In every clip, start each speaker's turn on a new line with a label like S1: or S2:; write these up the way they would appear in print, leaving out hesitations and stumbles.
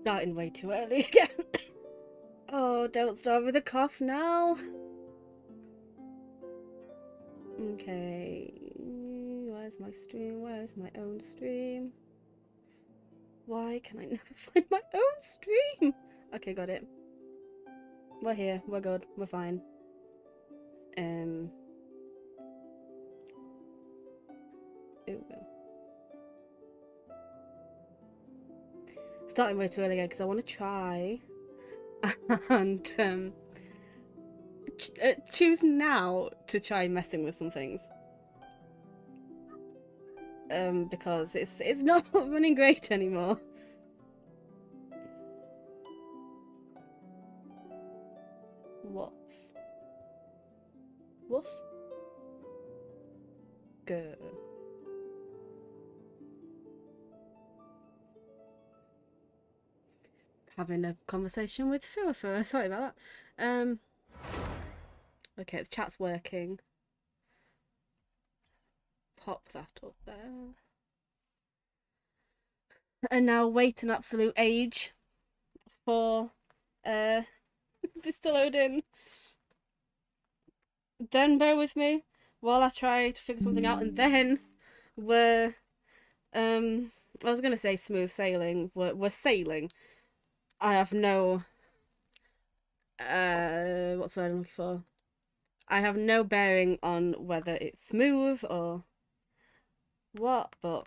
S1: Starting way too early again. Oh, don't start with a cough now. Okay. Where's my stream? Where's my own stream? Why can I never find my own stream? Okay, got it. We're here. We're good. We're fine. Ooh. Starting way too early again because I want to try and choose now to try messing with some things. Because it's not running great anymore. Woof. Woof. Good. Having a conversation with Fua. Sorry about that. Okay, the chat's working. Pop that up there. And now wait an absolute age for this to load in. Then bear with me while I try to figure something out, and then we're I was gonna say smooth sailing. We're sailing. I have no what's the word I'm looking for? I have no bearing on whether it's smooth or what, but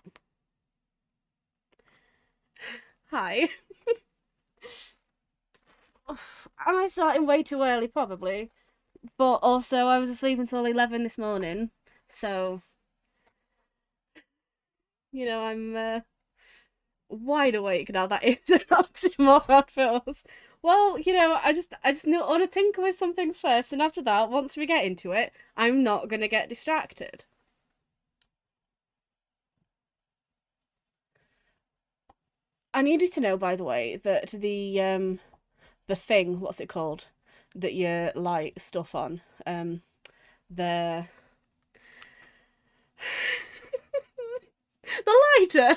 S1: hi. Am I starting way too early? Probably. But also, I was asleep until 11 this morning, so I'm wide awake now. That is an oxymoron for us. Well, I just want to tinker with some things first, and after that, once we get into it, I'm not gonna get distracted. I need you to know, by the way, that the thing, what's it called, that you light stuff on, the the lighter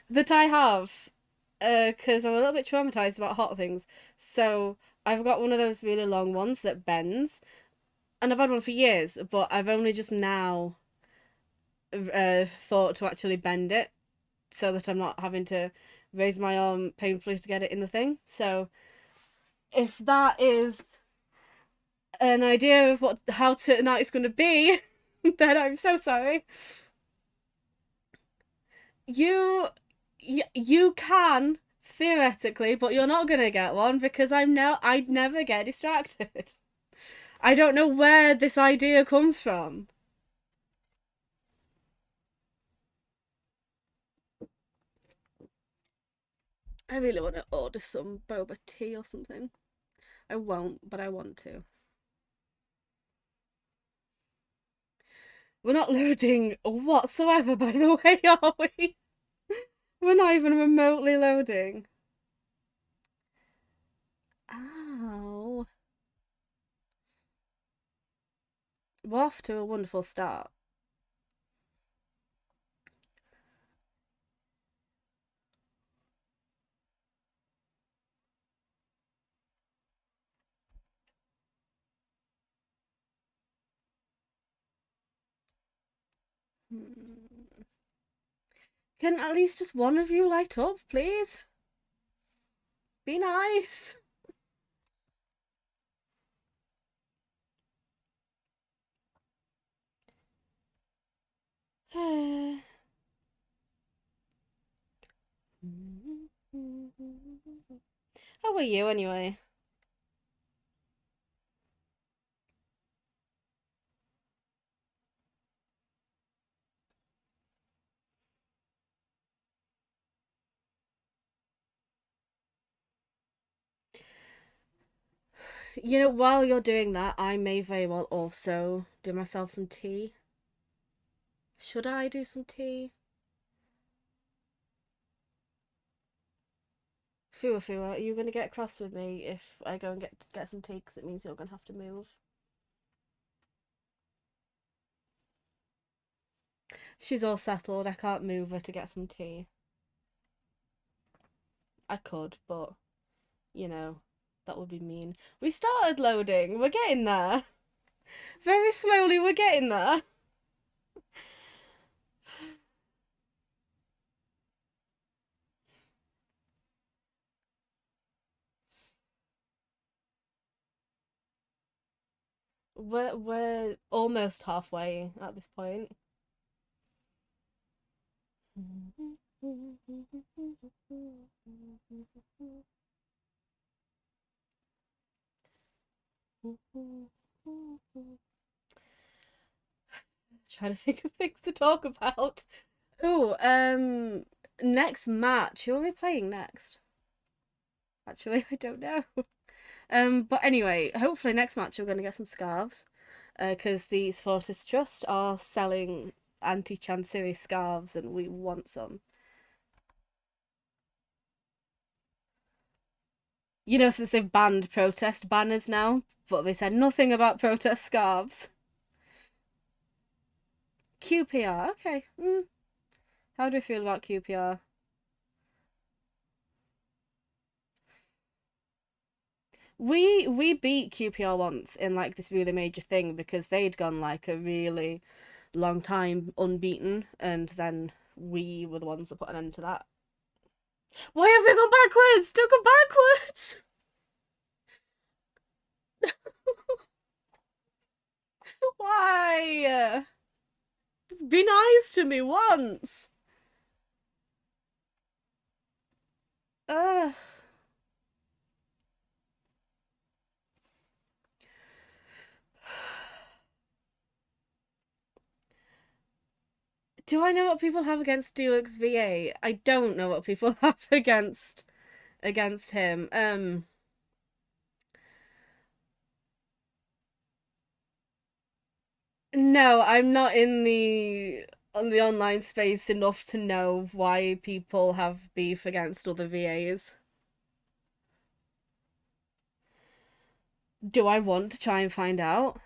S1: that I have, because I'm a little bit traumatized about hot things. So I've got one of those really long ones that bends, and I've had one for years, but I've only just now thought to actually bend it so that I'm not having to raise my arm painfully to get it in the thing. So if that is an idea of how tonight is going to be, then I'm so sorry. You you can theoretically, but you're not gonna get one because I'd never get distracted. I don't know where this idea comes from. I really want to order some boba tea or something. I won't, but I want to. We're not loading whatsoever, by the way, are we? We're not even remotely loading. Ow. We're off to a wonderful start. Can at least just one of you light up, please? Be nice. How are you anyway? While you're doing that, I may very well also do myself some tea. Should I do some tea? Fua, are you going to get cross with me if I go and get some tea? Because it means you're going to have to move. She's all settled. I can't move her to get some tea. I could, but, you know, that would be mean. We started loading. We're getting there. Very slowly, we're getting there. We're almost halfway at this point. Trying to think of things to talk about. Oh, next match. Who are we playing next? Actually, I don't know. But anyway, hopefully next match we're going to get some scarves. Because the Supporters Trust are selling anti-Chansiri scarves and we want some. You know, since they've banned protest banners now, but they said nothing about protest scarves. QPR, okay. How do you feel about QPR? We beat QPR once in like this really major thing because they'd gone like a really long time unbeaten, and then we were the ones that put an end to that. Why have we gone backwards? Don't go backwards! Why? Just be nice to me once. Ugh. Do I know what people have against Deluxe VA? I don't know what people have against him. No, I'm not in the on the online space enough to know why people have beef against other VAs. Do I want to try and find out?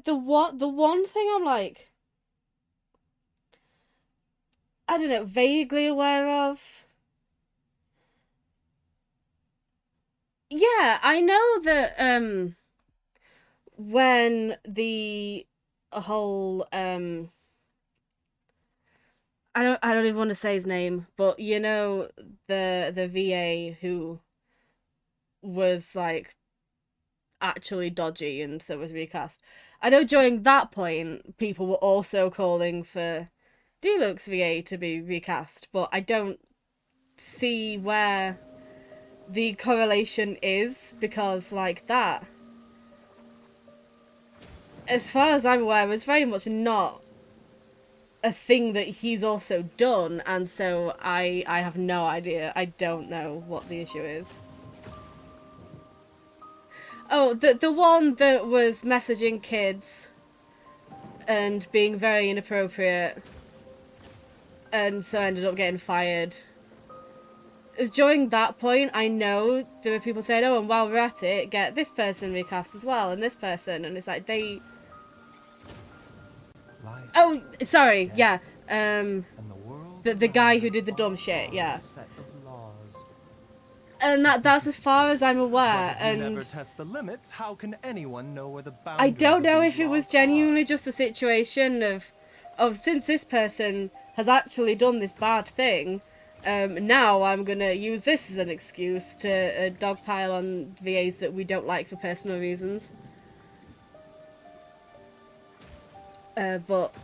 S1: The one thing I'm like, I don't know, vaguely aware of. Yeah, I know that when the whole I don't even want to say his name, but you know the VA who was like actually dodgy and so was recast. I know during that point people were also calling for Deluxe VA to be recast, but I don't see where the correlation is because like that, as far as I'm aware, was very much not a thing that he's also done, and so I have no idea. I don't know what the issue is. Oh, the one that was messaging kids and being very inappropriate, and so ended up getting fired. It was during that point I know there were people saying, "Oh, and while we're at it, get this person recast as well, and this person," and it's like they.
S2: Life,
S1: Oh, sorry,
S2: death,
S1: yeah.
S2: and the world
S1: The guy who
S2: around
S1: did the
S2: us
S1: dumb
S2: all
S1: shit,
S2: follow
S1: yeah.
S2: a set of laws.
S1: And that's as far as I'm aware.
S2: But if you
S1: And
S2: never test the limits, how can anyone know where the
S1: I
S2: boundaries
S1: don't know
S2: of these
S1: if it was
S2: laws
S1: genuinely
S2: are?
S1: just a situation of since this person has actually done this bad thing, now I'm gonna use this as an excuse to dogpile on VAs that we don't like for personal reasons. But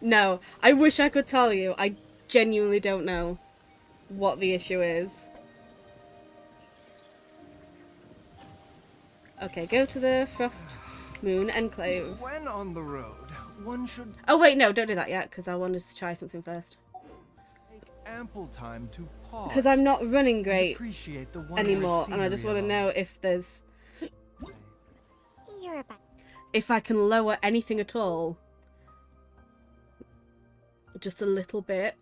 S1: no, I wish I could tell you. I genuinely don't know what the issue is. Okay, go to the Frost Moon Enclave.
S2: When on the road, one should
S1: Oh wait, no, don't do that yet, because I wanted to try something first.
S2: take ample time to pause.
S1: Because I'm not running great
S2: appreciate the
S1: anymore, and I just want to know if there's... if I can lower anything at all. Just a little bit.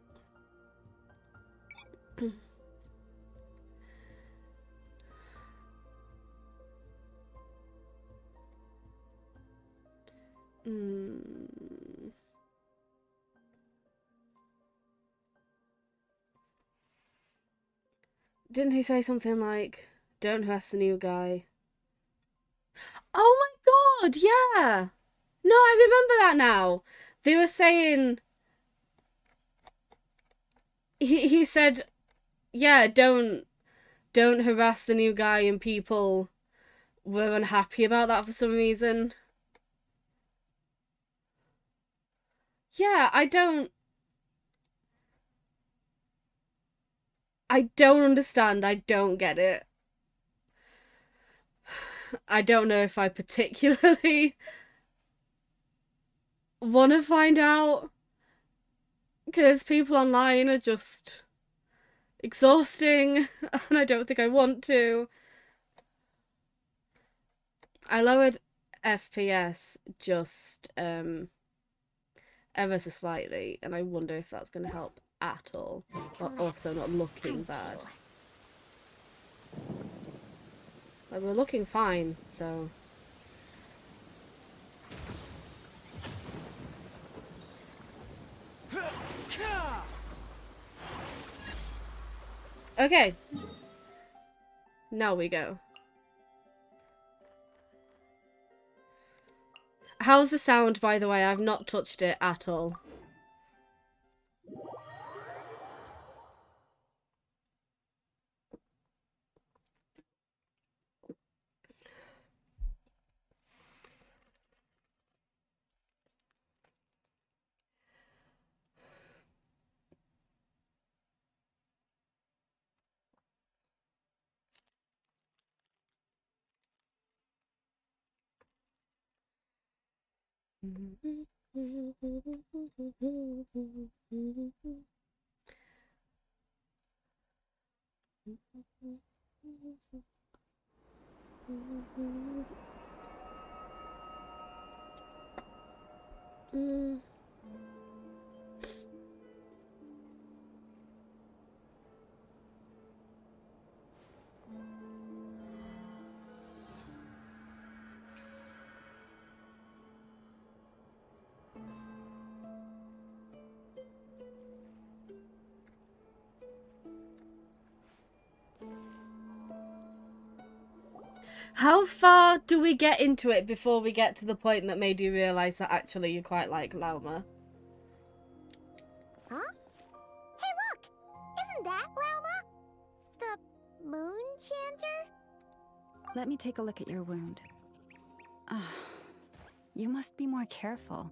S1: Didn't he say something like, don't harass the new guy? Oh my god, yeah! No, I remember that now. They were saying... He said, yeah, don't harass the new guy, and people were unhappy about that for some reason. Yeah, I don't understand. I don't get it. I don't know if I particularly want to find out, because people online are just exhausting, and I don't think I want to. I lowered FPS just ever so slightly, and I wonder if that's going to help at all, but also not looking bad. Like, we're looking fine, so... Okay. Now we go. How's the sound, by the way? I've not touched it at all. How far do we get into it before we get to the point that made you realise that actually you quite like Lauma?
S3: Huh? Hey, look! Isn't that Lauma? The moon chanter?
S4: Let me take a look at your wound. You must be more careful.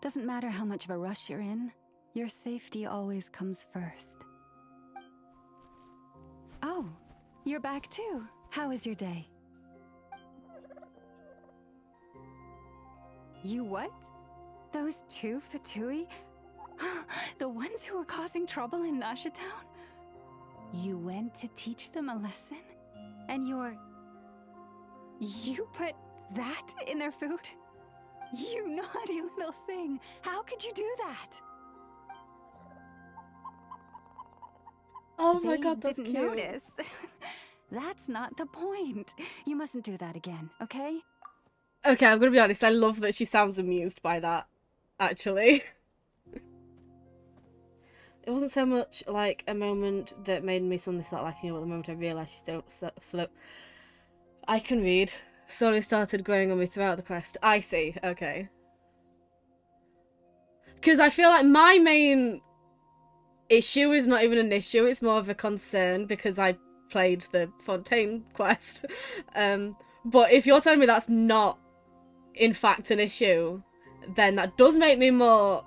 S4: Doesn't matter how much of a rush you're in, your safety always comes first. Oh, you're back too. How was your day? You what? Those two Fatui? The ones who were causing trouble in Nasha Town? You went to teach them a lesson? And you put that in their food? You naughty little thing! How could you do that?
S1: Oh my god, that's
S4: didn't
S1: cute.
S4: notice. That's not the point. You mustn't do that again, okay?
S1: Okay, I'm gonna be honest, I love that she sounds amused by that, actually. It wasn't so much like a moment that made me suddenly start liking her, but the moment I realised she's so slow. I can read. Slowly started growing on me throughout the quest. I see, okay. Because I feel like my main issue is not even an issue, it's more of a concern because I played the Fontaine quest. But if you're telling me that's not in fact an issue, then that does make me more,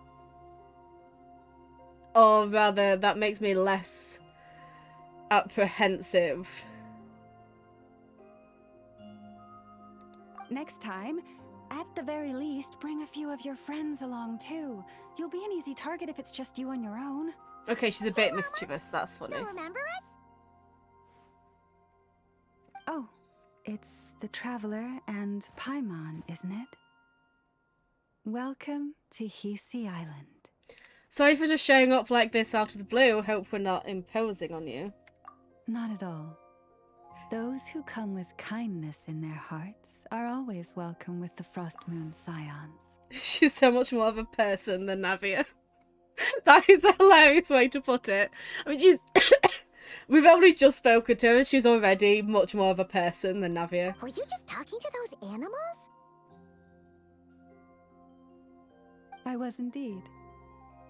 S1: or rather that makes me less apprehensive.
S4: Next time, at the very least, bring a few of your friends along too. You'll be an easy target if it's just you on your own.
S1: Okay, she's a bit mischievous, that's funny.
S3: Still remember us?
S4: Oh, it's the Traveler and Paimon, isn't it? Welcome to Hisi Island.
S1: Sorry for just showing up like this out of the blue. Hope we're not imposing on you.
S4: Not at all. Those who come with kindness in their hearts are always welcome with the Frost Moon Scions.
S1: She's so much more of a person than Navia. That is a hilarious way to put it. I mean, she's... We've only just spoken to her. She's already much more of a person than Navia.
S3: Were you just talking to those animals?
S4: I was indeed.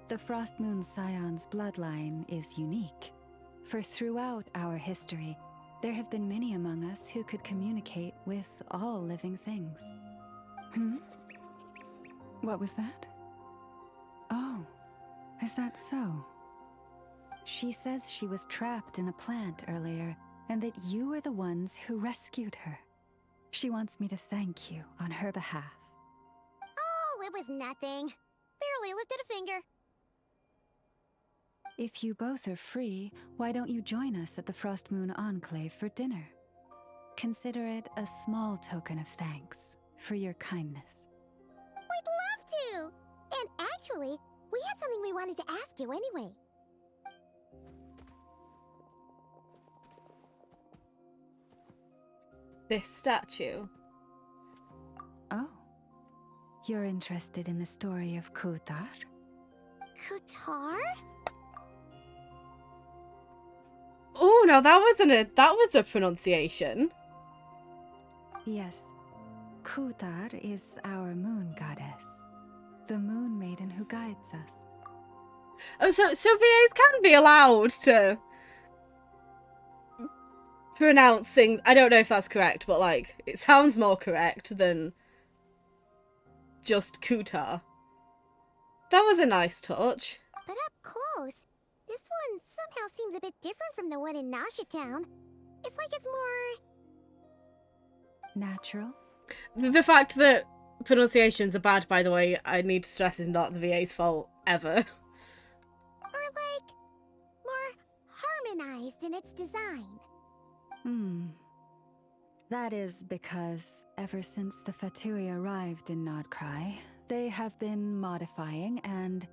S4: The Frost Moon Scion's bloodline is unique. For throughout our history, there have been many among us who could communicate with all living things. What was that? Oh, is that so? She says she was trapped in a plant earlier, and that you were the ones who rescued her. She wants me to thank you on her behalf.
S3: Oh, it was nothing. Barely lifted a finger.
S4: If you both are free, why don't you join us at the Frost Moon Enclave for dinner? Consider it a small token of thanks for your kindness.
S3: We'd love to! And actually, we had something we wanted to ask you anyway.
S1: This statue.
S4: Oh. You're interested in the story of Kutar?
S3: Kutar?
S1: Oh, now that was a pronunciation.
S4: Yes. Kutar is our moon goddess. The moon maiden who guides us.
S1: Oh, so VAs can be allowed to pronounce things. I don't know if that's correct, but like it sounds more correct than just Kutar. That was a nice touch.
S3: But up close, this one somehow seems a bit different from the one in Nasha Town. It's like it's more...
S4: natural?
S1: The fact that pronunciations are bad, by the way, I need to stress, is not the VA's fault, ever.
S3: Or like... more harmonized in its design.
S4: That is because ever since the Fatui arrived in Krai, they have been modifying and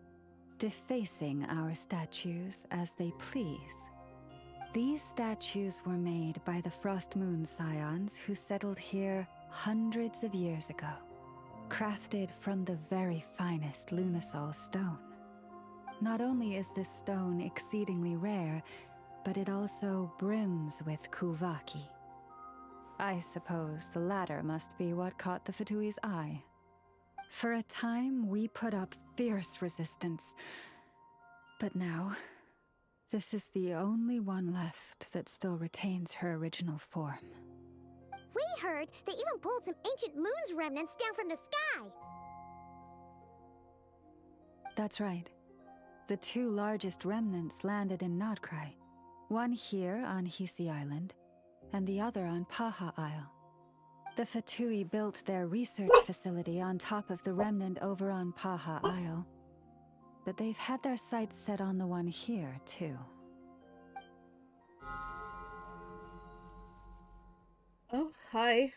S4: defacing our statues as they please. These statues were made by the Frost Moon Scions who settled here hundreds of years ago, crafted from the very finest Lunasol stone. Not only is this stone exceedingly rare, but it also brims with Kuvaki. I suppose the latter must be what caught the Fatui's eye. For a time, we put up fierce resistance. But now, this is the only one left that still retains her original form.
S3: We heard they even pulled some ancient moon's remnants down from the sky.
S4: That's right. The two largest remnants landed in Krai. One here on Hisi Island, and the other on Paha Isle. The Fatui built their research facility on top of the remnant over on Paha Isle, but they've had their sights set on the one here, too.
S1: Oh, hi.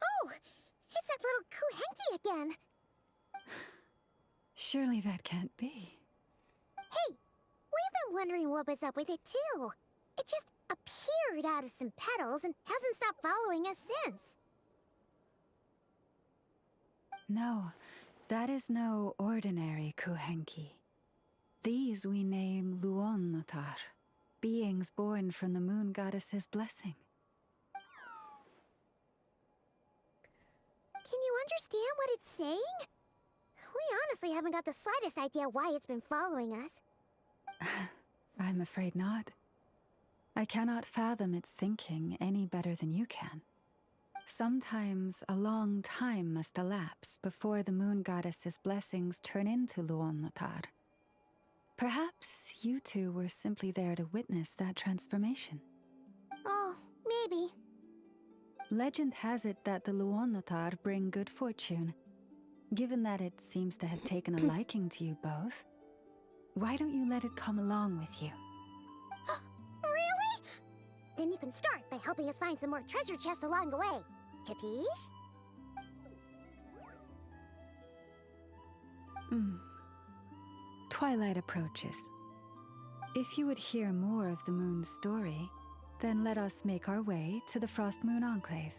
S3: Oh! It's that little Kuhenki again!
S4: Surely that can't be.
S3: Hey! We've been wondering what was up with it, too. It just appeared out of some petals and hasn't stopped following us since.
S4: No, that is no ordinary Kuhenki. These we name Luonnotar, beings born from the moon goddess's blessing.
S3: Can you understand what it's saying? We honestly haven't got the slightest idea why it's been following us.
S4: I'm afraid not. I cannot fathom its thinking any better than you can. Sometimes a long time must elapse before the moon goddess's blessings turn into Luonnotar. Perhaps you two were simply there to witness that transformation.
S3: Oh, maybe.
S4: Legend has it that the Luonnotar bring good fortune. Given that it seems to have taken a liking to you both, why don't you let it come along with you?
S3: Really? Then you can start by helping us find some more treasure chests along the way. Capiche?
S4: twilight approaches. If you would hear more of the moon's story, then let us make our way to the Frost Moon Enclave.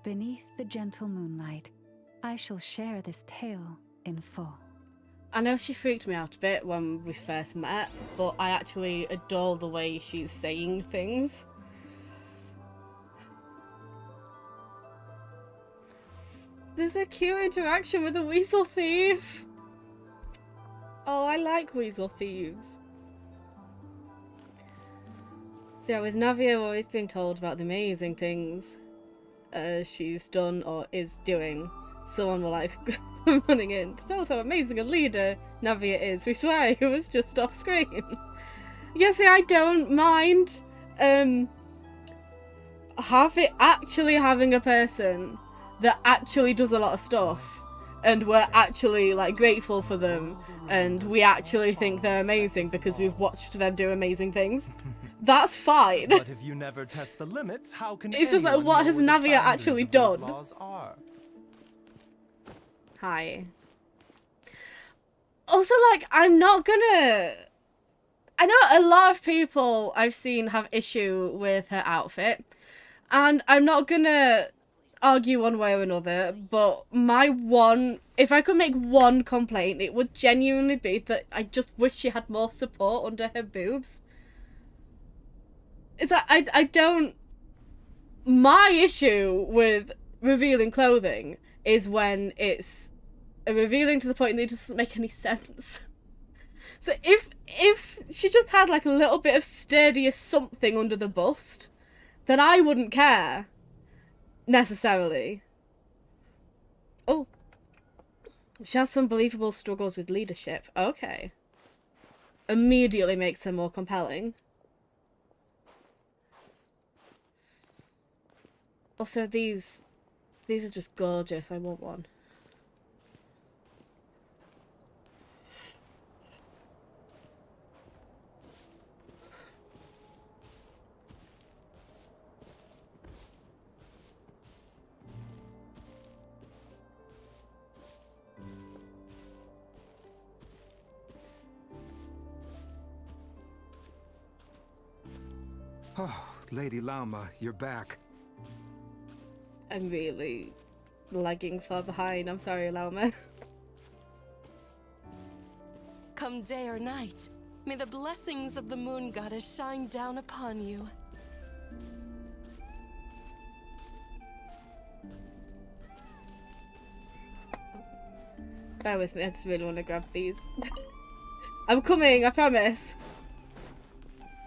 S4: Beneath the gentle moonlight, I shall share this tale in full.
S1: I know she freaked me out a bit when we first met, but I actually adore the way she's saying things. There's a cute interaction with a weasel thief. Oh, I like weasel thieves. So yeah, with Navia always being told about the amazing things she's done or is doing, someone will like come running in to tell us how amazing a leader Navia is. We swear he was just off screen. Yeah, see, I don't mind having a person that actually does a lot of stuff, and we're actually like grateful for them, and we actually think they're amazing because we've watched them do amazing things. That's fine.
S2: But if you never test the limits, how can
S1: It's just like,
S2: anyone
S1: what
S2: know
S1: has
S2: where the
S1: Navia
S2: boundaries
S1: actually
S2: of these
S1: done?
S2: laws are?
S1: Hi. Also, like, I'm not gonna... I know a lot of people I've seen have issue with her outfit, and I'm not gonna argue one way or another, but my one... If I could make one complaint, it would genuinely be that I just wish she had more support under her boobs. It's like, I don't... My issue with revealing clothing is when it's revealing to the point that it doesn't make any sense. So if she just had like a little bit of sturdier something under the bust, then I wouldn't care, necessarily. Oh. She has some believable struggles with leadership. Okay. Immediately makes her more compelling. Also, these are just gorgeous. I want one.
S5: Oh, Lady Lauma, you're back.
S1: I'm really lagging far behind. I'm sorry, Lauma.
S6: Come day or night, may the blessings of the moon goddess shine down upon you.
S1: Bear with me, I just really want to grab these. I'm coming, I promise.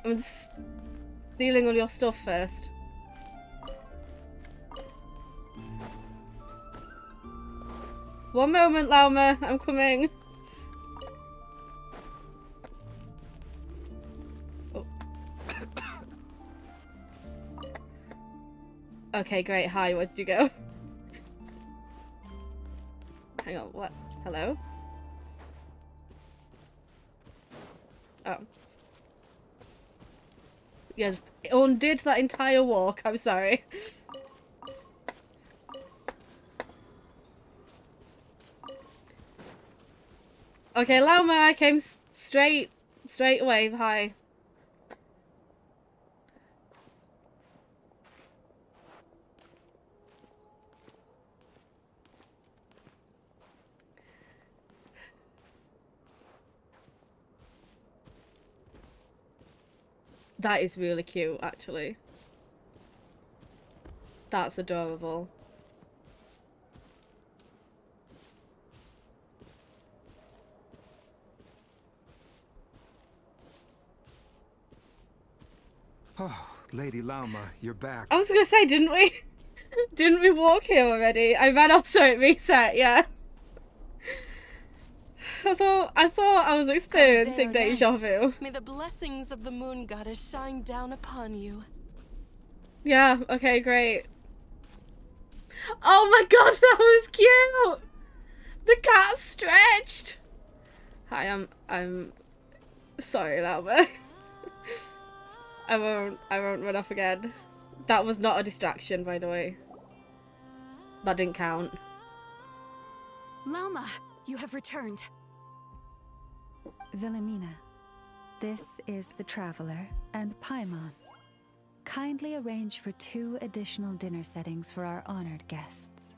S1: I'm just stealing all your stuff first. One moment, Lauma, I'm coming. Oh. Okay, great. Hi, where'd you go? Hang on, what? Hello? Oh. Yeah, just undid that entire walk. I'm sorry. Okay, Lauma, I came straight away. Hi. That is really cute, actually. That's adorable.
S5: Oh, Lady Lauma, you're back.
S1: I was gonna say, didn't we? Didn't we walk here already? I ran up so it reset, yeah. I thought I was experiencing deja vu.
S6: May the blessings of the moon goddess shine down upon you.
S1: Yeah, okay, great. Oh my god, that was cute! The cat stretched! Hi, I'm sorry, Lauma. I won't run off again. That was not a distraction, by the way. That didn't count.
S7: Lauma, you have returned.
S4: Wilhelmina, this is the Traveler and Paimon. Kindly arrange for 2 additional dinner settings for our honored guests.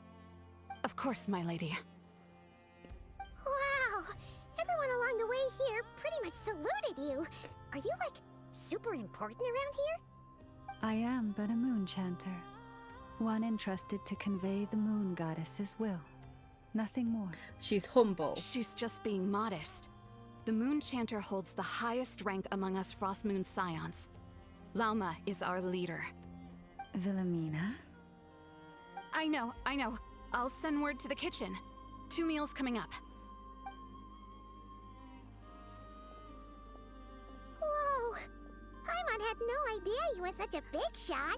S7: Of course, my lady.
S3: Wow! Everyone along the way here pretty much saluted you. Are you, like, super important around here?
S4: I am but a moon chanter, one entrusted to convey the moon goddess's will. Nothing more.
S1: She's humble.
S7: She's just being modest. The Moon Chanter holds the highest rank among us Frost Moon Scions. Lauma is our leader.
S4: Wilhelmina?
S7: I know. I'll send word to the kitchen. 2 meals coming up.
S3: Whoa! Paimon had no idea you were such a big shot.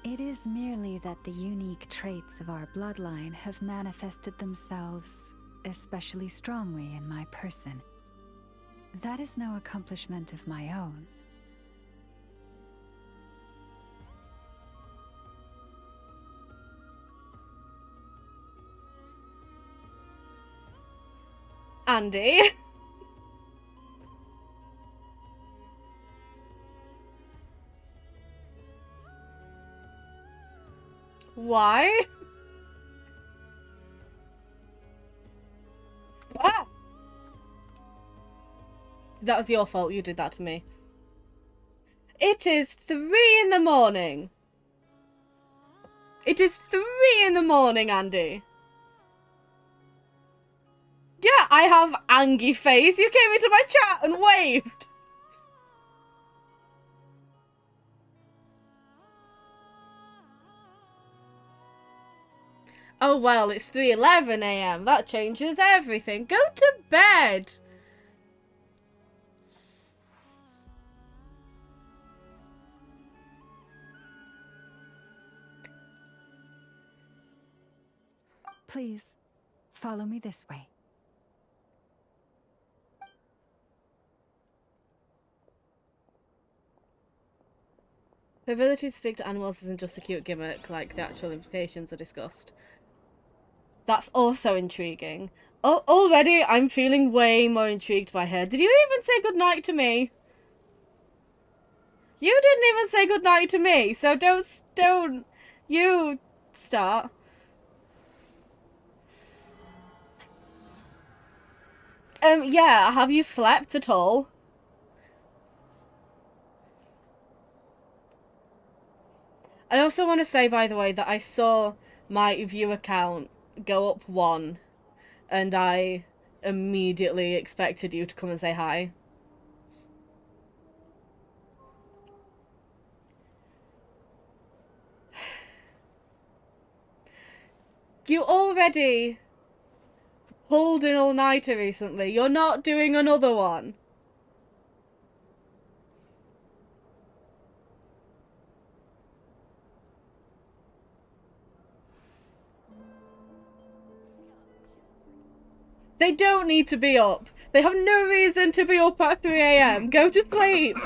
S4: It is merely that the unique traits of our bloodline have manifested themselves especially strongly in my person. That is no accomplishment of my own.
S1: Andy. Why? Ah! That was your fault. You did that to me. It is 3 in the morning. It is 3 in the morning, Andy. Yeah, I have angry face. You came into my chat and waved. Oh well, it's 3:11 a.m. That changes everything. Go to bed.
S4: Please, follow me this way.
S1: The ability to speak to animals isn't just a cute gimmick, like the actual implications are discussed. That's also intriguing. Oh, already I'm feeling way more intrigued by her. Did you even say goodnight to me? You didn't even say goodnight to me, so don't you start. Yeah, have you slept at all? I also want to say, by the way, that I saw my viewer count go up 1, and I immediately expected you to come and say hi. You already pulled an all-nighter recently. You're not doing another one. They don't need to be up. They have no reason to be up at 3 a.m. Go to sleep.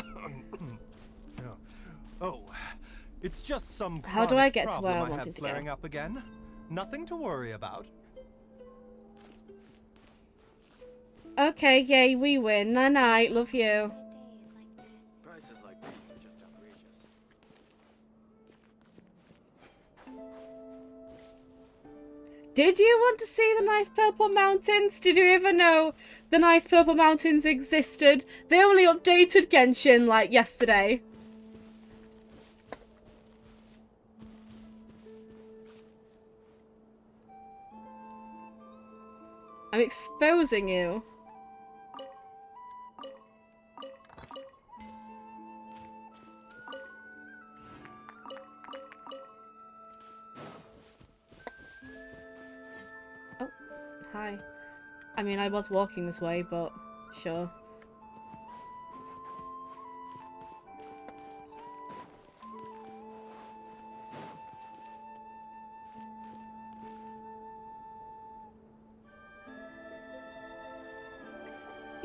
S2: Oh, it's just some
S1: How do I
S2: chronic
S1: get to where I
S2: problem
S1: wanted
S2: have
S1: to go?
S2: flaring up again. Nothing to worry about.
S1: Okay, yay, we win. Night-night, love you.
S8: Prices like these are just outrageous.
S1: Did you want to see the nice purple mountains? Did you even know the nice purple mountains existed? They only updated Genshin, like, yesterday. I'm exposing you. Oh, hi. I mean, I was walking this way, but sure.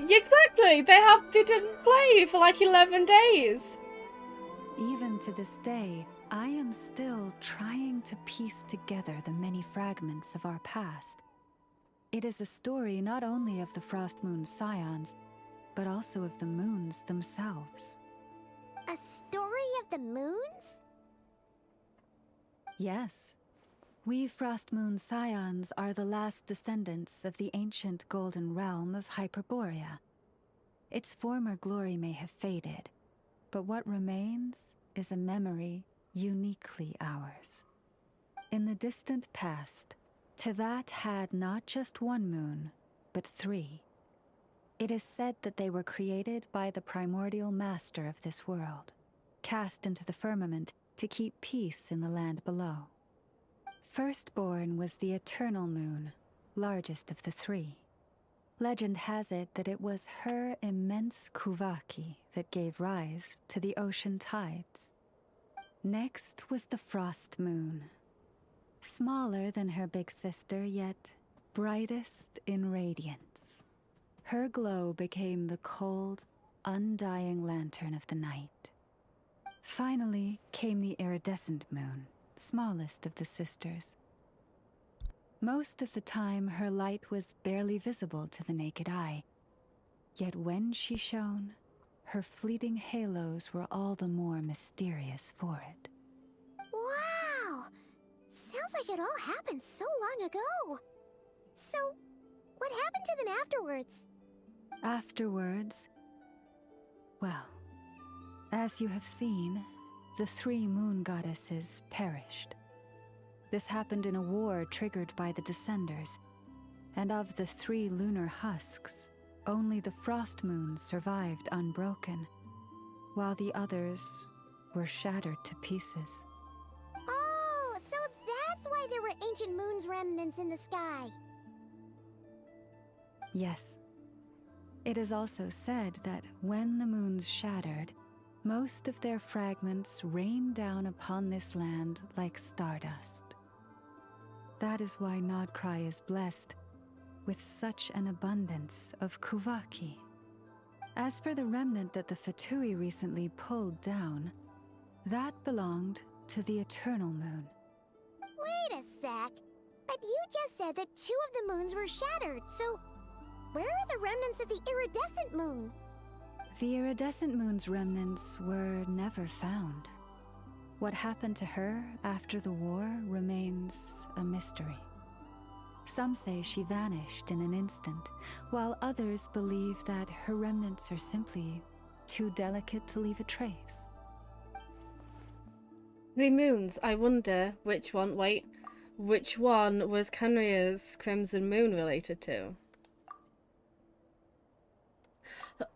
S1: Exactly! They didn't play for like 11 days.
S4: Even to this day, I am still trying to piece together the many fragments of our past. It is a story not only of the Frost Moon Scions, but also of the moons themselves.
S3: A story of the moons?
S4: Yes. We Frost Moon Scions are the last descendants of the ancient golden realm of Hyperborea. Its former glory may have faded, but what remains is a memory uniquely ours. In the distant past, Teyvat had not just one moon, but 3. It is said that they were created by the primordial master of this world, cast into the firmament to keep peace in the land below. Firstborn was the eternal moon, largest of the 3. Legend has it that it was her immense Kuvaki that gave rise to the ocean tides. Next was the frost moon. Smaller than her big sister, yet brightest in radiance. Her glow became the cold, undying lantern of the night. Finally came the iridescent moon, smallest of the sisters. Most of the time, her light was barely visible to the naked eye. Yet when she shone, her fleeting halos were all the more mysterious for it.
S3: Wow! Sounds like it all happened so long ago. So, what happened to them afterwards?
S4: Afterwards, well, as you have seen, the 3 moon goddesses perished. This happened in a war triggered by the Descenders, and of the 3 lunar husks, only the frost moon survived unbroken, while the others were shattered to pieces.
S3: Oh, so that's why there were ancient moon's remnants in the sky.
S4: Yes. It is also said that when the moons shattered, most of their fragments rained down upon this land like stardust. That is why Krai is blessed with such an abundance of Kuvaki. As for the remnant that the Fatui recently pulled down, that belonged to the Eternal Moon.
S3: Wait a sec. But you just said that 2 of the moons were shattered, so where are the remnants of the iridescent moon?
S4: The iridescent moon's remnants were never found. What happened to her after the war remains a mystery. Some say she vanished in an instant, while others believe that her remnants are simply too delicate to leave a trace.
S1: 3 moons. I wonder which one was Canria's Crimson Moon related to?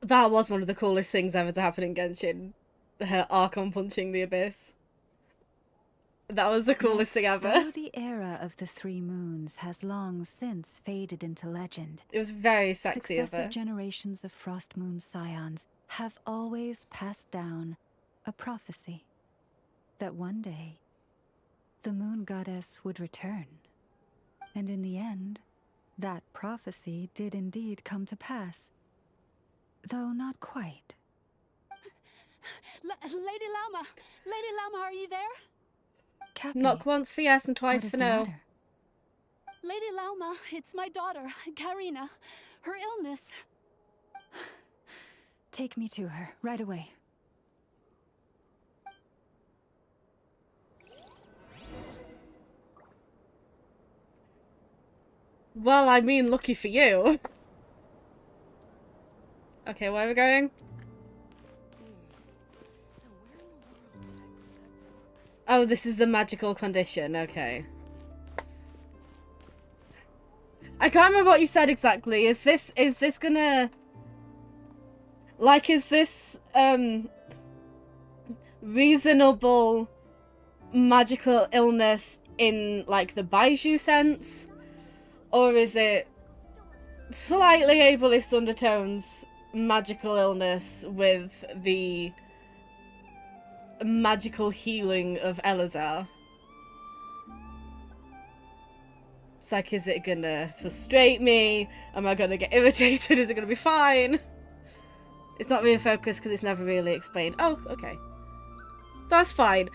S1: That was one of the coolest things ever to happen in Genshin. Her Archon punching the abyss. That was the coolest thing ever.
S4: Though the era of the 3 moons has long since faded into legend,
S1: It was very sexy of
S4: successive
S1: her.
S4: generations of Frost Moon Scions have always passed down a prophecy that one day the moon goddess would return. And in the end, that prophecy did indeed come to pass. Though not quite.
S7: Lady Lauma! Lady Lauma, are you there?
S4: Cappy,
S1: Knock once for yes and
S4: what
S1: twice
S4: is
S1: for
S4: the
S1: no.
S4: matter?
S7: Lady Lauma, it's my daughter, Karina. Her illness.
S4: Take me to her, right away.
S1: Well, I mean, lucky for you. Okay, where are we going? Oh, this is the magical condition. Okay. I can't remember what you said exactly. Is this gonna... Like, is this, reasonable magical illness in, like, the Baiju sense? Or is it slightly ableist undertones magical illness with the magical healing of Elazar? It's like, is it gonna frustrate me? Am I gonna get irritated? Is it gonna be fine? It's not really focused because it's never really explained. Oh, okay. That's fine.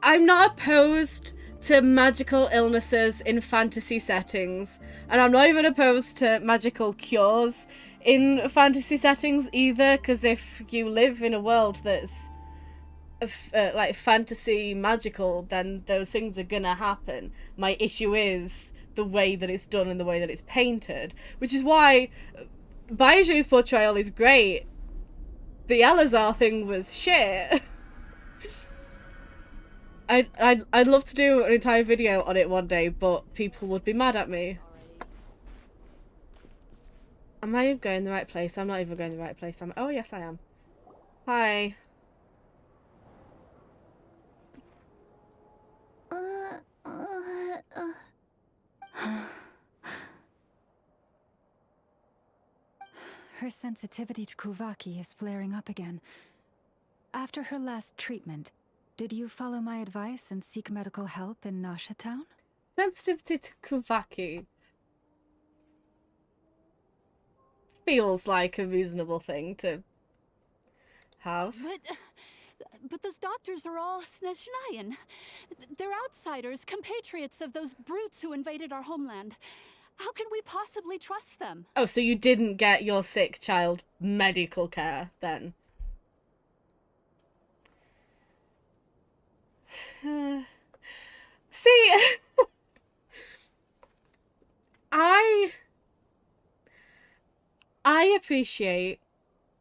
S1: I'm not opposed to magical illnesses in fantasy settings, and I'm not even opposed to magical cures in fantasy settings either, because if you live in a world that's like fantasy magical, then those things are gonna happen. My issue is the way that it's done and the way that it's painted, which is why Baiju's portrayal is great. The Elazar thing was shit. I'd love to do an entire video on it one day, but people would be mad at me. Am I going the right place? I'm not even going the right place. Oh yes, I am. Hi.
S4: Her sensitivity to Kuvaki is flaring up again. After her last treatment, did you follow my advice and seek medical help in Nasha Town?
S1: Sensitivity to Kuvaki feels like a reasonable thing to have.
S9: But those doctors are all Snezhnayan. They're outsiders, compatriots of those brutes who invaded our homeland. How can we possibly trust them?
S1: Oh, so you didn't get your sick child medical care then? See, I appreciate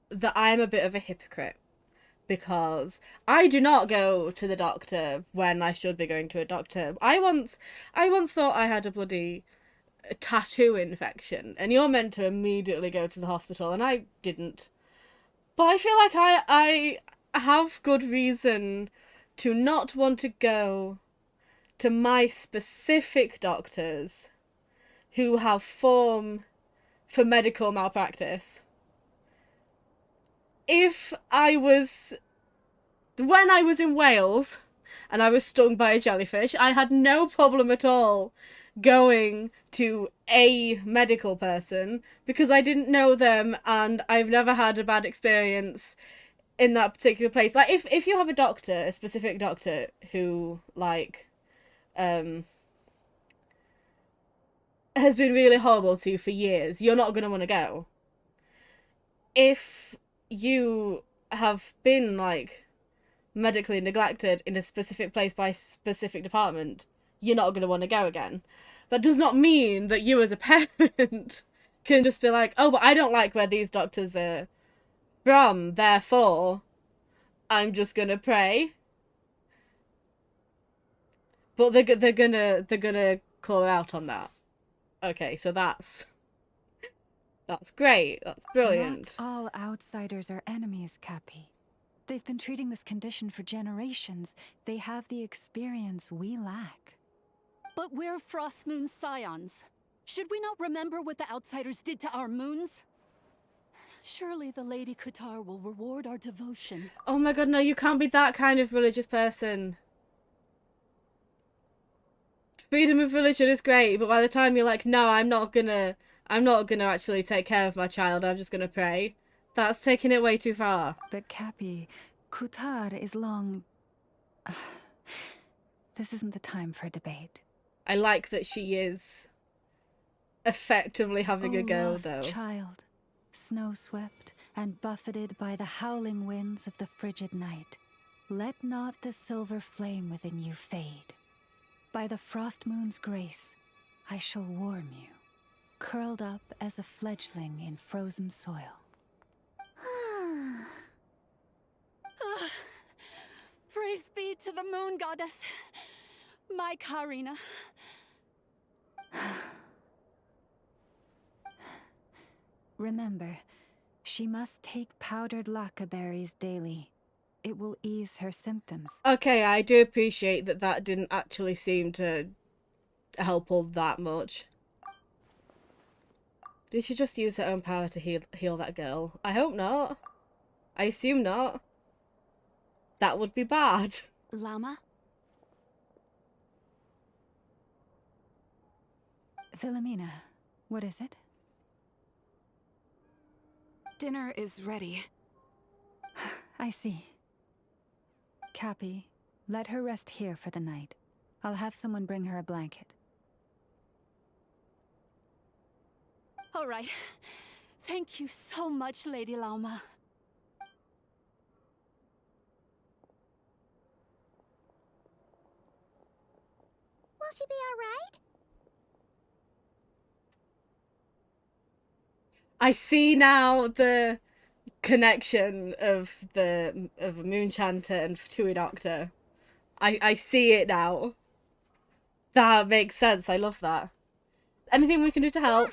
S1: that I'm a bit of a hypocrite, because I do not go to the doctor when I should be going to a doctor. I once thought I had a bloody tattoo infection, and you're meant to immediately go to the hospital, and I didn't. But I feel like I have good reason to not want to go to my specific doctors who have form for medical malpractice. When I was in Wales and I was stung by a jellyfish, I had no problem at all going to a medical person because I didn't know them and I've never had a bad experience in that particular place. Like, if you have a doctor, a specific doctor who, like, has been really horrible to you for years, you're not going to want to go. If you have been, like, medically neglected in a specific place by a specific department, you're not going to want to go again. That does not mean that you as a parent can just be like, oh, but I don't like where these doctors are from, therefore I'm just gonna pray. But they're gonna call her out on that. Okay, so that's great. That's brilliant.
S4: Not all outsiders are enemies, Cappy. They've been treating this condition for generations. They have the experience we lack.
S9: But we're Frostmoon scions. Should we not remember what the outsiders did to our moons? Surely the Lady Kutar will reward our devotion.
S1: Oh my god, no, you can't be that kind of religious person. Freedom of religion is great, but by the time you're like, no, I'm not gonna actually take care of my child, I'm just gonna pray, that's taking it way too far.
S4: But Cappy, Kutar is long... This isn't the time for debate.
S1: I like that she is effectively having a go,
S4: lost
S1: though.
S4: Child, snow-swept and buffeted by the howling winds of the frigid night, let not the silver flame within you fade. By the frost moon's grace, I shall warm you, curled up as a fledgling in frozen soil.
S9: Praise be to the moon goddess, my Karina.
S4: Remember, she must take powdered lacca berries daily. It will ease her symptoms.
S1: Okay, I do appreciate that that didn't actually seem to help all that much. Did she just use her own power to heal that girl? I hope not. I assume not. That would be bad.
S7: Llama?
S4: Philomena, what is it?
S7: Dinner is ready.
S4: I see. Cappy, let her rest here for the night. I'll have someone bring her a blanket.
S9: All right. Thank you so much, Lady Lauma.
S3: Will she be alright?
S1: I see now the connection of a moon chanter and Fatui doctor. I see it now. That makes sense. I love that. Anything we can do to help?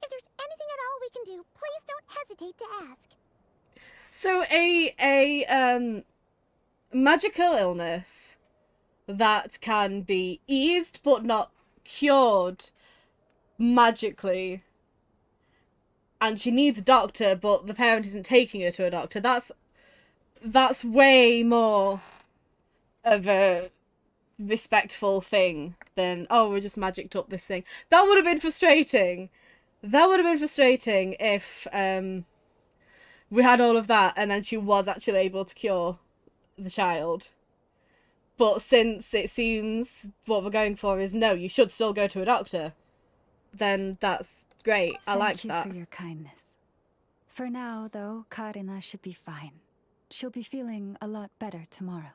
S3: If there's anything at all we can do, please don't hesitate to ask.
S1: So a magical illness that can be eased but not cured magically, and she needs a doctor, but the parent isn't taking her to a doctor. That's way more of a respectful thing than, oh, we just magicked up this thing. That would have been frustrating. That would have been frustrating if we had all of that and then she was actually able to cure the child. But since it seems what we're going for is no, you should still go to a doctor, then that's great. I like that.
S4: Thank you for your kindness. For now, though, Karina should be fine. She'll be feeling a lot better tomorrow.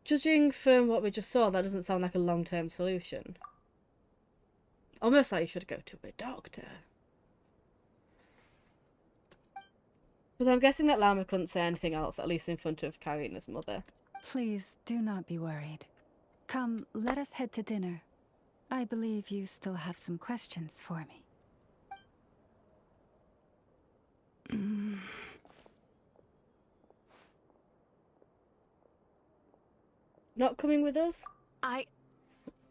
S1: Judging from what we just saw, that doesn't sound like a long-term solution. Almost like you should go to a doctor. But I'm guessing that Llama couldn't say anything else, at least in front of Karina's mother.
S4: Please do not be worried. Come, let us head to dinner. I believe you still have some questions for me.
S1: Not coming with us?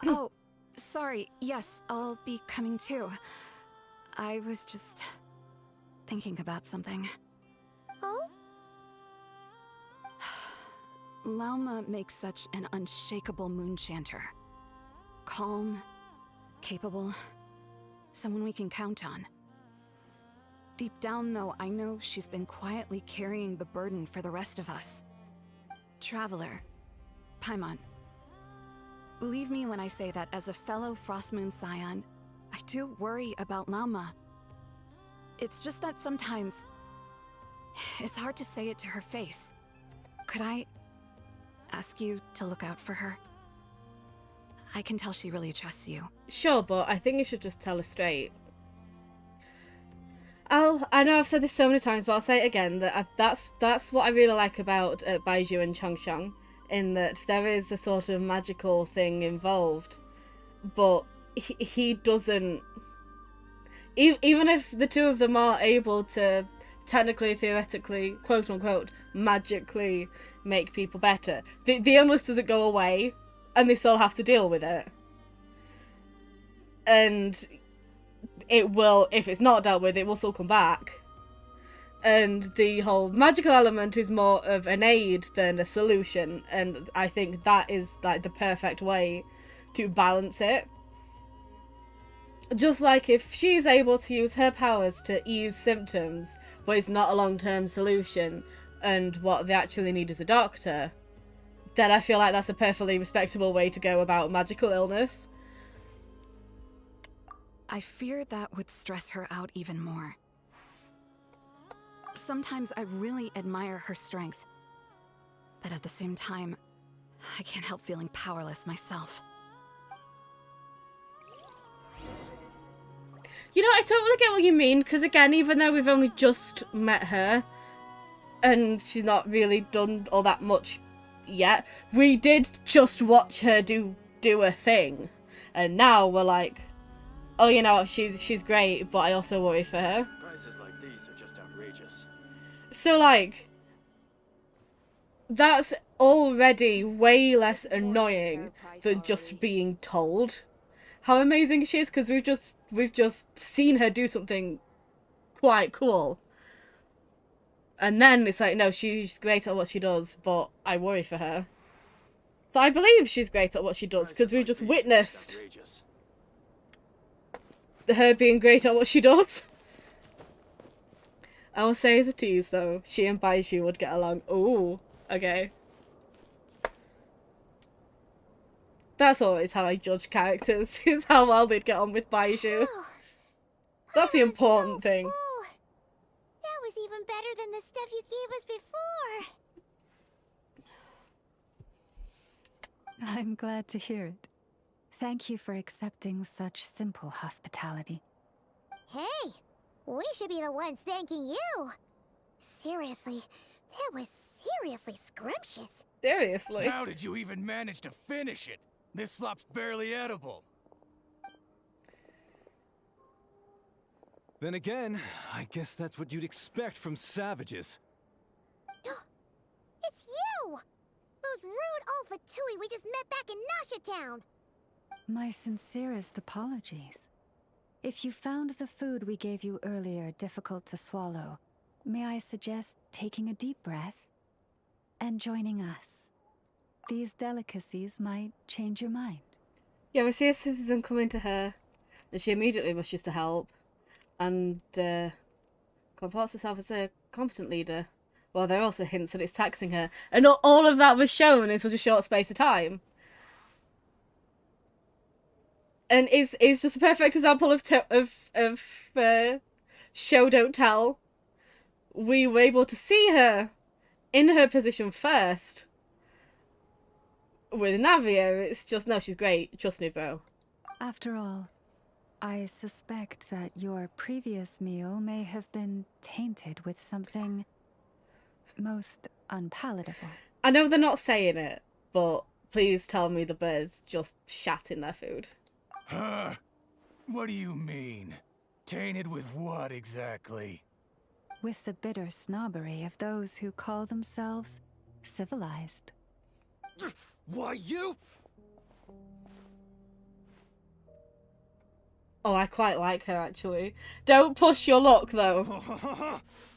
S7: Oh, sorry. Yes, I'll be coming too. I was just thinking about something.
S3: Oh?
S7: Lauma makes such an unshakable moon chanter. Calm, capable, someone we can count on. Deep down, though, I know she's been quietly carrying the burden for the rest of us. Traveler, Paimon, believe me when I say that as a fellow Frostmoon Scion, I do worry about Lauma. It's just that sometimes it's hard to say it to her face. Could I ask you to look out for her? I can tell she really trusts you.
S1: Sure, but I think you should just tell her straight. I know I've said this so many times, but I'll say it again, that that's what I really like about Baizhu and Changshang, in that there is a sort of magical thing involved, but he doesn't... Even if the two of them are able to technically, theoretically, quote-unquote, magically make people better, the illness doesn't go away, and they still have to deal with it. And it will, if it's not dealt with, it will still come back. And the whole magical element is more of an aid than a solution, and I think that is like the perfect way to balance it. Just like if she's able to use her powers to ease symptoms, but it's not a long-term solution, and what they actually need is a doctor, then I feel like that's a perfectly respectable way to go about magical illness.
S7: I fear that would stress her out even more. Sometimes I really admire her strength, but at the same time, I can't help feeling powerless myself.
S1: You know, I totally get what you mean, because again, even though we've only just met her, and she's not really done all that much yet, we did just watch her do a thing, and now we're like, oh, you know, she's great, but I also worry for her.
S8: Prices like these are just outrageous.
S1: So, like, that's already way less annoying than just being told how amazing she is, because we've just seen her do something quite cool. And then it's like, no, she's great at what she does, but I worry for her. So I believe she's great at what she does, because we've just witnessed her being great at what she does. I will say as a tease, though, she and Baizhu would get along. Ooh, okay. That's always how I judge characters, is how well they'd get on with Baiju. That's the important thing.
S3: Full. That was even better than the stuff you gave us before.
S4: I'm glad to hear it. Thank you for accepting such simple hospitality.
S3: Hey, we should be the ones thanking you. Seriously, that was seriously scrumptious.
S1: Seriously.
S8: How did you even manage to finish it? This slop's barely edible.
S5: Then again, I guess that's what you'd expect from savages.
S3: It's you! Those rude old Fatui we just met back in Nasha Town.
S4: My sincerest apologies. If you found the food we gave you earlier difficult to swallow, may I suggest taking a deep breath and joining us? These delicacies might change your mind.
S1: Yeah, we see a citizen coming to her, and she immediately rushes to help, and comports herself as a competent leader. Well, there are also hints that it's taxing her, and all of that was shown in such a short space of time. And it's just a perfect example of show don't tell. We were able to see her in her position first. With Navia, it's just, no, she's great. Trust me, bro.
S4: After all, I suspect that your previous meal may have been tainted with something most unpalatable.
S1: I know they're not saying it, but please tell me the birds just shat in their food.
S8: Huh? What do you mean? Tainted with what exactly?
S4: With the bitter snobbery of those who call themselves civilized.
S5: Why, you?
S1: Oh, I quite like her, actually. Don't push your luck, though.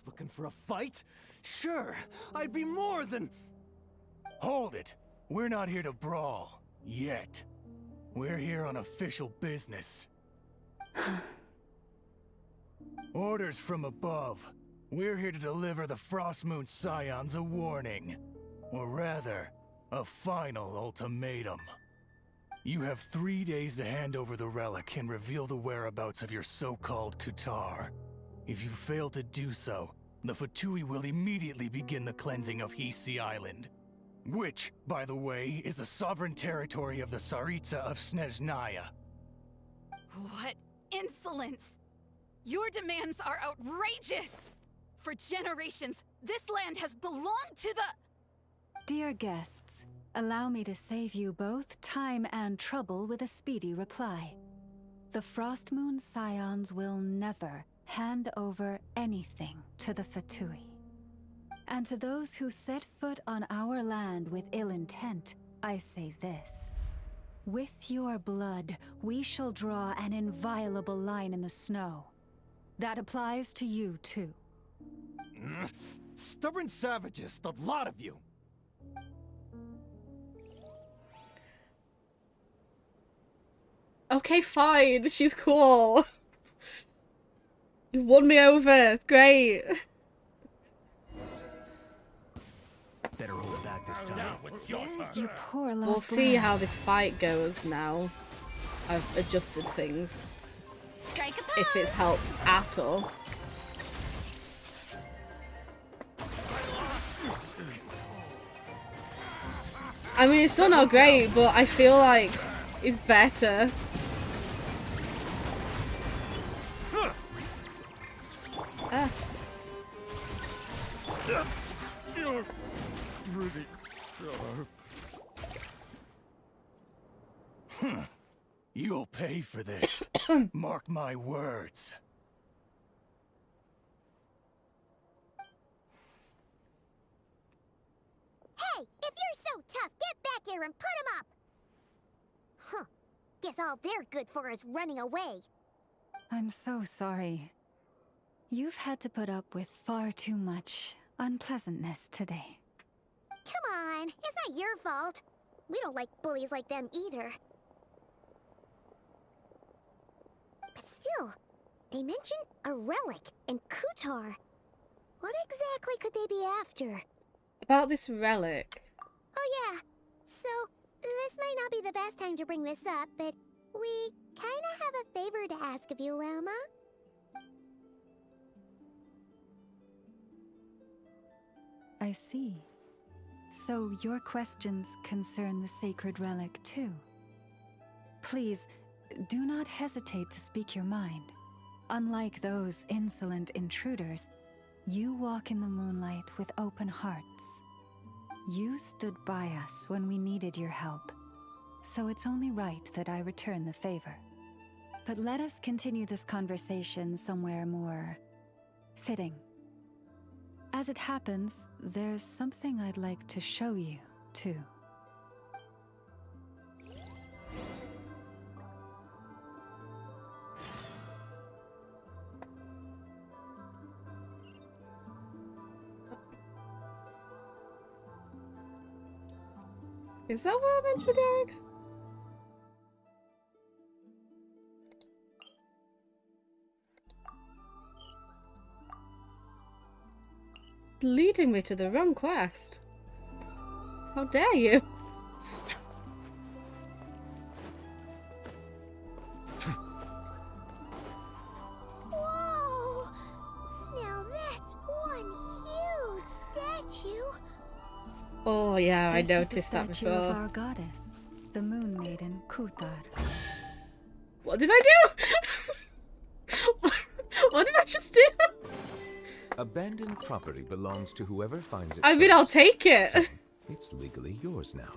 S2: Looking for a fight? Sure, I'd be more than...
S8: Hold it! We're not here to brawl. Yet. We're here on official business. Orders from above. We're here to deliver the Frostmoon Scions a warning. Or rather, a final ultimatum. You have 3 days to hand over the relic and reveal the whereabouts of your so-called Kutar. If you fail to do so, the Fatui will immediately begin the cleansing of Hisi Island. Which, by the way, is the sovereign territory of the Tsaritsa of Snezhnaya.
S7: What insolence! Your demands are outrageous! For generations, this land has belonged to the...
S4: Dear guests, allow me to save you both time and trouble with a speedy reply. The Frostmoon Scions will never hand over anything to the Fatui. And to those who set foot on our land with ill intent, I say this. With your blood, we shall draw an inviolable line in the snow. That applies to you, too.
S2: Stubborn savages, the lot of you!
S1: Okay, fine. She's cool. You won me over. It's great.
S5: Better hold back this time.
S4: You poor lost
S1: We'll see
S4: lamb.
S1: how this fight goes now. I've adjusted things.
S7: Strike a
S1: If it's helped at all. I mean, it's still not great, but I feel like it's better. Ah.
S8: You're pretty sharp. You'll pay for this. Mark my words.
S3: Hey, if you're so tough, get back here and put him up! Huh. Guess all they're good for is running away.
S4: I'm so sorry. You've had to put up with far too much unpleasantness today.
S3: Come on, it's not your fault. We don't like bullies like them either. But still, they mention a relic and Kutar. What exactly could they be after?
S1: About this relic.
S3: Oh yeah, so this might might not be the best time to bring this up, but we kinda have a favor to ask of you, Lama.
S4: I see. So your questions concern the sacred relic too. Please, do not hesitate to speak your mind. Unlike those insolent intruders, you walk in the moonlight with open hearts. You stood by us when we needed your help, so it's only right that I return the favor. But let us continue this conversation somewhere more fitting. As it happens, there's something I'd like to show you, too.
S1: Is that where I'm meant to be going? Leading me to the wrong quest. How dare you?
S3: Whoa! Now that's one huge statue.
S1: Oh yeah, I
S4: This is the
S1: noticed that
S4: statue
S1: before.
S4: of our goddess, the Moon Maiden Kutar.
S1: What did I do? What did I just do?
S10: Abandoned property belongs to whoever finds it.
S1: I mean, I'll
S10: first.
S1: take it.
S10: So, it's legally yours now.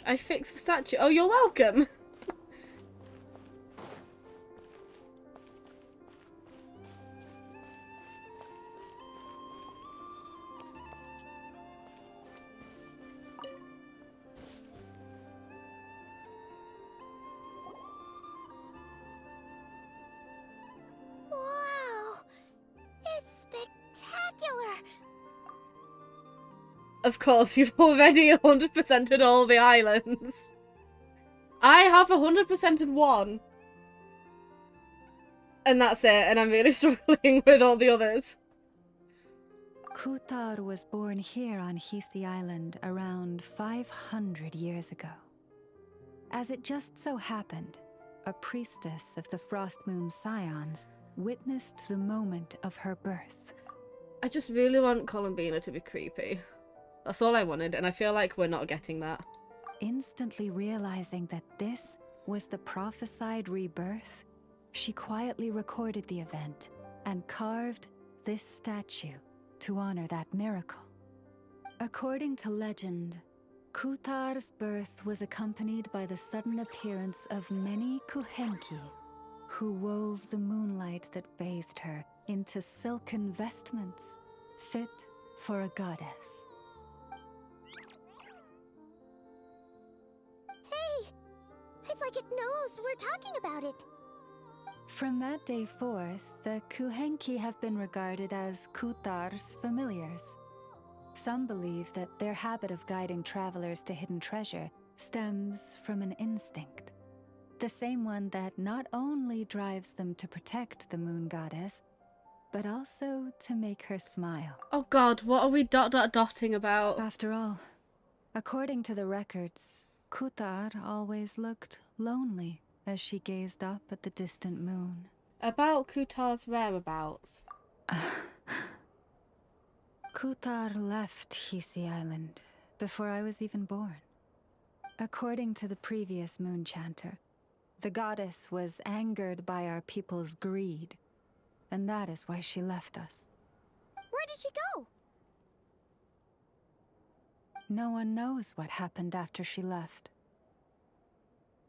S1: I fixed the statue. Oh, you're welcome.
S3: Wow! It's spectacular!
S1: Of course, you've already 100%ed all the islands. I have 100%ed one. And that's it, and I'm really struggling with all the others.
S4: Kutar was born here on Hisi Island around 500 years ago. As it just so happened, a priestess of the Frost Moon Scions witnessed the moment of her birth.
S1: I just really want Columbina to be creepy. That's all I wanted, and I feel like we're not getting that.
S4: Instantly realizing that this was the prophesied rebirth, she quietly recorded the event and carved this statue to honor that miracle. According to legend, Kutar's birth was accompanied by the sudden appearance of many Kuhenki, who wove the moonlight that bathed her into silken vestments fit for a goddess.
S3: Hey! It's like it knows we're talking about it.
S4: From that day forth, the Kuhenki have been regarded as Kutar's familiars. Some believe that their habit of guiding travelers to hidden treasure stems from an instinct. The same one that not only drives them to protect the moon goddess, but also to make her smile.
S1: Oh god, what are we dotting about?
S4: After all, according to the records, Kutar always looked lonely as she gazed up at the distant moon.
S1: About Kutar's whereabouts.
S4: Kutar left Hisi Island before I was even born. According to the previous moon chanter, the goddess was angered by our people's greed, and that is why she left us.
S3: Where did she go?
S4: No one knows what happened after she left.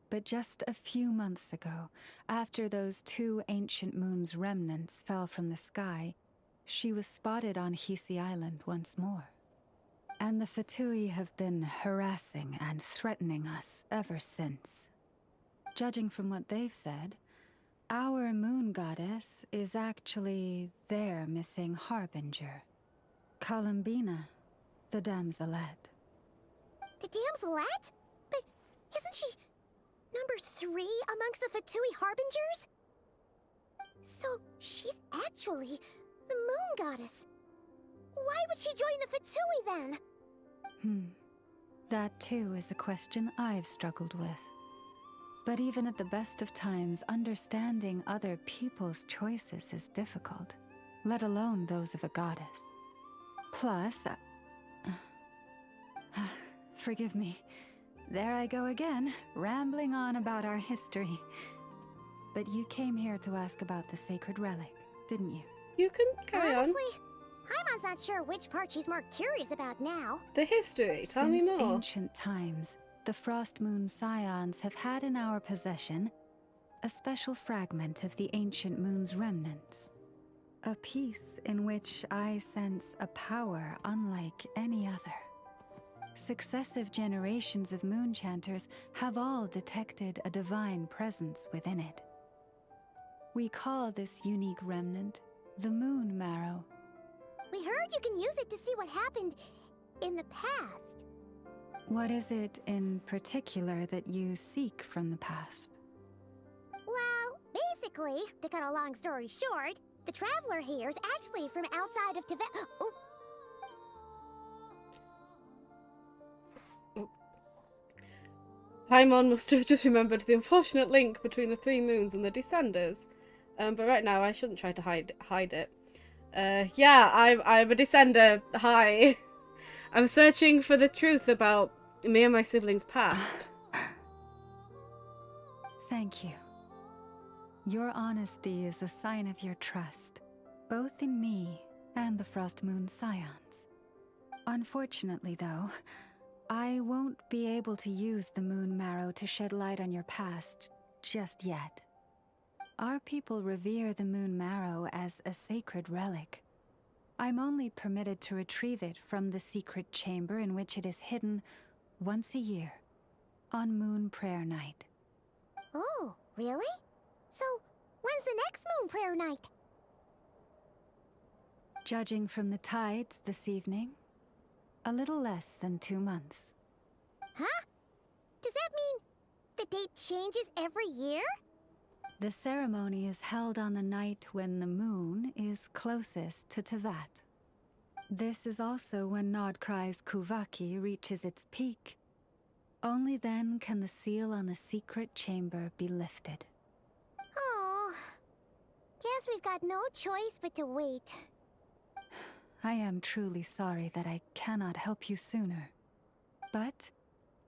S4: But just a few months ago, after those two ancient moons' remnants fell from the sky, she was spotted on Hisi Island once more. And the Fatui have been harassing and threatening us ever since. Judging from what they've said, our moon goddess is actually their missing harbinger, Columbina, the damselette.
S3: The damselette? But Isn't she number 3 amongst the Fatui Harbingers? So she's actually the moon goddess. Why would she join the Fatui then?
S4: That too is a question I've struggled with. But even at the best of times, understanding other people's choices is difficult, let alone those of a goddess. Plus, forgive me. There I go again, rambling on about our history. But you came here to ask about the sacred relic, didn't you?
S1: You can carry on.
S3: Honestly, Paimon's not sure which part she's more curious about now.
S1: The history, tell me
S4: Since
S1: more.
S4: ancient times, the Frost Moon Scions have had in our possession a special fragment of the ancient moon's remnants. A piece in which I sense a power unlike any other. Successive generations of moonchanters have all detected a divine presence within it. We call this unique remnant the Moon Marrow.
S3: We heard you can use it to see what happened in the past.
S4: What is it in particular that you seek from the past?
S3: Well, basically, to cut a long story short, the traveler here is actually from outside of Tibet. Oh.
S1: Paimon must have just remembered the unfortunate link between the 3 moons and the Descenders. But right now, I shouldn't try to hide it. Yeah, I'm a Descender. Hi. I'm searching for the truth about me and my siblings' past.
S4: Thank you. Your honesty is a sign of your trust, both in me and the Frost Moon Scions. Unfortunately, though, I won't be able to use the Moon Marrow to shed light on your past just yet. Our people revere the Moon Marrow as a sacred relic. I'm only permitted to retrieve it from the secret chamber in which it is hidden once a year, on Moon Prayer Night.
S3: Oh, really? So, when's the next Moon Prayer Night?
S4: Judging from the tides this evening, a little less than 2 months.
S3: Huh? Does that mean the date changes every year?
S4: The ceremony is held on the night when the moon is closest to Tevat. This is also when Nodkrai's Kuvaki reaches its peak. Only then can the seal on the secret chamber be lifted.
S3: Oh, guess we've got no choice but to wait.
S4: I am truly sorry that I cannot help you sooner. But,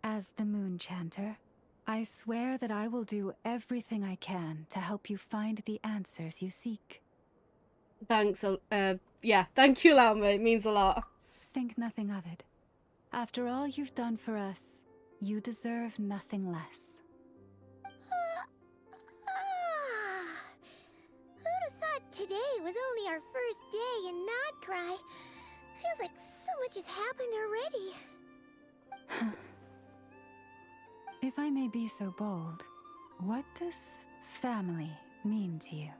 S4: as the Moon Chanter, I swear that I will do everything I can to help you find the answers you seek.
S1: Thanks, yeah, thank you, Llama, it means a lot.
S4: Think nothing of it. After all you've done for us, you deserve nothing less.
S3: Who'd have thought today was only our first day in Nodkrai? Feels like so much has happened already.
S4: If I may be so bold, what does family mean to you?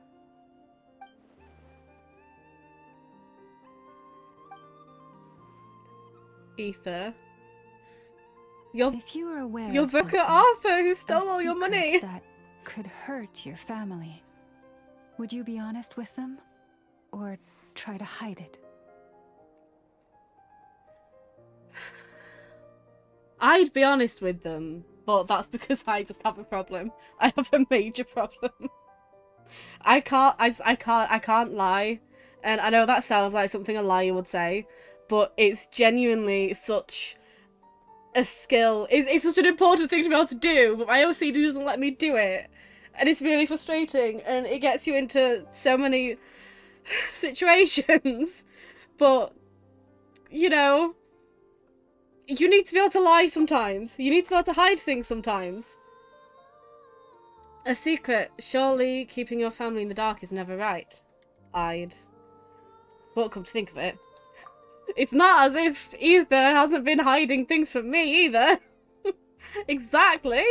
S1: Ether.
S4: If you were aware
S1: Your
S4: of
S1: Booker
S4: something,
S1: Arthur who
S4: a
S1: stole all your
S4: secret
S1: money.
S4: that could hurt your family, would you be honest with them? Or try to hide it?
S1: I'd be honest with them, but that's because I just have a problem. I have a major problem. I can't lie. And I know that sounds like something a liar would say, but it's genuinely such a skill. It's such an important thing to be able to do, but my OCD doesn't let me do it. And it's really frustrating, and it gets you into so many situations. But, you know, you need to be able to lie sometimes. You need to be able to hide things sometimes. A secret. Surely keeping your family in the dark is never right. But come to think of it, it's not as if Ether hasn't been hiding things from me either. Exactly.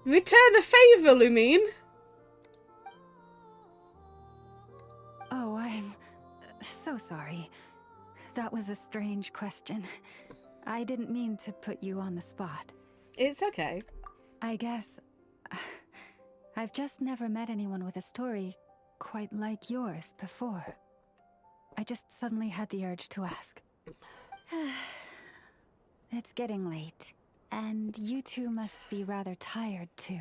S1: Return the favour, Lumine.
S4: Oh, I'm so sorry. That was a strange question. I didn't mean to put you on the spot.
S1: It's okay.
S4: I guess I've just never met anyone with a story quite like yours before. I just suddenly had the urge to ask. It's getting late, and you two must be rather tired too.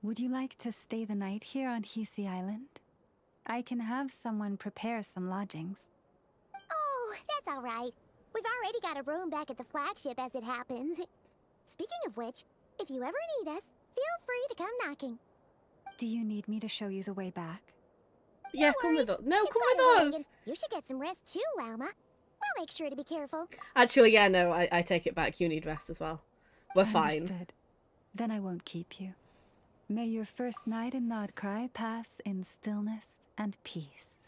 S4: Would you like to stay the night here on Hisi Island? I can have someone prepare some lodgings.
S3: Oh, that's all right. We've already got a room back at the flagship as it happens. Speaking of which, if you ever need us, feel free to come knocking.
S4: Do you need me to show you the way back?
S1: Yeah,
S3: No
S1: come with
S3: worries.
S1: us. No,
S3: It's
S1: come
S3: quite
S1: with
S3: early,
S1: us.
S3: and you should get some rest too, Lauma. We'll make sure to be careful.
S1: Actually, yeah, no, I take it back. You need rest as well. We're fine.
S4: Understood. Then I won't keep you. May your first night in Nodcry pass in stillness and peace.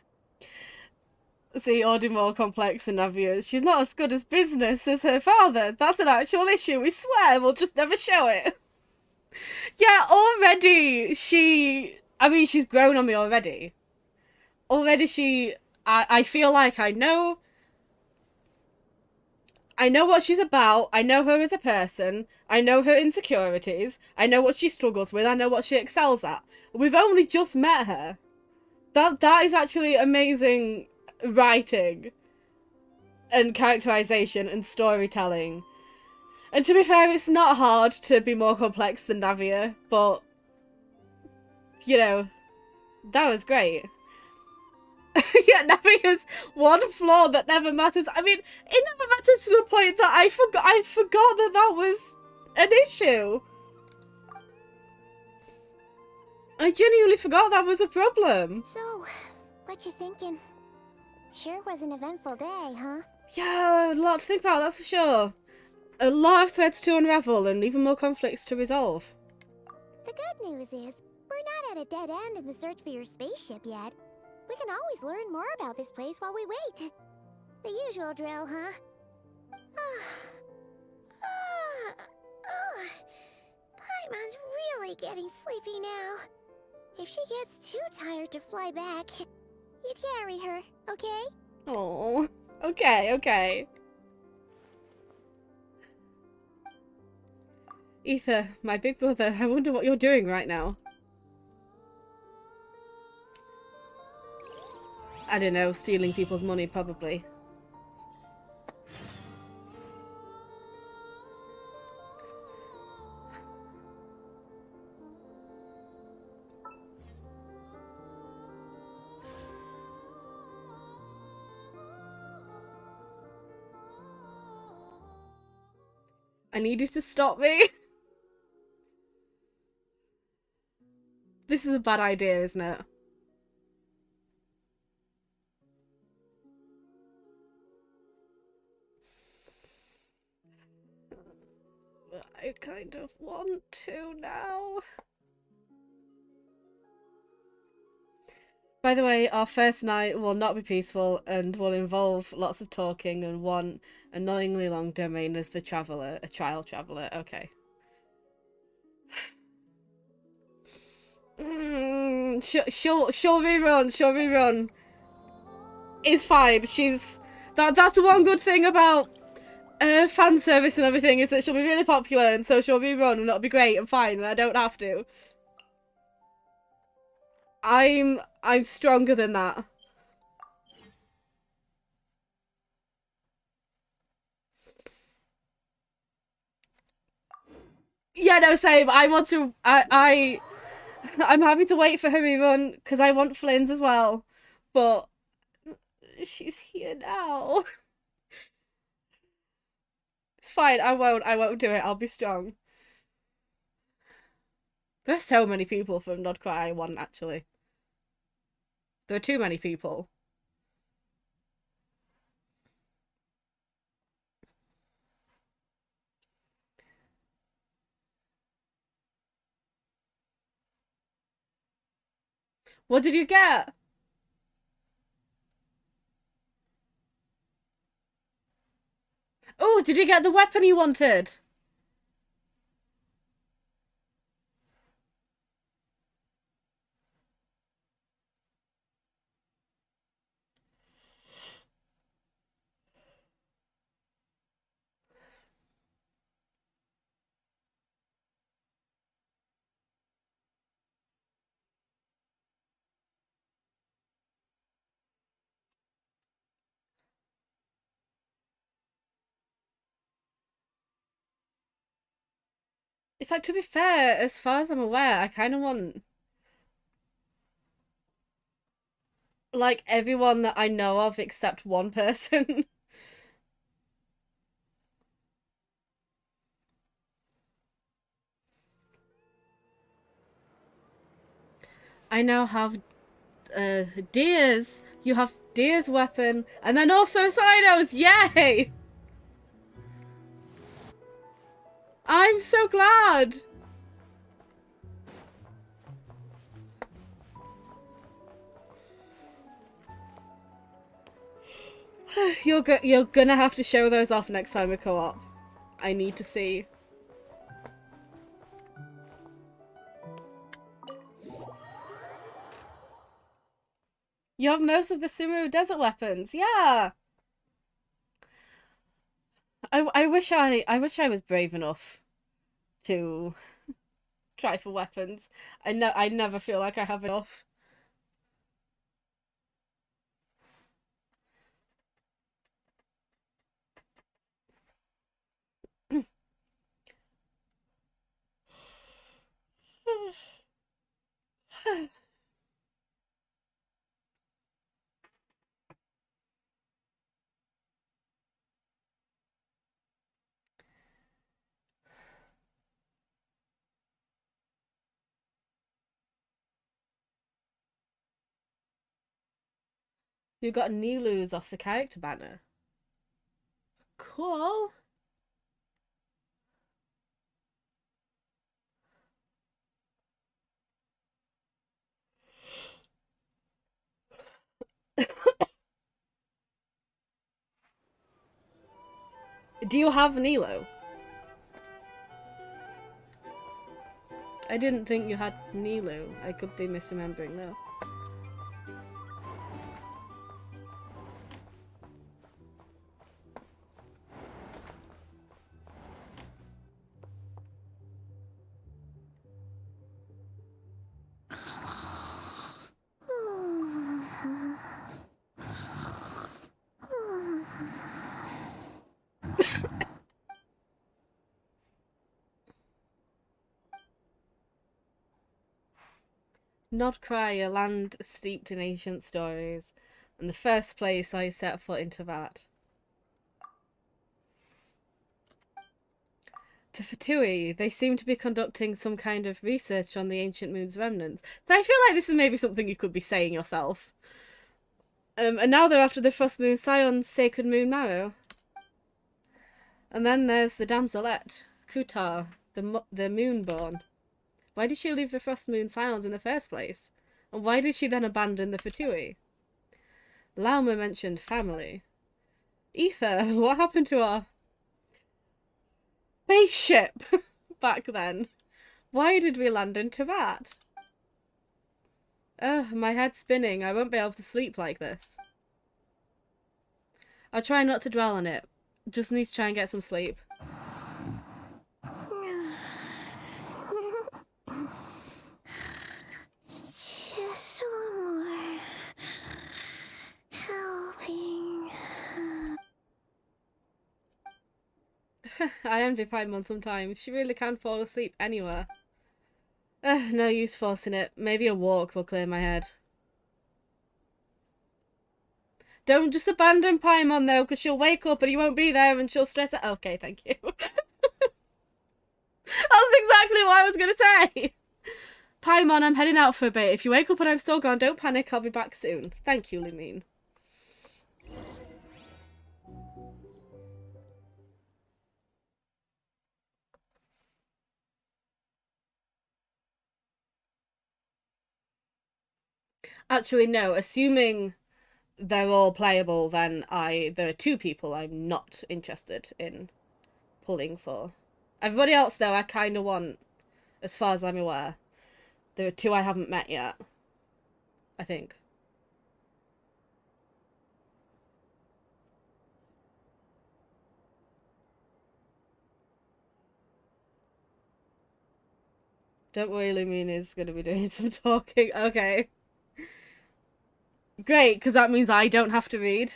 S1: See, Audie more complex than Navia. She's not as good as business as her father. That's an actual issue. We swear we'll just never show it. Yeah, already I mean, she's grown on me already. Already I feel like I know what she's about. I know her as a person. I know her insecurities. I know what she struggles with. I know what she excels at. We've only just met her. That is actually amazing writing and characterization and storytelling. And to be fair, it's not hard to be more complex than Navia, but you know, that was great. Yeah, Navia's one flaw that never matters. I mean, it never matters to the point that I forgot that was an issue. I genuinely forgot that was a problem.
S3: So, what you thinking? Sure was an eventful day, huh?
S1: Yeah, a lot to think about, that's for sure. A lot of threads to unravel and even more conflicts to resolve.
S3: The good news is, we're not at a dead end in the search for your spaceship yet. We can always learn more about this place while we wait. The usual drill, huh? Paimon's really getting sleepy now. If she gets too tired to fly back, you carry her, okay?
S1: Oh, okay. Ether, my big brother, I wonder what you're doing right now. I don't know, stealing people's money, probably. I need you to stop me. This is a bad idea, isn't it? I kind of want to now. By the way, our first night will not be peaceful and will involve lots of talking and one annoyingly long domain as the traveller, a child traveller. Okay. She'll rerun. It's fine. That's the one good thing about fan service and everything is that she'll be really popular and so she'll rerun and it'll be great and fine and I don't have to. I'm stronger than that. Yeah, no, same. I want to. I'm happy to wait for her rerun because I want Flynn's as well, but she's here now. It's fine. I won't do it. I'll be strong. There's so many people from Not Quite I want actually. There are too many people. What did you get? Oh, did you get the weapon you wanted? In fact, to be fair, as far as I'm aware, I kind of want like everyone that I know of except one person. I now have Deers. You have Deers' weapon, and then also Cyno's. Yay! I'm so glad. You're gonna have to show those off next time we co-op. I need to see. You have most of the Sumeru desert weapons. Yeah. I wish I was brave enough to try for weapons. I never feel like I have enough. You got Nilu's off the character banner. Cool. Do you have Nilo? I didn't think you had Nilo. I could be misremembering though. Not Krai, a land steeped in ancient stories, and the first place I set foot into that. The Fatui, they seem to be conducting some kind of research on the ancient moon's remnants. So I feel like this is maybe something you could be saying yourself. And now they're after the Frost Moon Scion's Sacred Moon Marrow. And then there's the damselette, Kutar, the Moonborn. Why did she leave the Frost Moon Scions in the first place? And why did she then abandon the Fatui? Lauma mentioned family. Ether, what happened to our spaceship back then? Why did we land in Teyvat? Ugh, my head's spinning. I won't be able to sleep like this. I'll try not to dwell on it. Just need to try and get some sleep.
S3: Just one more helping.
S1: I envy Paimon sometimes. She really can fall asleep anywhere. No use forcing it. Maybe a walk will clear my head. Don't just abandon Paimon though, because she'll wake up and he won't be there and she'll stress out. Okay, thank you. That's exactly what I was going to say. Paimon, I'm heading out for a bit. If you wake up and I'm still gone, don't panic. I'll be back soon. Thank you, Lumine. Actually, no. Assuming they're all playable, then there are two people I'm not interested in pulling for. Everybody else, though, I kind of want, as far as I'm aware. There are two I haven't met yet. I think. Don't worry, Lumine is going to be doing some talking. Okay. Great, because that means I don't have to read.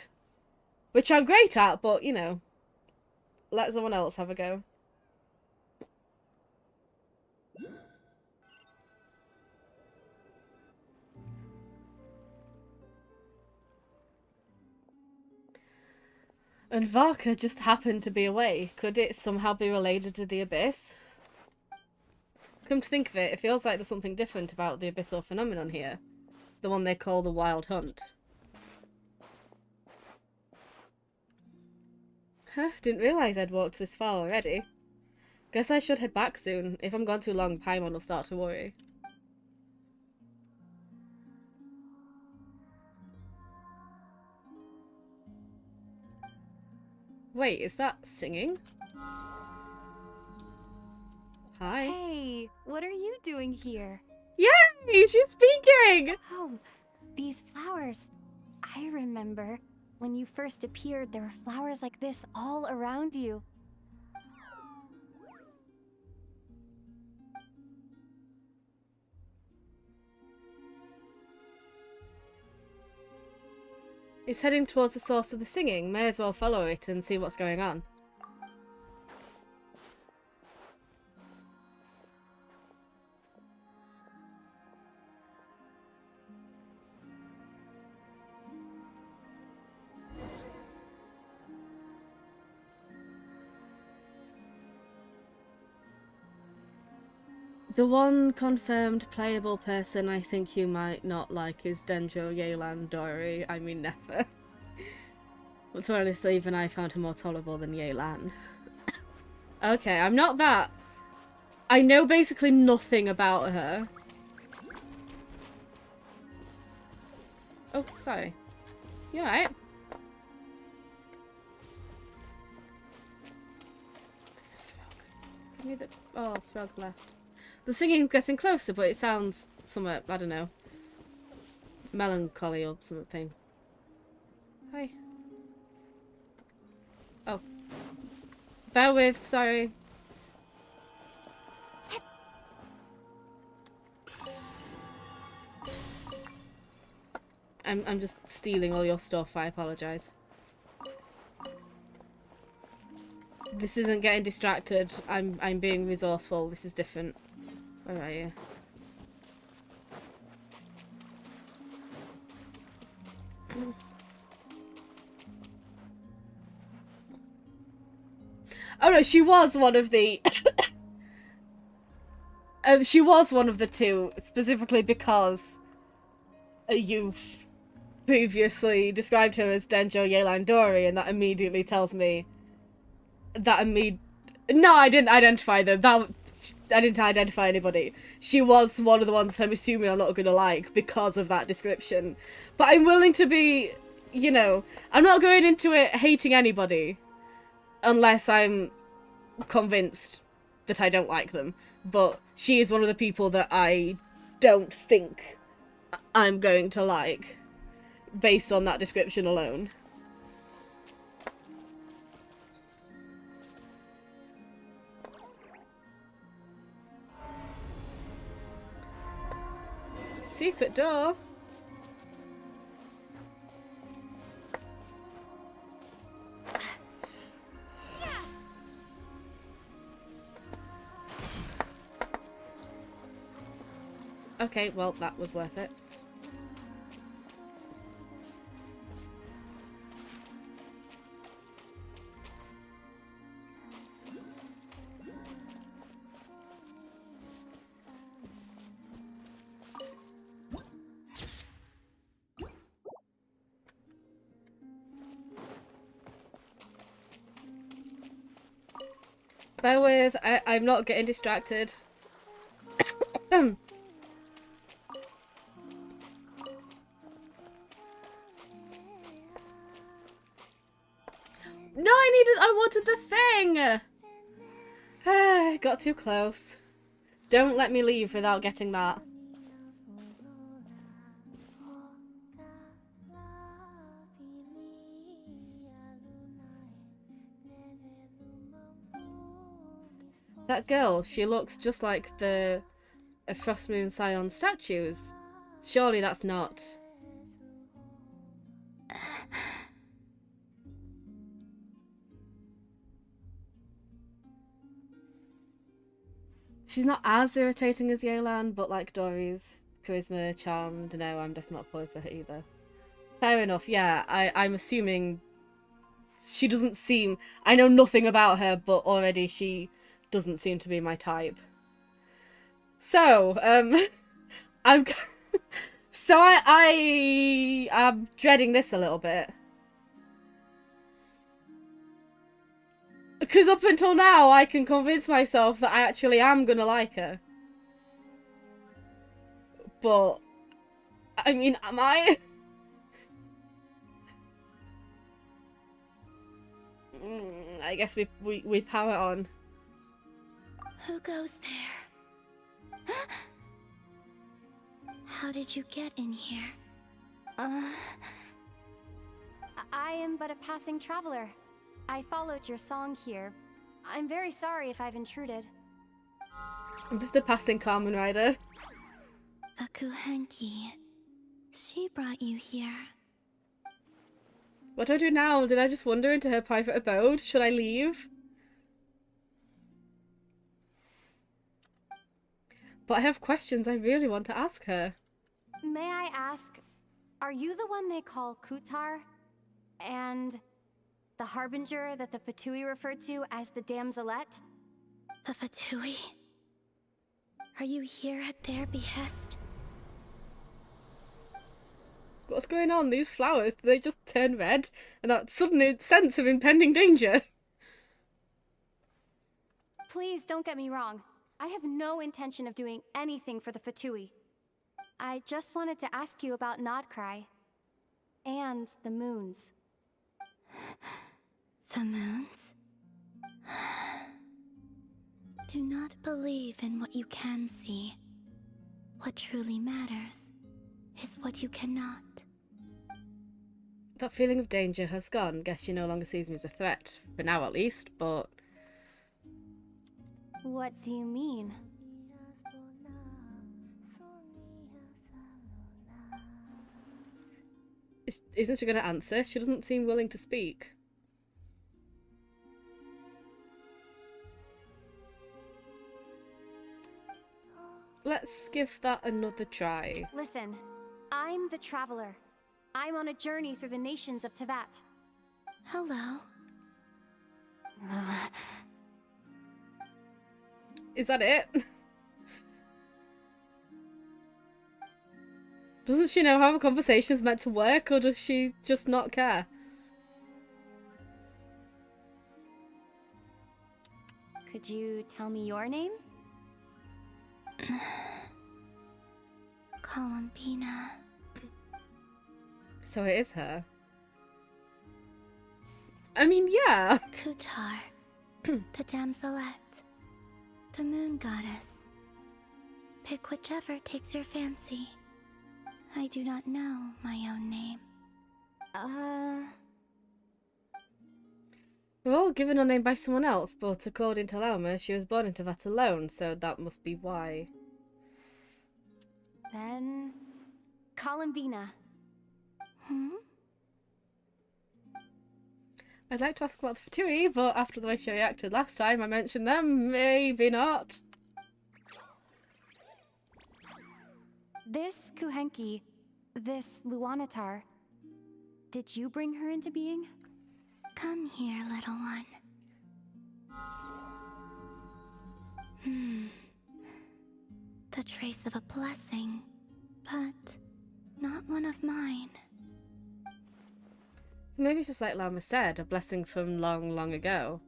S1: Which I'm great at, but, you know. Let someone else have a go. And Varka just happened to be away. Could it somehow be related to the Abyss? Come to think of it, it feels like there's something different about the abyssal phenomenon here. The one they call the Wild Hunt. Huh, didn't realise I'd walked this far already. Guess I should head back soon. If I'm gone too long, Paimon will start to worry. Wait, is that singing? Hi.
S11: Hey, what are you doing here?
S1: Yay! She's speaking!
S11: Oh, these flowers. I remember when you first appeared, there were flowers like this all around you.
S1: It's heading towards the source of the singing. May as well follow it and see what's going on. The one confirmed playable person I think you might not like is Denjo Yelan Dori. I mean, never. But to be honest, even I found her more tolerable than Yelan. Okay, I'm not that. I know basically nothing about her. Oh, sorry. You alright? There's a frog. Give me the... Oh, frog left. The singing's getting closer, but it sounds somewhat, I don't know, melancholy or something. Hi. Oh. Bear with, sorry. I'm just stealing all your stuff, I apologise. This isn't getting distracted. I'm being resourceful. This is different. Where are you? Oh no, she was one of the... she was one of the two, specifically because you've previously described her as Denjo Yelan Dori, and that immediately tells me that No, I didn't identify them. I didn't identify anybody. She was one of the ones that I'm assuming I'm not gonna like because of that description. But I'm willing to be, you know, I'm not going into it hating anybody unless I'm convinced that I don't like them. But she is one of the people that I don't think I'm going to like based on that description alone. Secret door? Okay, well, that was worth it. Bear with, I'm not getting distracted. No, I wanted the thing! Got too close. Don't let me leave without getting that. That girl, she looks just like the Frost Moon Scion statues. Surely that's not... She's not as irritating as Yelan, but like Dory's charisma, charm, dunno, I'm definitely not pulling for her either. Fair enough, yeah, I'm assuming she doesn't seem... I know nothing about her, but already she doesn't seem to be my type. So, I'm... so I am dreading this a little bit. Because up until now, I can convince myself that I actually am gonna like her. But, I mean, am I? I guess we power on.
S3: Who goes there? How did you get in here?
S11: I am but a passing traveler. I followed your song here. I'm very sorry if I've intruded.
S1: I'm just a passing Carmen Rider.
S3: The Kuhenki. She brought you here.
S1: What do I do now? Did I just wander into her private abode? Should I leave? But I have questions I really want to ask her.
S11: May I ask, are you the one they call Kutar? And the harbinger that the Fatui referred to as the Damselette?
S3: The Fatui? Are you here at their behest?
S1: What's going on? These flowers, do they just turn red? And that sudden sense of impending danger?
S11: Please don't get me wrong. I have no intention of doing anything for the Fatui. I just wanted to ask you about Krai. And the moons.
S3: The moons? Do not believe in what you can see. What truly matters is what you cannot.
S1: That feeling of danger has gone. Guess she no longer sees me as a threat. For now, at least, but...
S11: What do you mean?
S1: Isn't she going to answer? She doesn't seem willing to speak. Let's give that another try.
S11: Listen, I'm the Traveler. I'm on a journey through the nations of Teyvat.
S3: Hello.
S1: Is that it? Doesn't she know how a conversation is meant to work, or does she just not care?
S11: Could you tell me your name?
S3: Columbina.
S1: So it is her. I mean, yeah.
S3: Kutar. The Damselette. The moon goddess. Pick whichever takes your fancy. I do not know my own name.
S1: We're all given a name by someone else, but according to Lauma, she was born into that alone, so that must be why.
S11: Then... Columbina.
S1: I'd like to ask about the Fatui, but after the way she reacted last time I mentioned them, maybe not.
S11: This Kuhenki, this Luanatar, did you bring her into being?
S3: Come here, little one. The trace of a blessing, but not one of mine.
S1: So maybe it's just like Lama said, a blessing from long, long ago.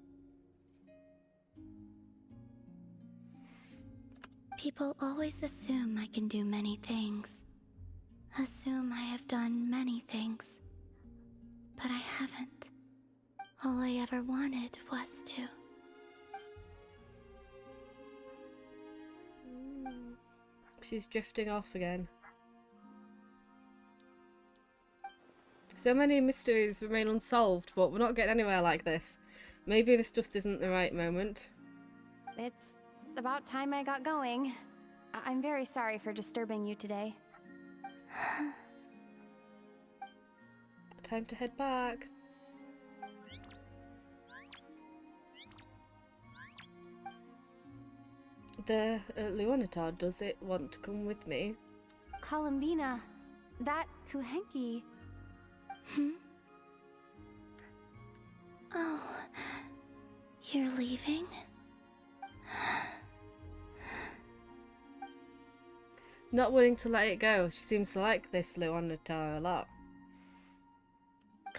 S3: People always assume I can do many things. Assume I have done many things. But I haven't. All I ever wanted was to.
S1: She's drifting off again. So many mysteries remain unsolved, but we're not getting anywhere like this. Maybe this just isn't the right moment.
S11: It's about time I got going. I'm very sorry for disturbing you today.
S1: Time to head back. The Luanatar, does it want to come with me?
S11: Columbina, that Kuhenki...
S3: Oh, you're leaving?
S1: Not willing to let it go. She seems to like this Leonatar a lot.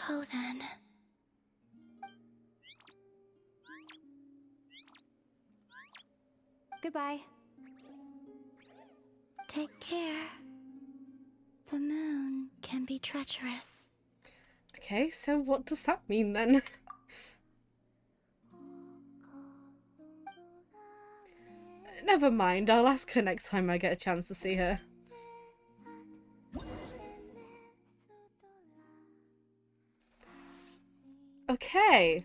S3: Go then.
S11: Goodbye.
S3: Take care. The moon can be treacherous.
S1: Okay, so what does that mean then? Never mind, I'll ask her next time I get a chance to see her. Okay.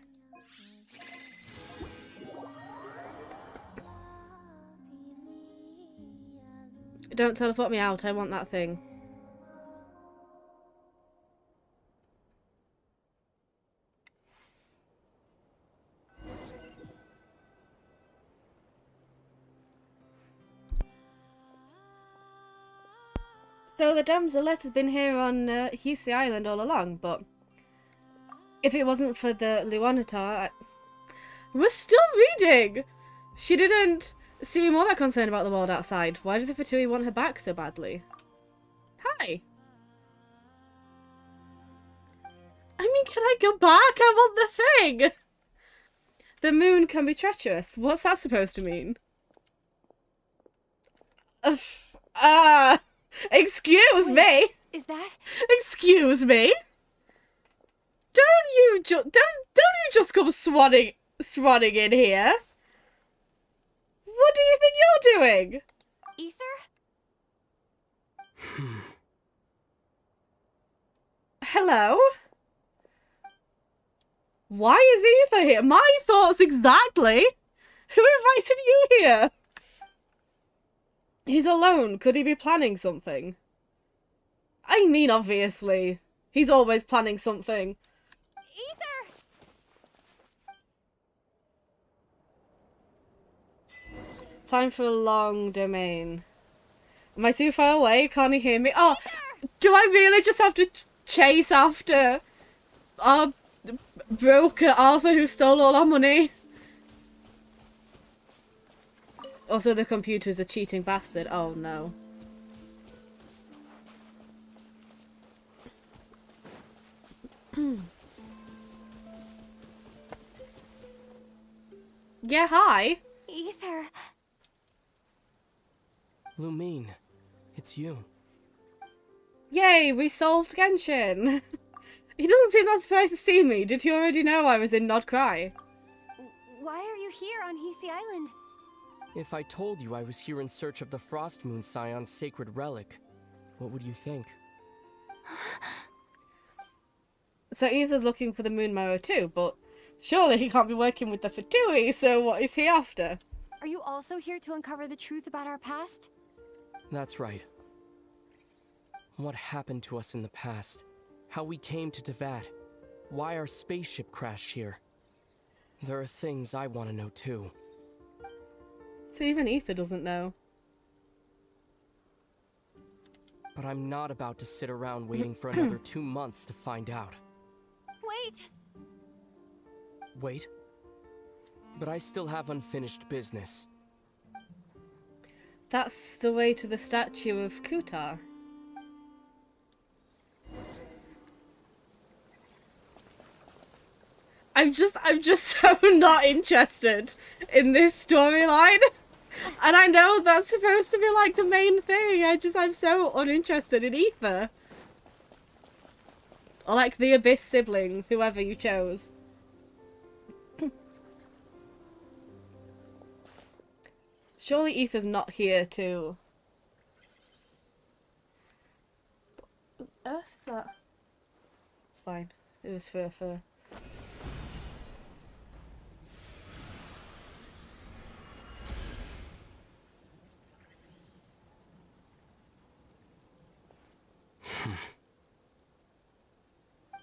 S1: Don't teleport me out, I want that thing. So the damselette has been here on Hisi Island all along, but if it wasn't for the Leonatar, we're still reading! She didn't seem all that concerned about the world outside. Why did the Fatui want her back so badly? Hi! I mean, can I go back? I want the thing! The moon can be treacherous. What's that supposed to mean? Excuse me!
S11: Is that?
S1: Excuse me! Don't you just come swanning in here? What do you think you're doing?
S11: Ether?
S1: Hello? Why is Ether here? My thoughts exactly! Who invited you here? He's alone. Could he be planning something? I mean, obviously. He's always planning something.
S11: Ether!
S1: Time for a long domain. Am I too far away? Can't he hear me? Oh, do I really just have to chase after our broker Arthur who stole all our money? Also, the computer's a cheating bastard. Oh, no. Yeah, hi.
S11: Ether.
S12: Lumine, it's you.
S1: Yay, we solved Genshin. He doesn't seem that surprised to see me. Did he already know I was in Not Cry?
S11: Why are you here on Hisi Island?
S12: If I told you I was here in search of the Frost Moon Scion's sacred relic, what would you think?
S1: So Ether's looking for the Moon Marrow too, but surely he can't be working with the Fatui, so what is he after?
S11: Are you also here to uncover the truth about our past?
S12: That's right. What happened to us in the past? How we came to Teyvat? Why our spaceship crashed here? There are things I want to know too.
S1: So even Ether doesn't know.
S12: But I'm not about to sit around waiting for another 2 months to find out.
S11: Wait!
S12: Wait? But I still have unfinished business.
S1: That's the way to the statue of Kutar. I'm just so not interested in this storyline. And I know that's supposed to be like the main thing. I'm so uninterested in Ether. Or like the Abyss sibling, whoever you chose. Surely Ether's not here to... What on earth is that? It's fine. It was for...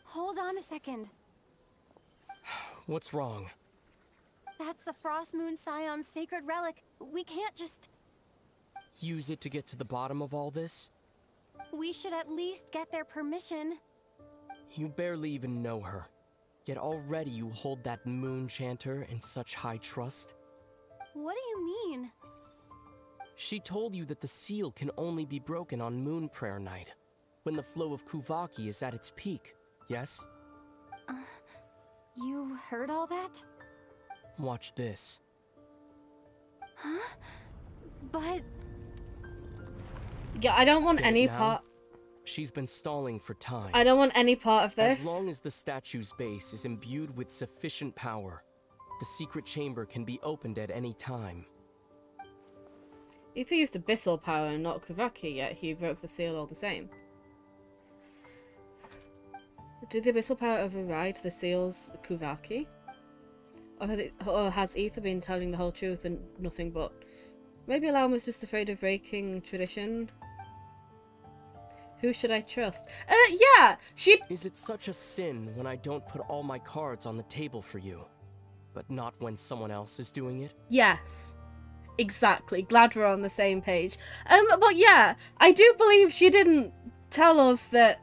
S11: Hold on a second.
S12: What's wrong?
S11: That's the Frost Moon Scion's sacred relic. We can't just...
S12: Use it to get to the bottom of all this?
S11: We should at least get their permission.
S12: You barely even know her. Yet already you hold that moon chanter in such high trust.
S11: What do you mean?
S12: She told you that the seal can only be broken on Moon Prayer Night, when the flow of Kuvaki is at its peak, yes?
S11: You heard all that?
S12: Watch this.
S11: Huh? But...
S1: Yeah, I don't want
S12: Get it
S1: any
S12: now?
S1: part.
S12: She's been stalling for time.
S1: I don't want any part of this.
S12: As long as the statue's base is imbued with sufficient power, the secret chamber can be opened at any time.
S1: Ether used abyssal power and not Kuvaki, yet he broke the seal all the same. Did the abyssal power override the seal's Kuvaki? Or has Ether been telling the whole truth and nothing but? Maybe Alam was just afraid of breaking tradition. Who should I trust? Yeah!
S12: Is it such a sin when I don't put all my cards on the table for you, but not when someone else is doing it?
S1: Yes. Exactly. Glad we're on the same page. But yeah, I do believe she didn't tell us that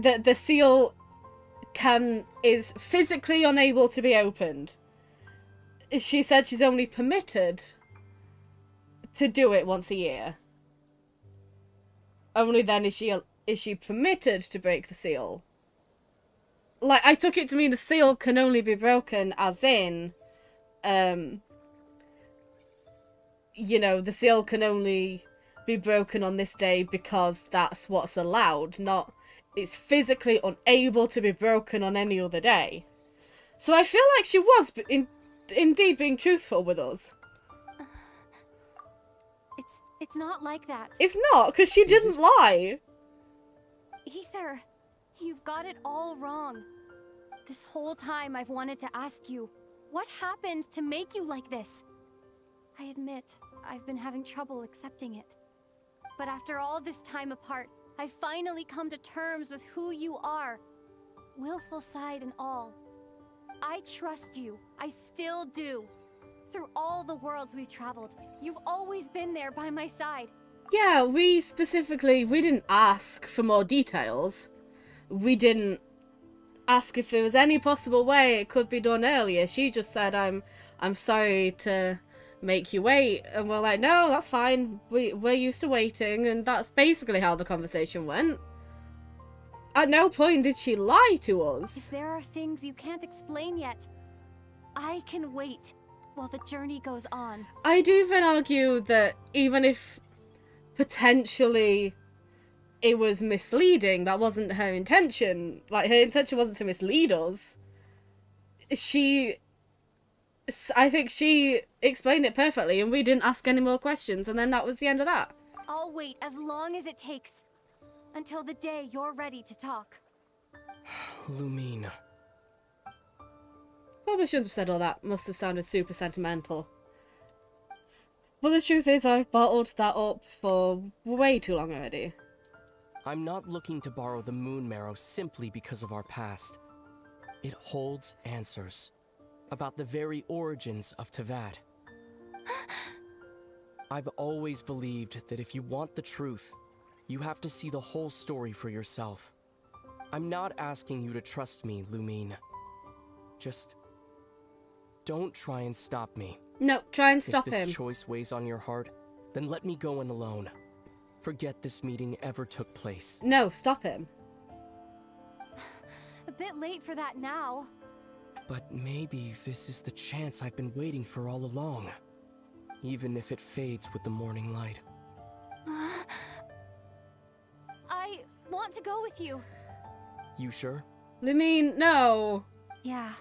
S1: that the seal is physically unable to be opened. She said she's only permitted to do it once a year. Only then is she permitted to break the seal. Like, I took it to mean the seal can only be broken as in, you know, the seal can only be broken on this day because that's what's allowed, not it's physically unable to be broken on any other day. So I feel like she was indeed being truthful with us.
S11: It's not like that.
S1: It's not, because she didn't lie.
S11: Ether, you've got it all wrong. This whole time I've wanted to ask you, what happened to make you like this? I admit, I've been having trouble accepting it. But after all this time apart, I've finally come to terms with who you are. Willful side and all. I trust you. I still do. Through all the worlds we've traveled, you've always been there by my side.
S1: Yeah, we didn't ask for more details. We didn't ask if there was any possible way it could be done earlier. She just said, I'm sorry to make you wait. And we're like, no, that's fine. We're used to waiting. And that's basically how the conversation went. At no point did she lie to us.
S11: If there are things you can't explain yet, I can wait while the journey goes on.
S1: I'd even argue that even if potentially it was misleading, that wasn't her intention. Like, her intention wasn't to mislead us. I think she explained it perfectly and we didn't ask any more questions, and then that was the end of that.
S11: I'll wait as long as it takes. Until the day you're ready to talk.
S12: Lumine.
S1: Probably shouldn't have said all that. Must have sounded super sentimental. But the truth is, I've bottled that up for way too long already.
S12: I'm not looking to borrow the Moon Marrow simply because of our past. It holds answers about the very origins of Teyvat. I've always believed that if you want the truth, you have to see the whole story for yourself. I'm not asking you to trust me, Lumine. Just don't try and stop me.
S1: No, try and stop him.
S12: If this choice weighs on your heart, then let me go in alone. Forget this meeting ever took place.
S1: No, stop him.
S11: A bit late for that now.
S12: But maybe this is the chance I've been waiting for all along. Even if it fades with the morning light.
S11: I want to go with you.
S12: You sure?
S1: Lumine, no.
S11: Yeah.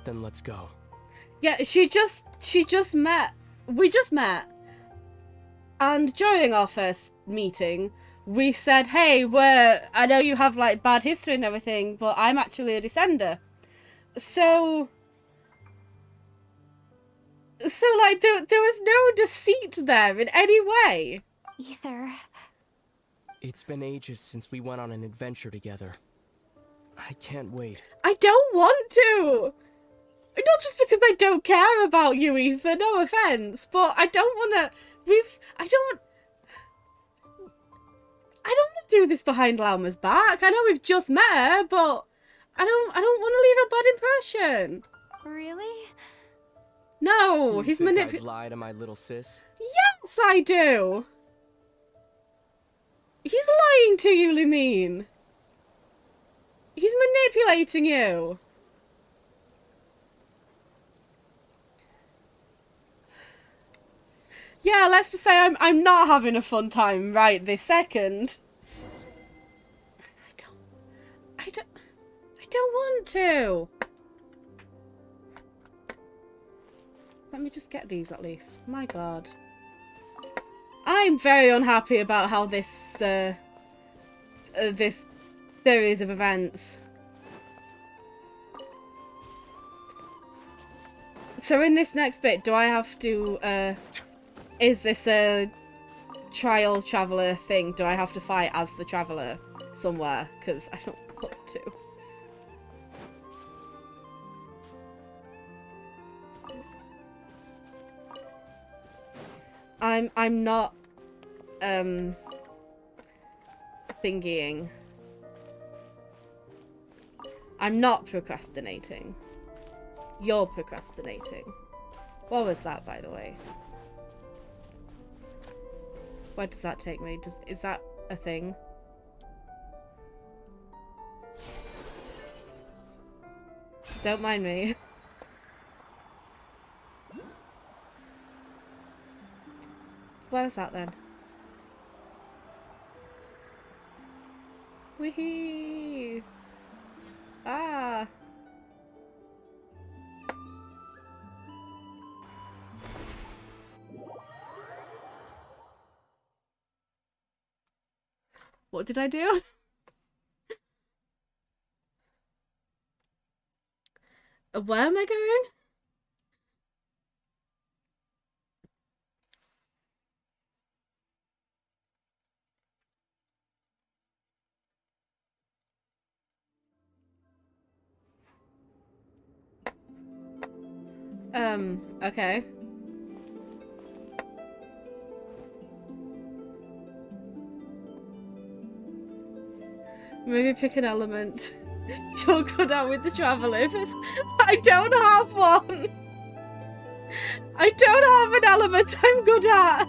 S12: Then let's go.
S1: Yeah, she just met. We just met. And during our first meeting, we said, hey, I know you have, like, bad history and everything, but I'm actually a descender. So, like, there was no deceit there in any way.
S11: Ether.
S12: It's been ages since we went on an adventure together. I can't wait.
S1: I don't want to! Not just because I don't care about you, Ether, no offense, but I don't want to... I don't want to do this behind Lauma's back. I know we've just met her, but I don't want to leave a bad impression.
S11: Really?
S1: No,
S12: You
S1: he's
S12: think I'd
S1: manipulating.
S12: lie to my little sis?
S1: Yes, I do. He's lying to you, Lumine. He's manipulating you. Yeah, let's just say I'm not having a fun time right this second. I don't want to. Let me just get these at least. My God. I'm very unhappy about how this this series of events. So in this next bit, do I have to is this a trial traveler thing? Do I have to fight as the traveler somewhere? Because I don't want to. I'm not thingying. I'm not procrastinating. You're procrastinating. What was that, by the way? Where does that take me? Is that a thing? Don't mind me. Where's that then? Wee! Ah! What did I do? Where am I going? Okay. Maybe pick an element. You'll go down with the travelers. I don't have one! I don't have an element I'm good at!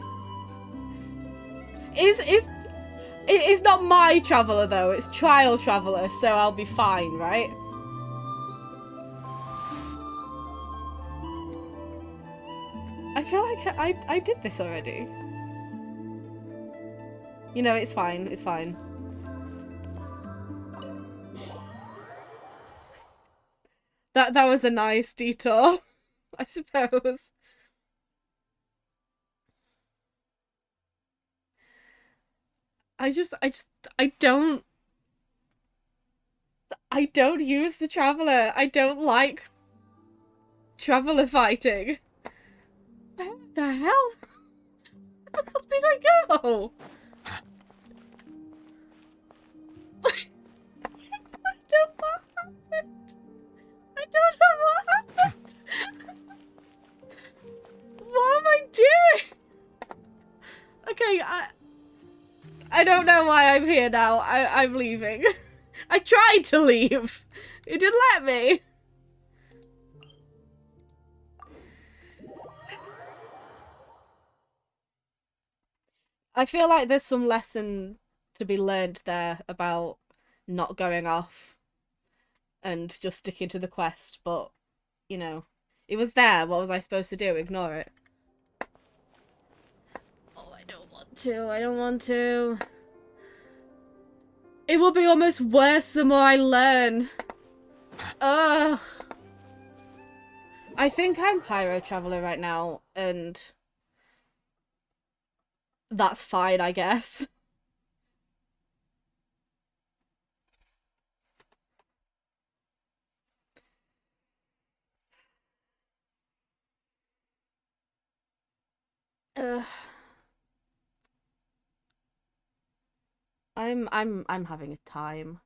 S1: It's not my traveler though, it's trial traveler, so I'll be fine, right? I feel like I did this already. You know, it's fine, it's fine. That was a nice detour, I suppose. I don't use the traveler. I don't like traveler fighting. Where the hell? Where did I go? I don't know what happened. I don't know what happened. What am I doing? Okay, I don't know why I'm here now. I'm leaving. I tried to leave. It didn't let me. I feel like there's some lesson to be learned there about not going off and just sticking to the quest, but, you know, it was there. What was I supposed to do? Ignore it? Oh, I don't want to. I don't want to. It will be almost worse the more I learn. Ugh. I think I'm Pyro Traveler right now, and that's fine, I guess. Ugh. I'm having a time.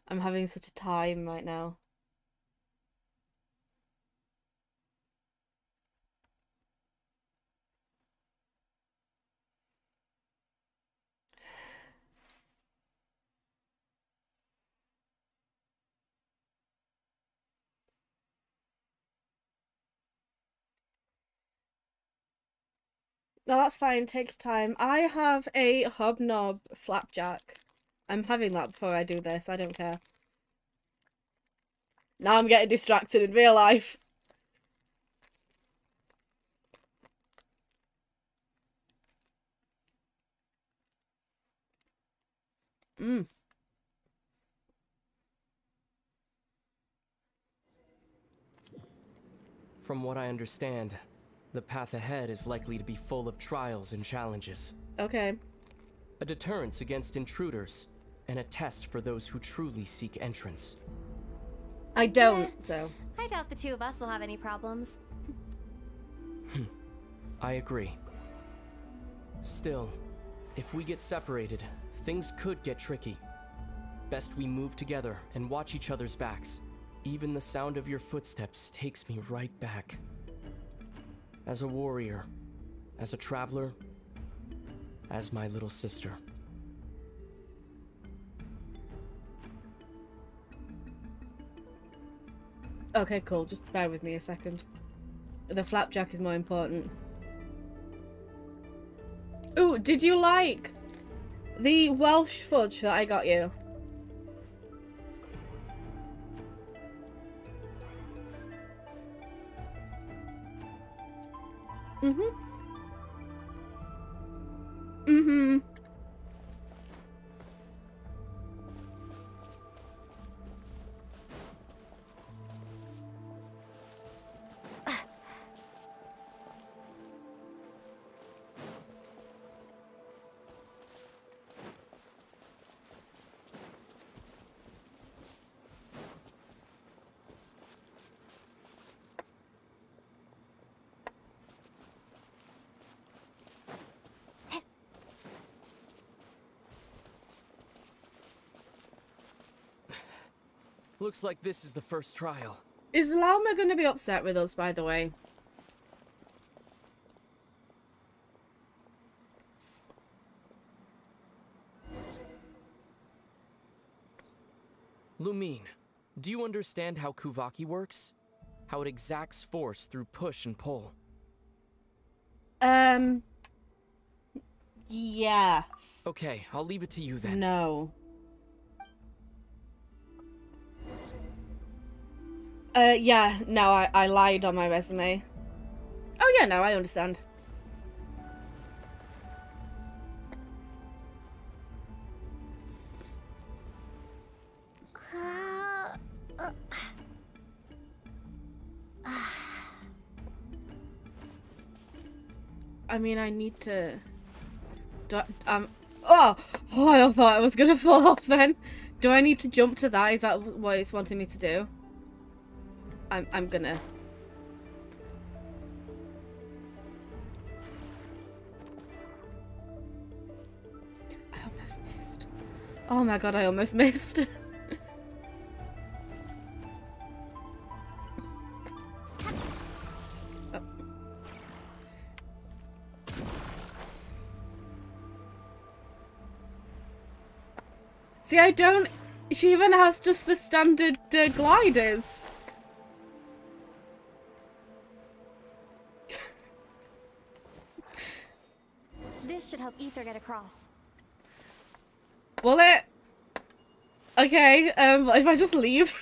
S1: I'm having such a time right now. No, that's fine. Take your time. I have a hobnob flapjack. I'm having that before I do this. I don't care. Now I'm getting distracted in real life. Mm.
S12: From what I understand, the path ahead is likely to be full of trials and challenges.
S1: Okay.
S12: A deterrence against intruders, and a test for those who truly seek entrance.
S1: I don't, so.
S11: I doubt the two of us will have any problems.
S12: I agree. Still, if we get separated, things could get tricky. Best we move together and watch each other's backs. Even the sound of your footsteps takes me right back. As a warrior, as a traveler, as my little sister.
S1: Okay, cool. Just bear with me a second. The flapjack is more important. Ooh, did you like the Welsh fudge that I got you? Mm-hmm. Mm-hmm.
S12: Looks like this is the first trial.
S1: Is Lauma gonna be upset with us, by the way?
S12: Lumine, do you understand how Kuvaki works? How it exacts force through push and pull?
S1: Yes.
S12: Okay, I'll leave it to you then.
S1: No. Yeah, no, I lied on my resume. Oh yeah, no, I understand. I mean, I need to... Oh! Oh, I thought I was gonna fall off then. Do I need to jump to that? Is that what it's wanting me to do? I'm gonna... I almost missed. Oh my god, I almost missed. Oh. See, I don't... She even has just the standard gliders.
S11: This should help Ether get across.
S1: Will it? Okay, if I just leave?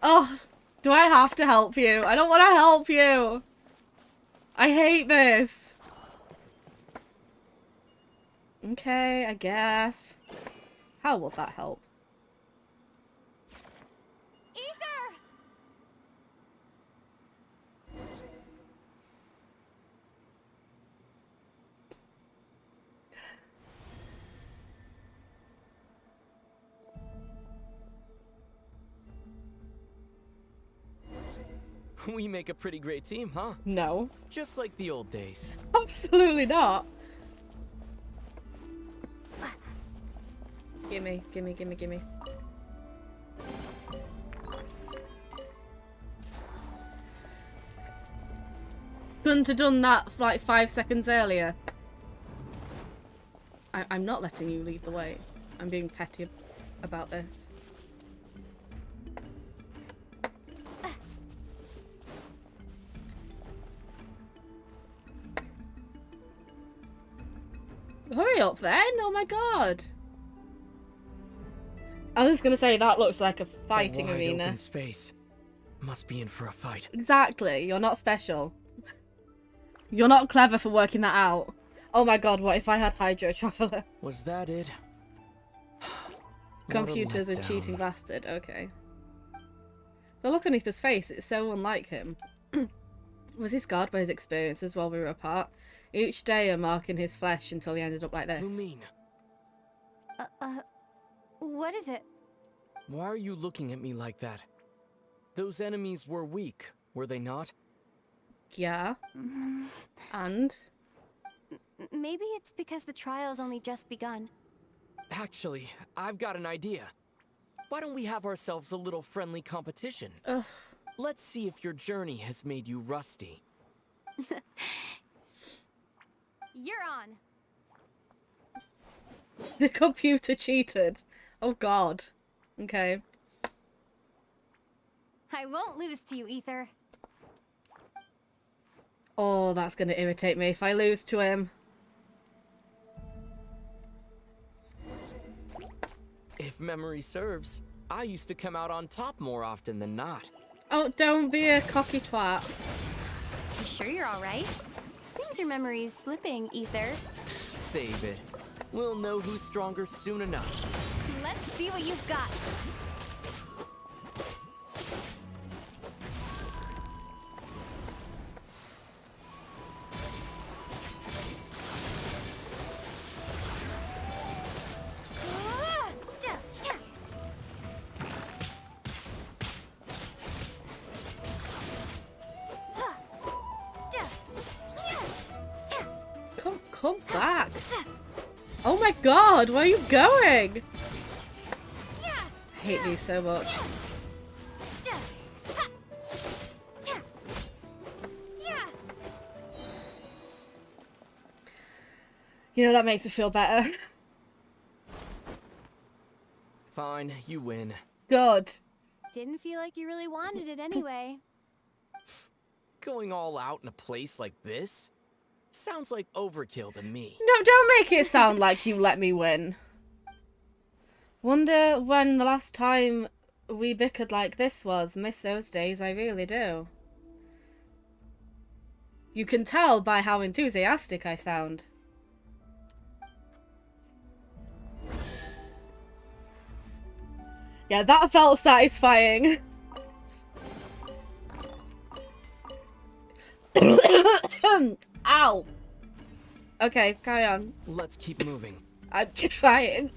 S1: Oh, do I have to help you? I don't want to help you. I hate this. Okay, I guess. How will that help?
S11: Ether!
S12: We make a pretty great team, huh?
S1: No.
S12: Just like the old days.
S1: Absolutely not. Gimme, gimme, gimme, gimme. Couldn't have done that like 5 seconds earlier. I'm not letting you lead the way. I'm being petty about this. Hurry up then! Oh my god! I was gonna say that looks like a fighting
S12: Wide
S1: arena.
S12: open space. Must be in for a fight.
S1: Exactly. You're not special. You're not clever for working that out. Oh my god, what if I had Hydro Traveler?
S12: Was that it?
S1: Computer's a cheating bastard. Okay. The look on Ethan's face, it's so unlike him. Was he scarred by his experiences while we were apart? Each day a mark in his flesh until he ended up like this.
S12: Lumine,
S11: What is it?
S12: why are you looking at me like that? Those enemies were weak, were they not?
S1: Yeah. And?
S11: Maybe it's because the trial's only just begun.
S12: Actually, I've got an idea. Why don't we have ourselves a little friendly competition?
S1: Ugh.
S12: Let's see if your journey has made you rusty.
S11: You're on.
S1: The computer cheated. Oh god. Okay.
S11: I won't lose to you, Ether.
S1: Oh, that's gonna irritate me if I lose to him.
S12: If memory serves, I used to come out on top more often than not.
S1: Oh, don't be a cocky twat.
S11: You sure you're alright? Seems your memory's slipping, Ether.
S12: Save it. We'll know who's stronger soon enough.
S11: Let's see what you've got.
S1: Come back. Oh my god, where are you going? I hate these so much. You know, that makes me feel better.
S12: Fine, you win.
S1: Good.
S11: Didn't feel like you really wanted it anyway.
S12: Going all out in a place like this? Sounds like overkill to me.
S1: No, don't make it sound like you let me win. Wonder when the last time we bickered like this was. Miss those days, I really do. You can tell by how enthusiastic I sound. Yeah, that felt satisfying. Ow. Okay, carry on.
S12: Let's keep moving.
S1: I'm trying.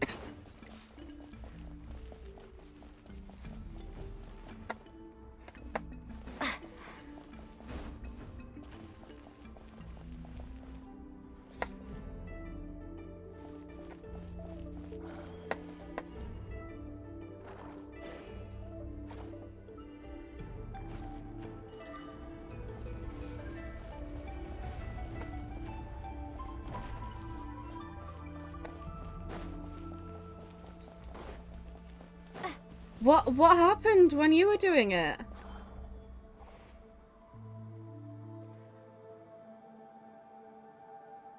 S1: What happened when you were doing it?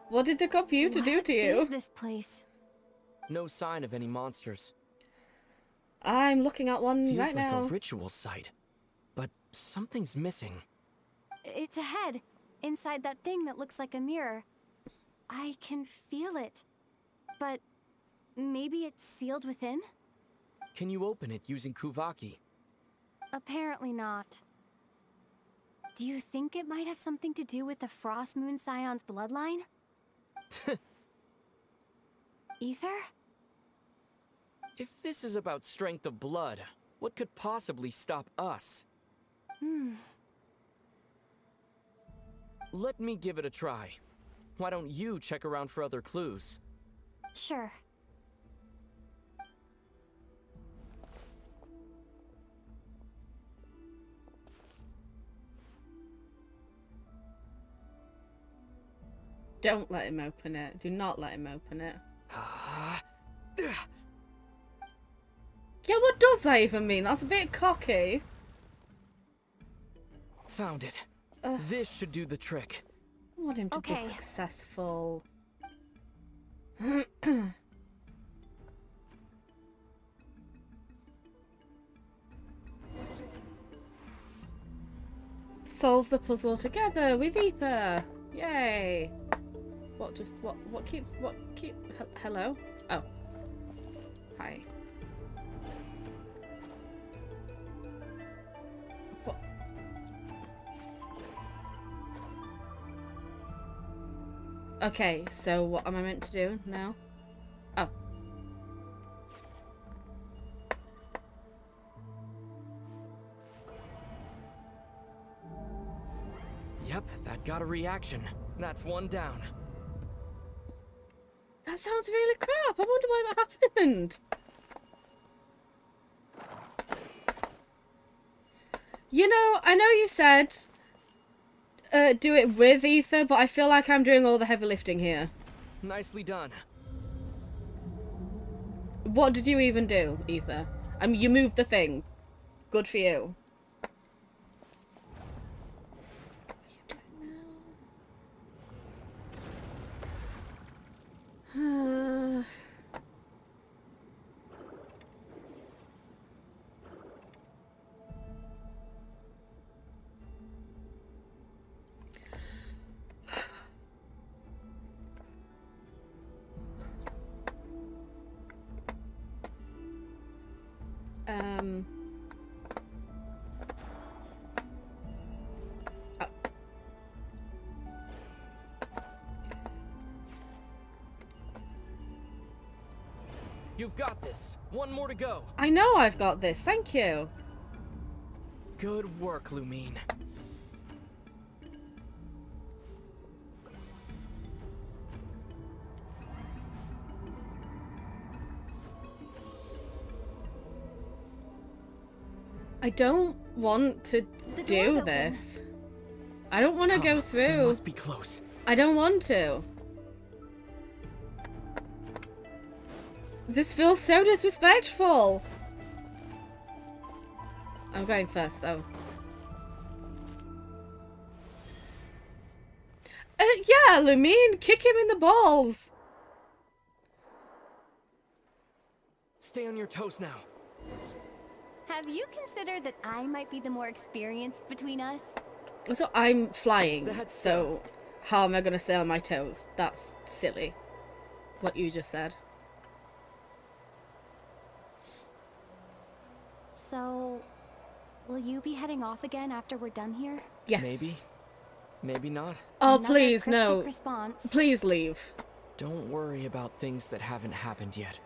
S1: What did the computer do to you?
S11: What is this place?
S12: No sign of any monsters.
S1: I'm looking at one
S12: Feels
S1: right
S12: like
S1: now.
S12: a ritual site, but something's missing.
S11: It's a head, inside that thing that looks like a mirror. I can feel it. But maybe it's sealed within?
S12: Can you open it using Kuvaki?
S11: Apparently not. Do you think it might have something to do with the Frost Moon Scion's bloodline? Ether?
S12: If this is about strength of blood, what could possibly stop us? Let me give it a try. Why don't you check around for other clues?
S11: Sure.
S1: Don't let him open it. Do not let him open it. Yeah, what does that even mean? That's a bit cocky.
S12: Found it. This should do the trick.
S1: I want him to be
S11: Okay.
S1: successful. Solve the puzzle together with Ether. Yay. What hello? Oh. Hi. What? Okay, so what am I meant to do now? Oh.
S12: Yep, that got a reaction. That's one down.
S1: That sounds really crap. I wonder why that happened. You know, I know you said do it with Ether, but I feel like I'm doing all the heavy lifting here.
S12: Nicely done.
S1: What did you even do, Ether? You moved the thing. Good for you.
S12: You've got this. One more to go.
S1: I know I've got this. Thank you.
S12: Good work, Lumine.
S1: I don't want to do this. I don't want to go through.
S12: We must be close.
S1: I don't want to. This feels so disrespectful. I'm going first, though. Yeah, Lumine, kick him in the balls.
S12: Stay on your toes now.
S11: Have you considered that I might be the more experienced between us?
S1: So I'm flying, so how am I going to stay on my toes? That's silly. What you just said.
S11: So, will you be heading off again after we're done here?
S1: Yes.
S12: Maybe. Maybe not.
S1: Oh,
S11: Another
S1: please, no.
S11: cryptic response.
S1: Please leave.
S12: Don't worry about things that haven't happened yet.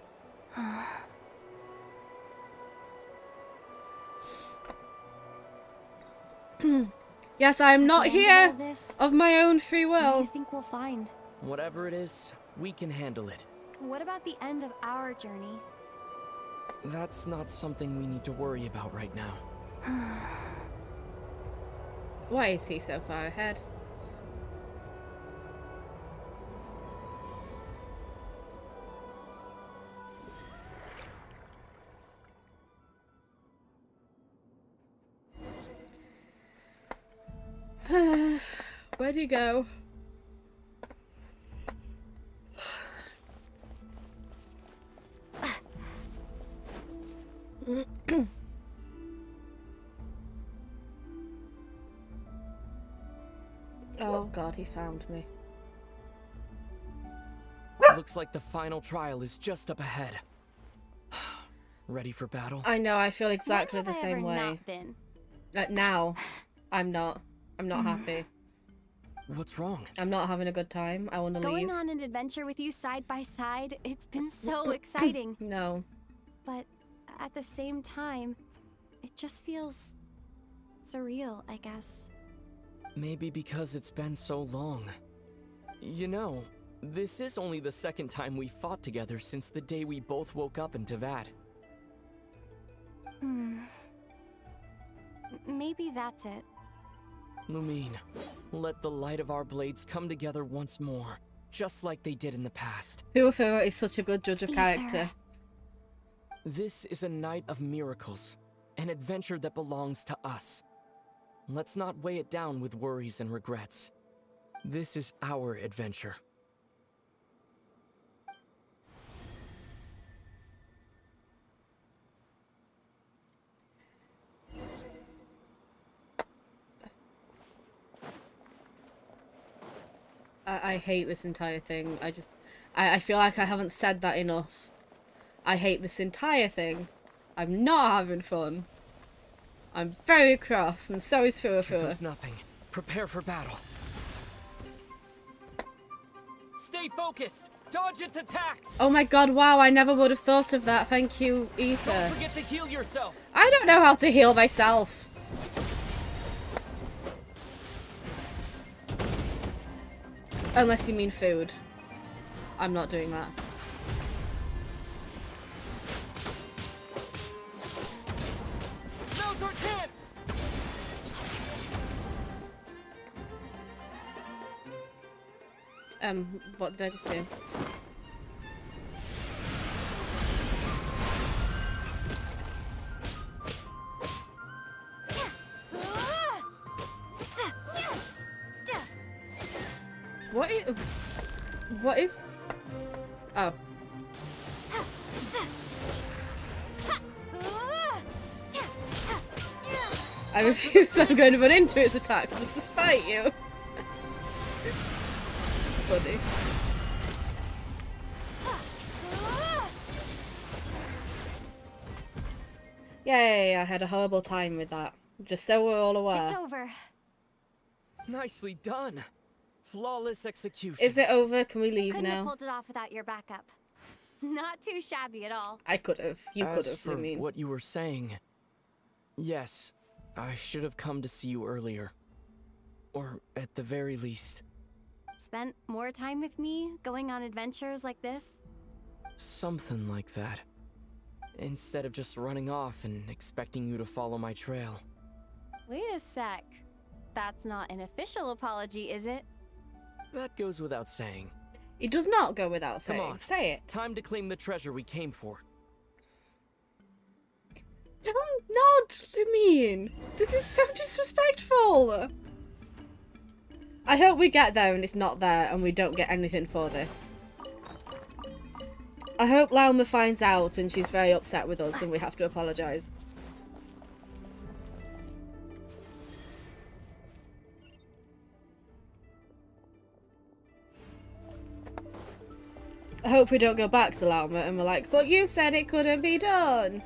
S1: Yes, I'm not here of my own free
S11: What do
S1: will.
S11: you think we'll find?
S12: Whatever it is, we can handle it.
S11: What about the end of our journey?
S12: That's not something we need to worry about right now.
S1: Why is he so far ahead? Where'd he go? Oh god, he found me.
S12: Looks like the final trial is just up ahead. Ready for battle?
S1: I know, I feel exactly
S11: When
S1: the
S11: have I
S1: same
S11: ever
S1: way.
S11: not been?
S1: Now, I'm not happy.
S12: What's wrong?
S1: I'm not having a good time. I want to leave.
S11: Going on an adventure with you side by side, it's been so exciting.
S1: No.
S11: But at the same time, it just feels surreal, I guess.
S12: Maybe because it's been so long. You know, this is only the second time we fought together since the day we both woke up in Teyvat.
S11: Maybe that's it.
S12: Lumine, let the light of our blades come together once more, just like they did in the past.
S1: Fuwa is such a good judge of character.
S12: This is a night of miracles, an adventure that belongs to us. Let's not weigh it down with worries and regrets. This is our adventure.
S1: I hate this entire thing. I feel like I haven't said that enough. I hate this entire thing. I'm not having fun. I'm very cross, and so is Fua Fua.
S12: There's nothing. Prepare for battle. Stay focused! Dodge its attacks!
S1: Oh my god, wow, I never would have thought of that. Thank you, Ether.
S12: Don't forget to heal yourself!
S1: I don't know how to heal myself. Unless you mean food. I'm not doing that.
S12: Now's our chance!
S1: What did I just do? What is... Oh. I refuse, I'm going to run into its attack just to spite you. Funny. Yeah, I had a horrible time with that. Just so we're all aware.
S11: It's over.
S12: Nicely done. Flawless execution.
S1: Is it over? Can we leave
S11: Couldn't have
S1: now?
S11: pulled it off without your backup. Not too shabby at all.
S1: I could have. You could
S12: As
S1: have,
S12: for
S1: I mean.
S12: what you were saying, yes, I should have come to see you earlier. Or at the very least.
S11: Spent more time with me, going on adventures like this?
S12: Something like that. Instead of just running off and expecting you to follow my trail.
S11: Wait a sec. That's not an official apology, is it?
S12: That goes without saying.
S1: It does not go without saying.
S12: Come on.
S1: Say it.
S12: Time to claim the treasure we came for.
S1: Don't nod, Lumine. This is so disrespectful. I hope we get there and it's not there and we don't get anything for this. I hope Lauma finds out and she's very upset with us and we have to apologise. I hope we don't go back to Lauma and we're like, but you said it couldn't be done.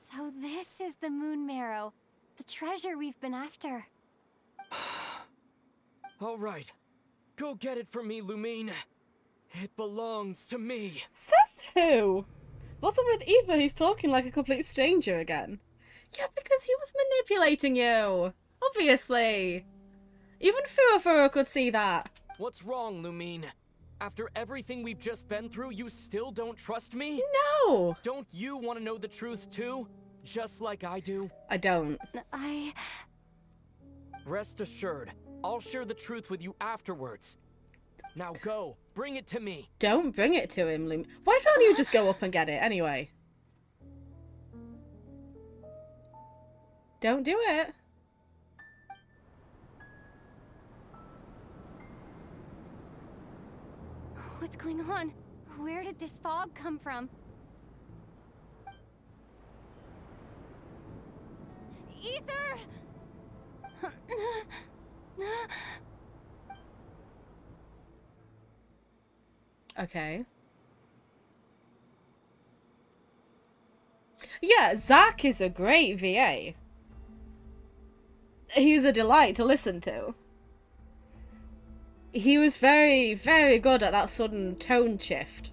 S11: So this is the Moon Marrow, the treasure we've been after.
S12: All right. Go get it for me, Lumine. It belongs to me.
S1: Says who? What's up with Eva? He's talking like a complete stranger again. Yeah, because he was manipulating you. Obviously. Even Fua could see that.
S12: What's wrong, Lumine? After everything we've just been through, you still don't trust me?
S1: No.
S12: Don't you want to know the truth too? Just like I do?
S1: I don't.
S12: Rest assured, I'll share the truth with you afterwards. Now go, bring it to me.
S1: Don't bring it to him, Lim. Why can't you just go up and get it anyway? Don't do it.
S11: What's going on? Where did this fog come from? Ether!
S1: Okay. Yeah, Zach is a great VA. He's a delight to listen to. He was very, very good at that sudden tone shift.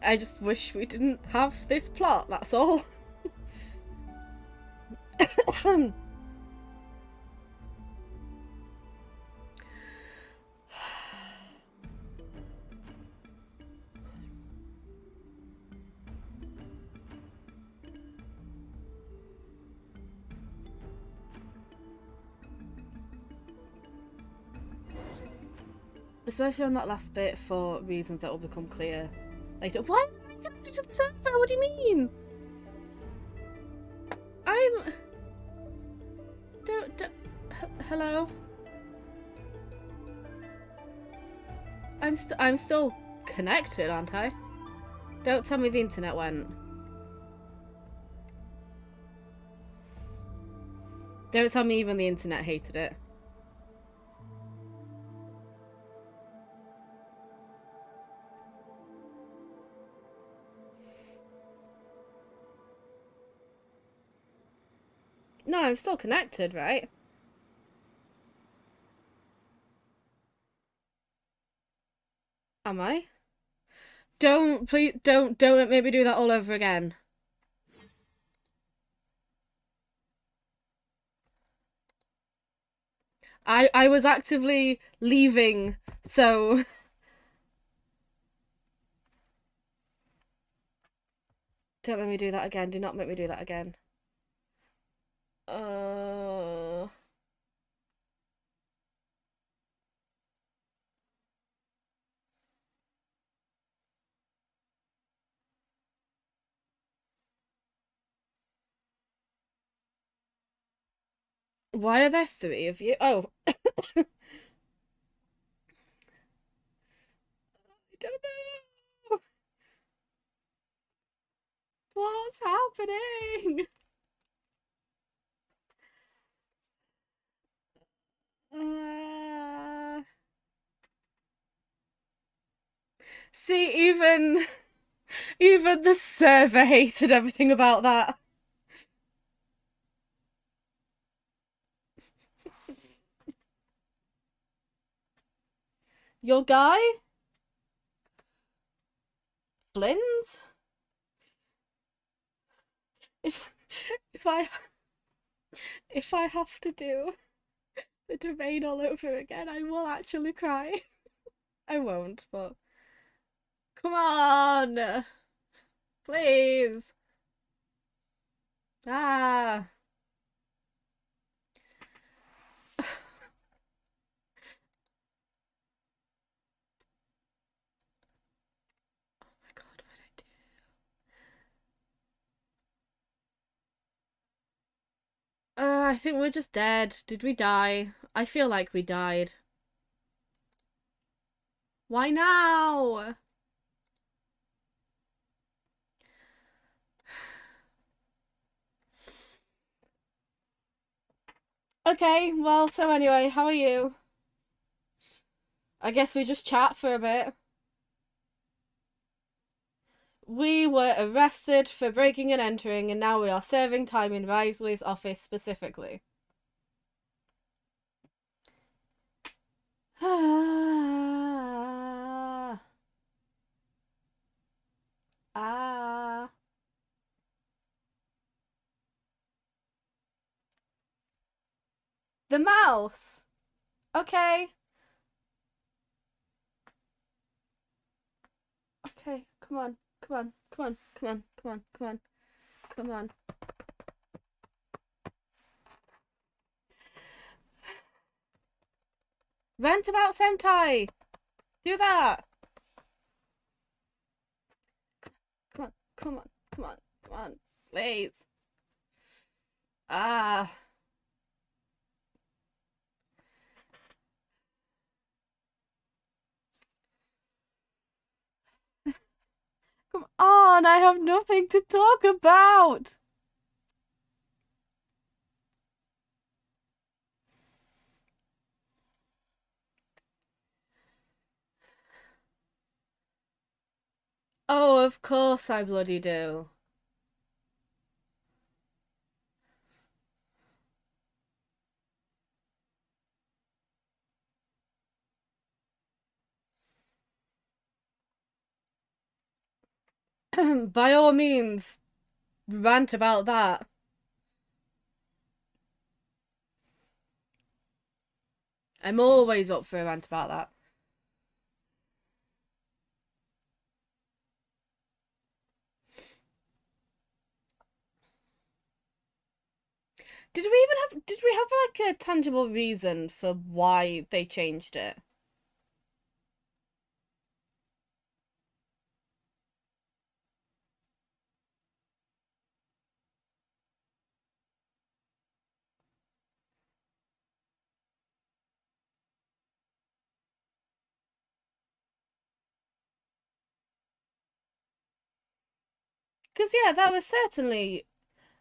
S1: I just wish we didn't have this plot, that's all. Especially on that last bit for reasons that will become clear later. Why am I connected to the server? What do you mean? Hello? I'm still connected, aren't I? Don't tell me the internet went. Don't tell me even the internet hated it. No, I'm still connected, right? Am I? Please, don't make me do that all over again. I was actively leaving, so... Don't make me do that again. Do not make me do that again. Why are there 3 of you? Oh. I don't know. What's happening? See, even the server hated everything about that. Your guy? Flynn's? If I have to do the domain all over again, I will actually cry. I won't, but come on, please. Ah. Oh my god, what did I do? I think we're just dead. Did we die? I feel like we died. Why now? Okay, well, so anyway, how are you? I guess we just chat for a bit. We were arrested for breaking and entering, and now we are serving time in Risley's office specifically. Ah. Ah. The mouse. Okay. Okay, come on. Come on. Come on. Come on. Come on. Come on. Come on. Rant about Sentai. Do that. Come on. Come on. Come on. Come on. Please. Ah. Come on, I have nothing to talk about. Oh, of course I bloody do. By all means, rant about that. I'm always up for a rant about that. Did we have like a tangible reason for why they changed it? Because, yeah, that was certainly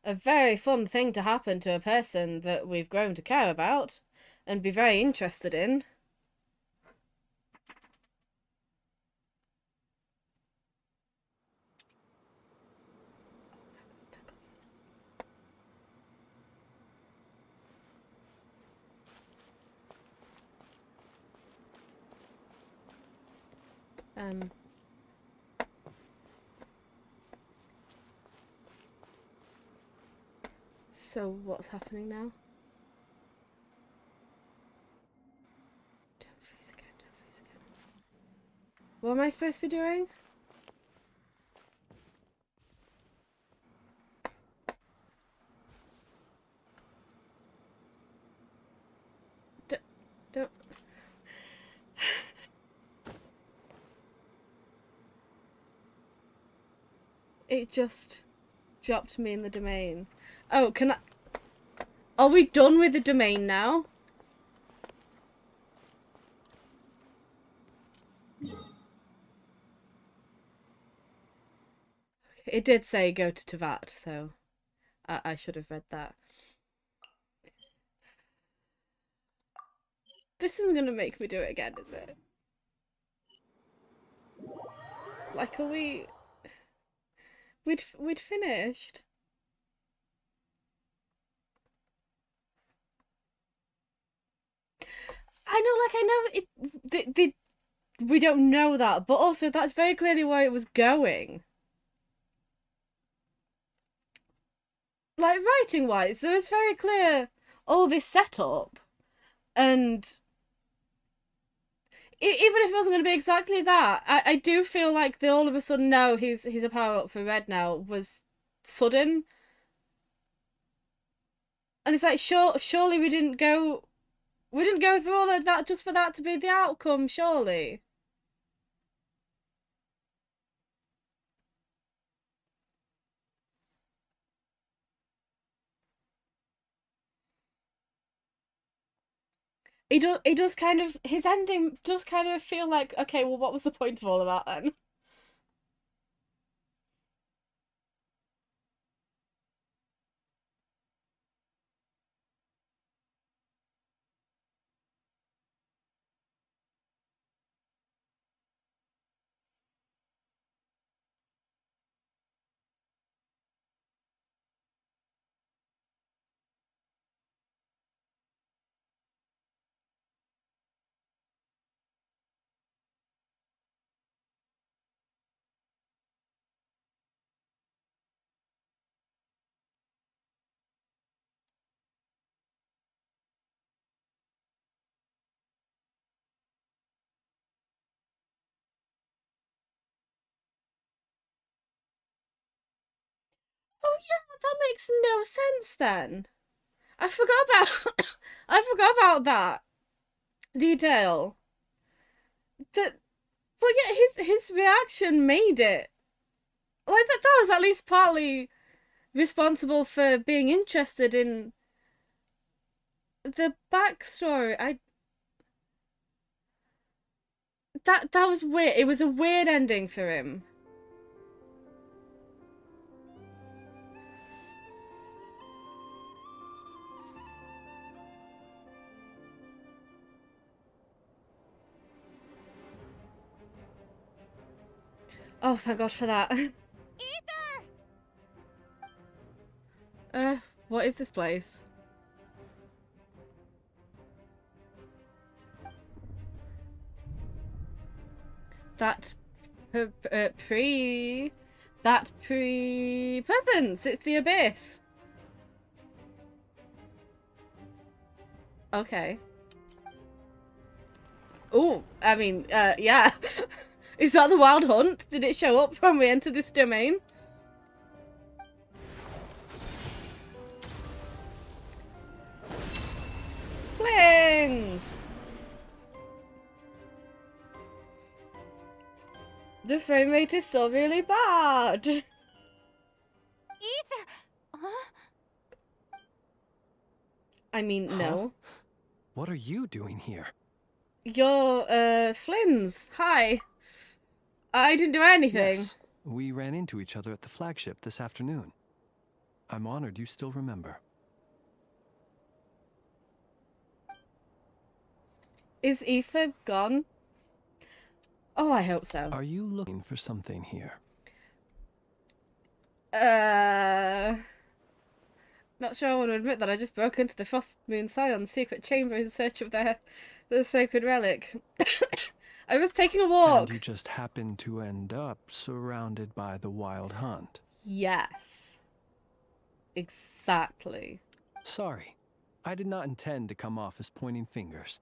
S1: a very fun thing to happen to a person that we've grown to care about and be very interested in. So what's happening now? Don't freeze again, don't freeze again. What am I supposed to be doing? Don't. It just dropped me in the domain. Oh, can I... Are we done with the domain now? It did say go to Tavat, so I should have read that. This isn't gonna make me do it again, is it? Like, are we... We'd finished. I know we don't know that, but also that's very clearly where it was going. Like, writing-wise, there was very clear all this setup, and even if it wasn't going to be exactly that, I do feel like the all of a sudden, no, he's a power-up for Red now, was sudden. And it's like, surely we didn't go through all of that just for that to be the outcome, surely. It does kind of, his ending does kind of feel like, okay, well, what was the point of all of that then? Oh yeah, that makes no sense then. I forgot about I forgot about that detail. That, but yeah, his reaction made it like that was at least partly responsible for being interested in the backstory. That was weird. It was a weird ending for him. Oh, thank God for that.
S3: Ether!
S1: What is this place? That presence. It's the abyss. Okay. Oh, I mean, yeah. Is that the Wild Hunt? Did it show up when we entered this domain? Flings! The frame rate is still really bad.
S3: Ether!
S1: I mean, no.
S5: What are you doing here?
S1: You're, Flynn's. Hi. I didn't do anything.
S5: Yes, We ran into each other at the flagship this afternoon. I'm honored you still remember.
S1: Is Ether gone? Oh, I hope so.
S5: Are you looking for something here?
S1: Not sure I want to admit that I just broke into the Frost Moon Scion's secret chamber in search of the sacred relic. I was taking a walk.
S5: And you just happened to end up surrounded by the Wild Hunt.
S1: Yes. Exactly.
S5: Sorry. I did not intend to come off as pointing fingers.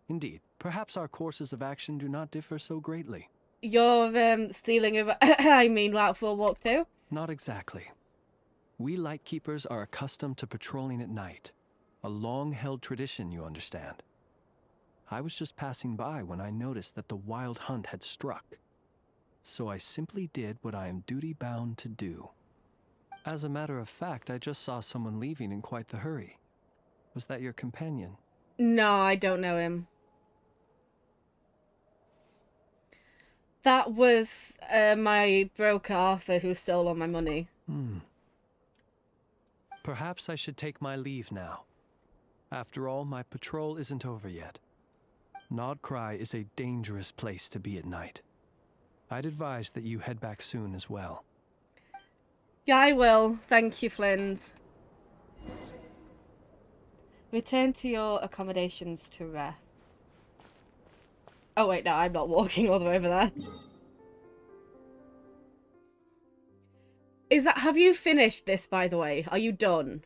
S5: Indeed, perhaps our courses of action do not differ so greatly.
S1: You're, stealing over... I mean, out for a walk too?
S5: Not exactly. We Lightkeepers are accustomed to patrolling at night. A long-held tradition, you understand. I was just passing by when I noticed that the Wild Hunt had struck. So I simply did what I am duty-bound to do. As a matter of fact, I just saw someone leaving in quite the hurry. Was that your companion?
S1: No, I don't know him. That was my broker Arthur who stole all my money.
S5: Perhaps I should take my leave now. After all, my patrol isn't over yet. Krai is a dangerous place to be at night. I'd advise that you head back soon as well.
S1: Yeah, I will. Thank you, Flins. Return to your accommodations to rest. Oh wait, no, I'm not walking all the way over there. Have you finished this, by the way? Are you done?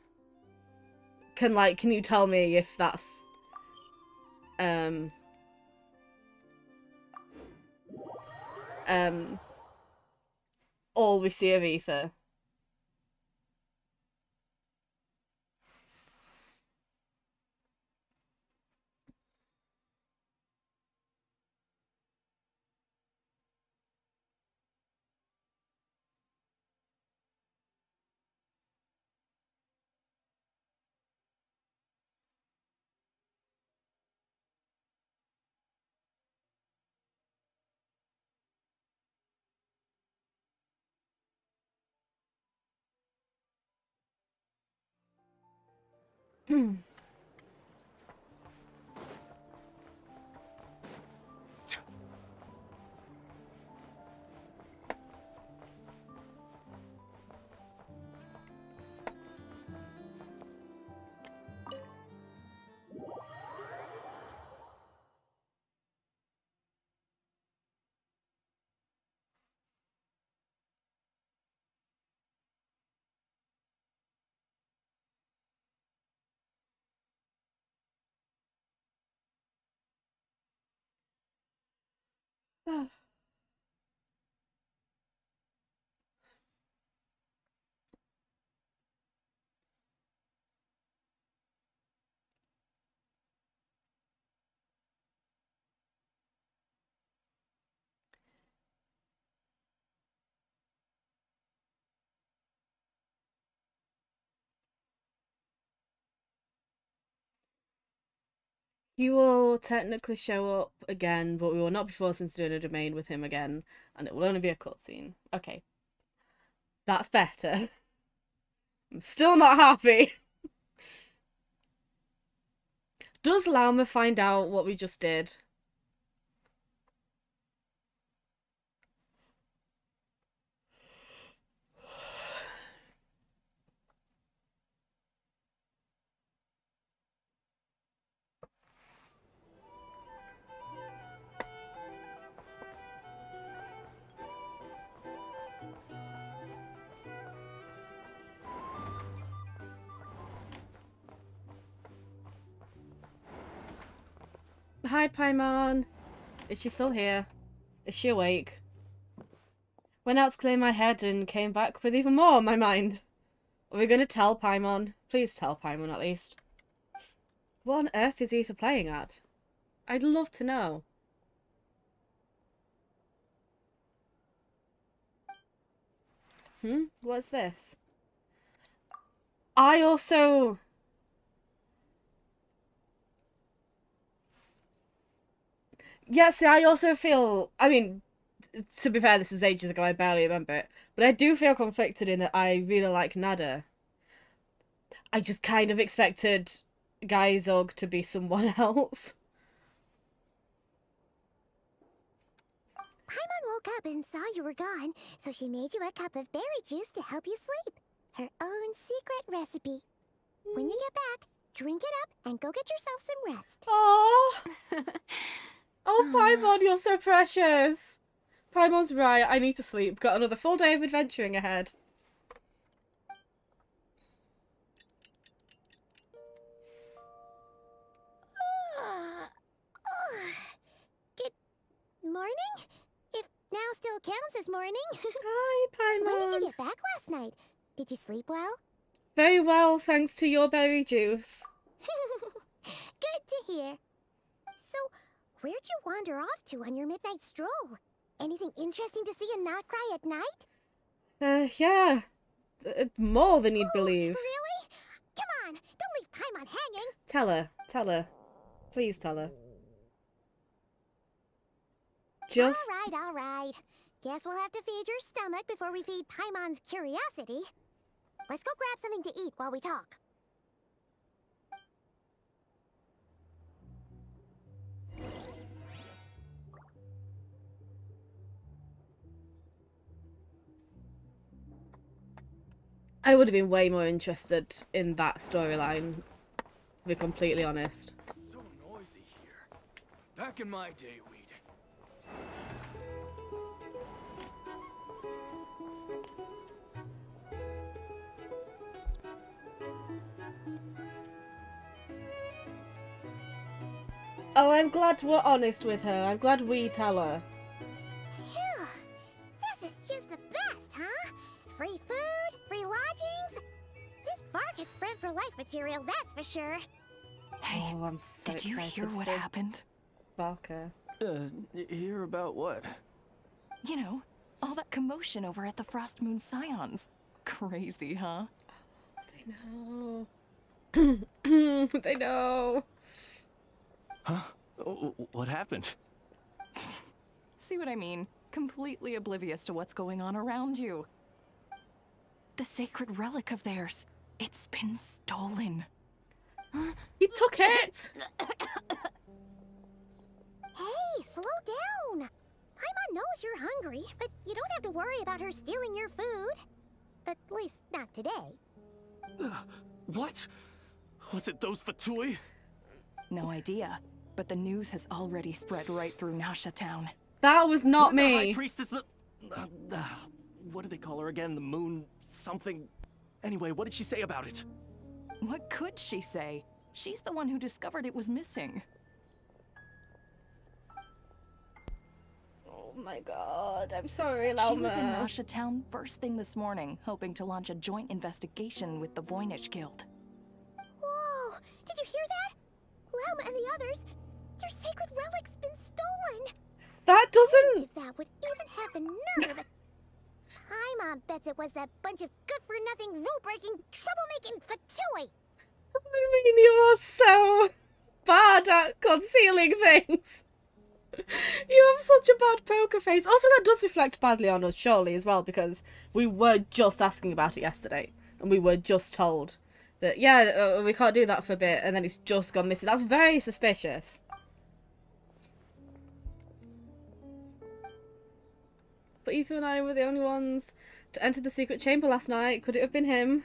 S1: Can you tell me if that's... all we see of Ether? He will technically show up again, but we will not be forced into doing a domain with him again, and it will only be a cutscene. Okay. That's better. I'm still not happy. Does Lauma find out what we just did? Hi, Paimon. Is she still here? Is she awake? Went out to clear my head and came back with even more on my mind. Are we going to tell Paimon? Please tell Paimon at least. What on earth is Ether playing at? I'd love to know. What's this? I also... Yeah, see, I also feel... I mean, To be fair, this was ages ago, I barely remember it. But I do feel conflicted in that I really like Nada. I just kind of expected Gaizog to be someone else.
S3: Paimon woke up and saw you were gone, so she made you a cup of berry juice to help you sleep. Her own secret recipe. When you get back, drink it up and go get yourself some rest.
S1: Oh, oh, Paimon, you're so precious. Paimon's right. I need to sleep. Got another full day of adventuring ahead.
S3: Good morning? If now still counts as morning.
S1: Hi, Paimon.
S3: When did you get back last night? Did you sleep well?
S1: Very well, thanks to your berry juice.
S3: Good to hear. So, where'd you wander off to on your midnight stroll? Anything interesting to see in Krai at night?
S1: Yeah. More than you'd believe.
S3: Really? Come on, don't leave Paimon hanging.
S1: Tell her. Please tell her. Just...
S3: All right. Guess we'll have to feed your stomach before we feed Paimon's curiosity. Let's go grab something to eat while we talk.
S1: I would have been way more interested in that storyline, to be completely honest.
S8: So noisy here. Back in my day, we'd...
S1: Oh, I'm glad we're honest with her. I'm glad we tell her.
S3: Phew. This is just the best, huh? Free food, free lodgings. This bark is bred for life material, that's for sure.
S4: Hey,
S1: Oh, I'm so
S4: did you
S1: excited
S4: hear what
S1: for
S4: happened?
S1: Barker.
S5: Hear about what?
S4: You know, all that commotion over at the Frost Moon Scions. Crazy, huh?
S1: They know. They know.
S5: Huh? What happened?
S4: See what I mean? Completely oblivious to what's going on around you. The sacred relic of theirs. It's been stolen.
S1: He took it!
S3: Hey, slow down. Paimon knows you're hungry, but you don't have to worry about her stealing your food. At least not today.
S5: What? Was it those Fatui?
S4: No idea, but the news has already spread right through Nasha Town.
S1: That was not
S5: The
S1: me.
S5: High Priestess... what do they call her again? The moon... something... Anyway, what did she say about it?
S4: What could she say? She's the one who discovered it was missing.
S1: Oh my god, I'm sorry, Lauma.
S4: She was in Nasha Town first thing this morning, hoping to launch a joint investigation with the Voynich Guild.
S3: Whoa, did you hear that? Lauma and the others, their sacred relic's been stolen.
S1: That doesn't...
S3: If that would even have the nerve. Paimon bets it was that bunch of good-for-nothing, rule-breaking, troublemaking Fatui.
S1: I mean, you are so bad at concealing things. You have such a bad poker face. Also, that does reflect badly on us, surely, as well, because we were just asking about it yesterday. And we were just told that, yeah, we can't do that for a bit, and then it's just gone missing. That's very suspicious. But Ethan and I were the only ones to enter the secret chamber last night. Could it have been him?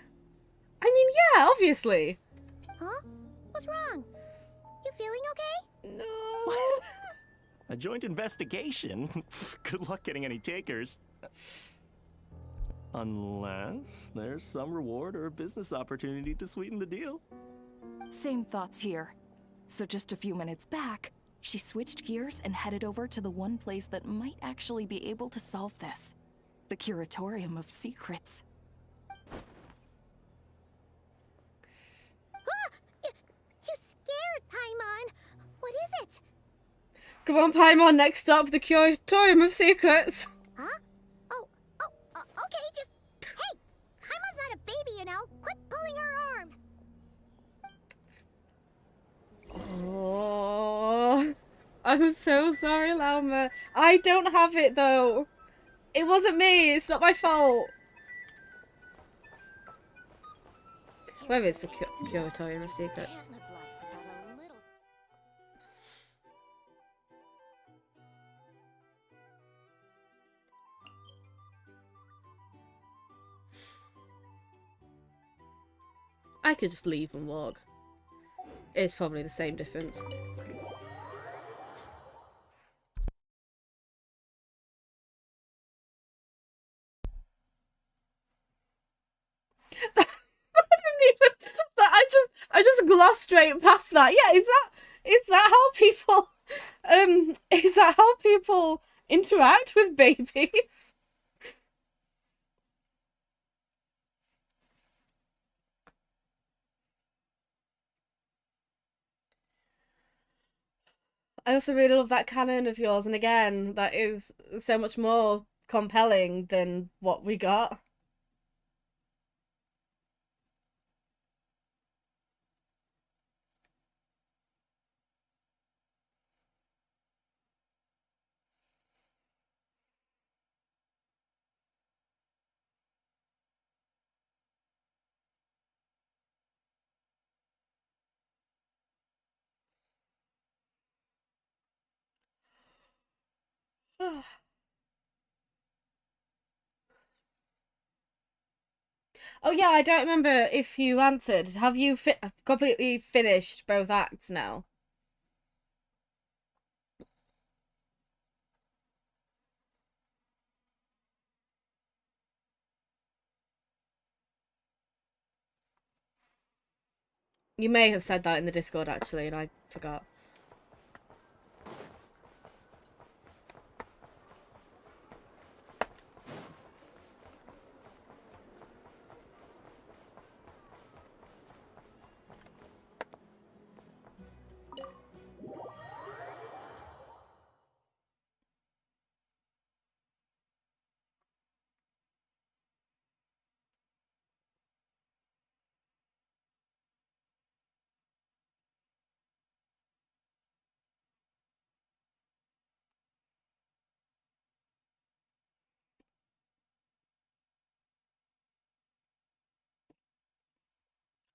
S1: I mean, yeah, obviously.
S3: Huh? What's wrong? You feeling okay?
S1: No.
S5: A joint investigation? Good luck getting any takers. Unless there's some reward or business opportunity to sweeten the deal.
S4: Same thoughts here. So just a few minutes back, she switched gears and headed over to the one place that might actually be able to solve this. The Curatorium of Secrets.
S3: You scared, Paimon. What is it?
S1: Come on, Paimon, next stop, the Curatorium of Secrets.
S3: Huh? Okay, just... Hey! Paimon's not a baby, you know. Quit pulling her arm.
S1: Oh, I'm so sorry, Lauma. I don't have it though. It wasn't me. It's not my fault. Where is the Curatorium of Secrets? I could just leave and walk. It's probably the same difference. I just glossed straight past that. Yeah, is that how people is that how people interact with babies? I also really love that canon of yours, and again, that is so much more compelling than what we got. Oh yeah, I don't remember if you answered. Have you completely finished both acts now? You may have said that in the Discord actually, and I forgot.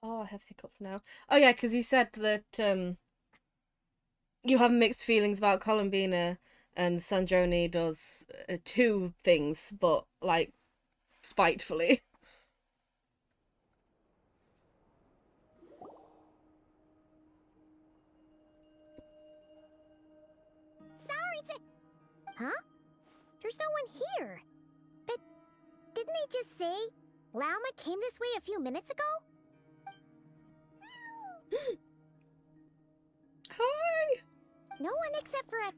S1: Oh, I have hiccups now. Oh yeah, because you said that you have mixed feelings about Columbina, and Sandrone does two things, but like spitefully.
S3: Sorry to... Huh? There's no one here. But didn't they just say Lauma came this way a few minutes ago?
S1: Hi!
S3: No one except for a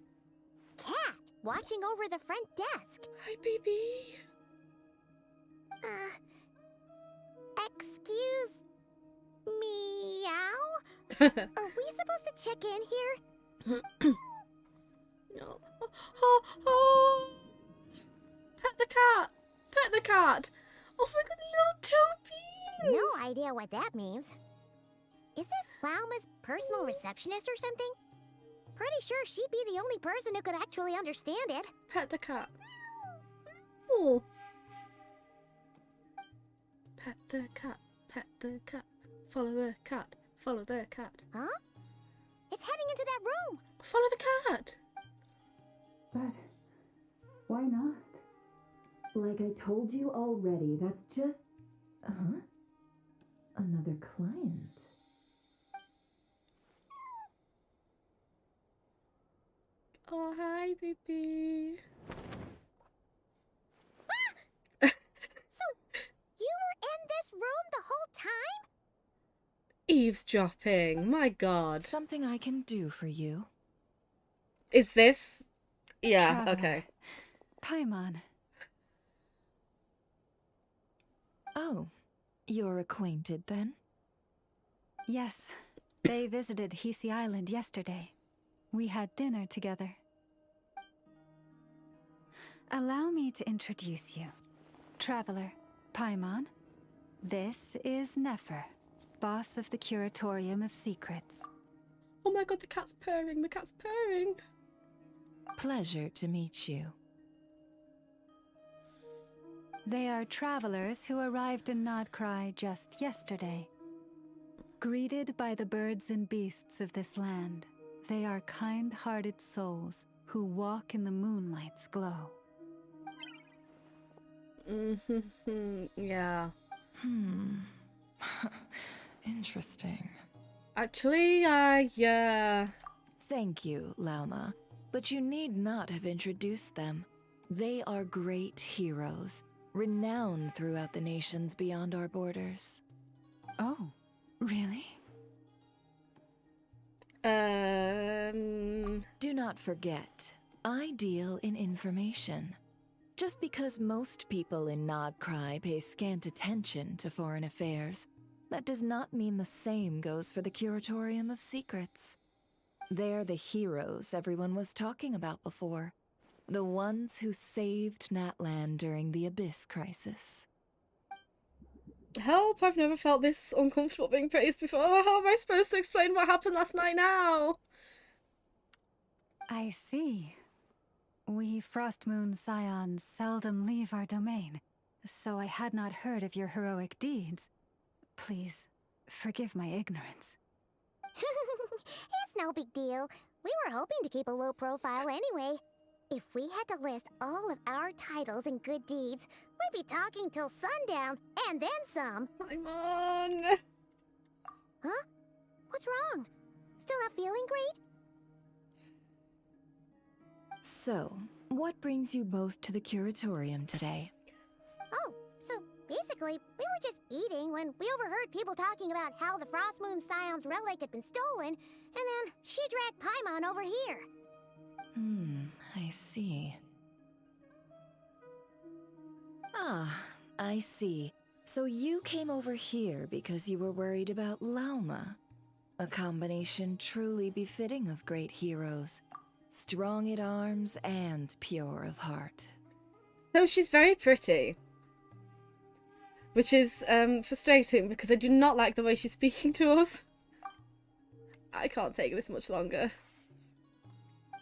S3: cat watching over the front desk.
S1: Hi, baby.
S3: Excuse... meow? Are we supposed to check in here?
S1: No. Oh, oh. Pet the cat. Pet the cat. Oh my god, little Tobies.
S3: No idea what that means. Is this Lauma's personal receptionist or something? Pretty sure she'd be the only person who could actually understand it.
S1: Pet the cat. Oh. Pet the cat. Pet the cat. Follow the cat. Follow the cat.
S3: Huh? It's heading into that room.
S1: Follow the cat.
S13: But why not? Like I told you already, that's just... Another client.
S1: Oh, hi, baby.
S3: So, you were in this room the whole time?
S1: Eavesdropping. My god.
S4: Something I can do for you.
S1: Is this... Yeah,
S4: Traveler.
S1: okay.
S4: Paimon. Oh, you're acquainted then? Yes, they visited Hisi Island yesterday. We had dinner together. Allow me to introduce you. Traveler, Paimon. This is Nefer, boss of the Curatorium of Secrets.
S1: Oh my god, the cat's purring. The cat's purring.
S14: Pleasure to meet you.
S4: They are travelers who arrived in Krai just yesterday. Greeted by the birds and beasts of this land, they are kind-hearted souls who walk in the moonlight's glow.
S1: Yeah.
S14: Interesting.
S1: Actually, yeah.
S14: Thank you, Lauma, but you need not have introduced them. They are great heroes, renowned throughout the nations beyond our borders.
S4: Oh, really?
S14: Do not forget, I deal in information. Just because most people in Krai pay scant attention to foreign affairs, that does not mean the same goes for the Curatorium of Secrets. They're the heroes everyone was talking about before. The ones who saved Natlan during the Abyss crisis.
S1: Help, I've never felt this uncomfortable being praised before. How am I supposed to explain what happened last night now?
S4: I see. We Frostmoon Scions seldom leave our domain, so I had not heard of your heroic deeds. Please, forgive my ignorance.
S3: It's no big deal. We were hoping to keep a low profile anyway. If we had to list all of our titles and good deeds, we'd be talking till sundown, and then some.
S1: I'm on.
S3: Huh? What's wrong? Still not feeling great?
S14: So, what brings you both to the Curatorium today?
S3: Oh, so basically, we were just eating when we overheard people talking about how the Frostmoon Scion's relic had been stolen, and then she dragged Paimon over here.
S14: I see. Ah, I see. So you came over here because you were worried about Lauma. A combination truly befitting of great heroes. Strong at arms and pure of heart.
S1: So she's very pretty. Which is frustrating because I do not like the way she's speaking to us. I can't take this much longer.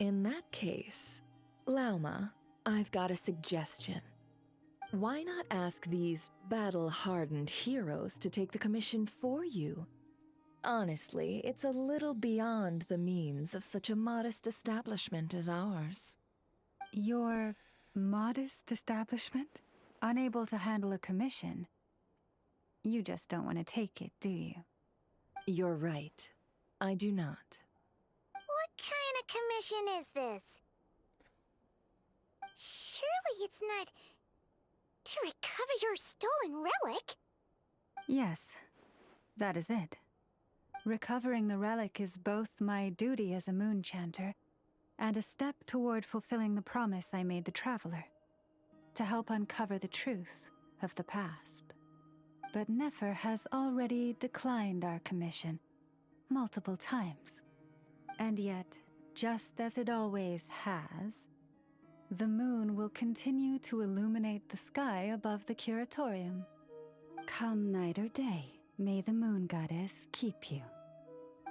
S14: In that case, Lauma, I've got a suggestion. Why not ask these battle-hardened heroes to take the commission for you? Honestly, it's a little beyond the means of such a modest establishment as ours.
S4: Your modest establishment? Unable to handle a commission? You just don't want to take it, do you?
S14: You're right. I do not.
S3: What kind of commission is this? Surely it's not to recover your stolen relic?
S4: Yes, that is it. Recovering the relic is both my duty as a moon chanter and a step toward fulfilling the promise I made the traveler, to help uncover the truth of the past. But Nefer has already declined our commission multiple times. And yet, just as it always has, the moon will continue to illuminate the sky above the Curatorium. Come night or day, may the moon goddess keep you.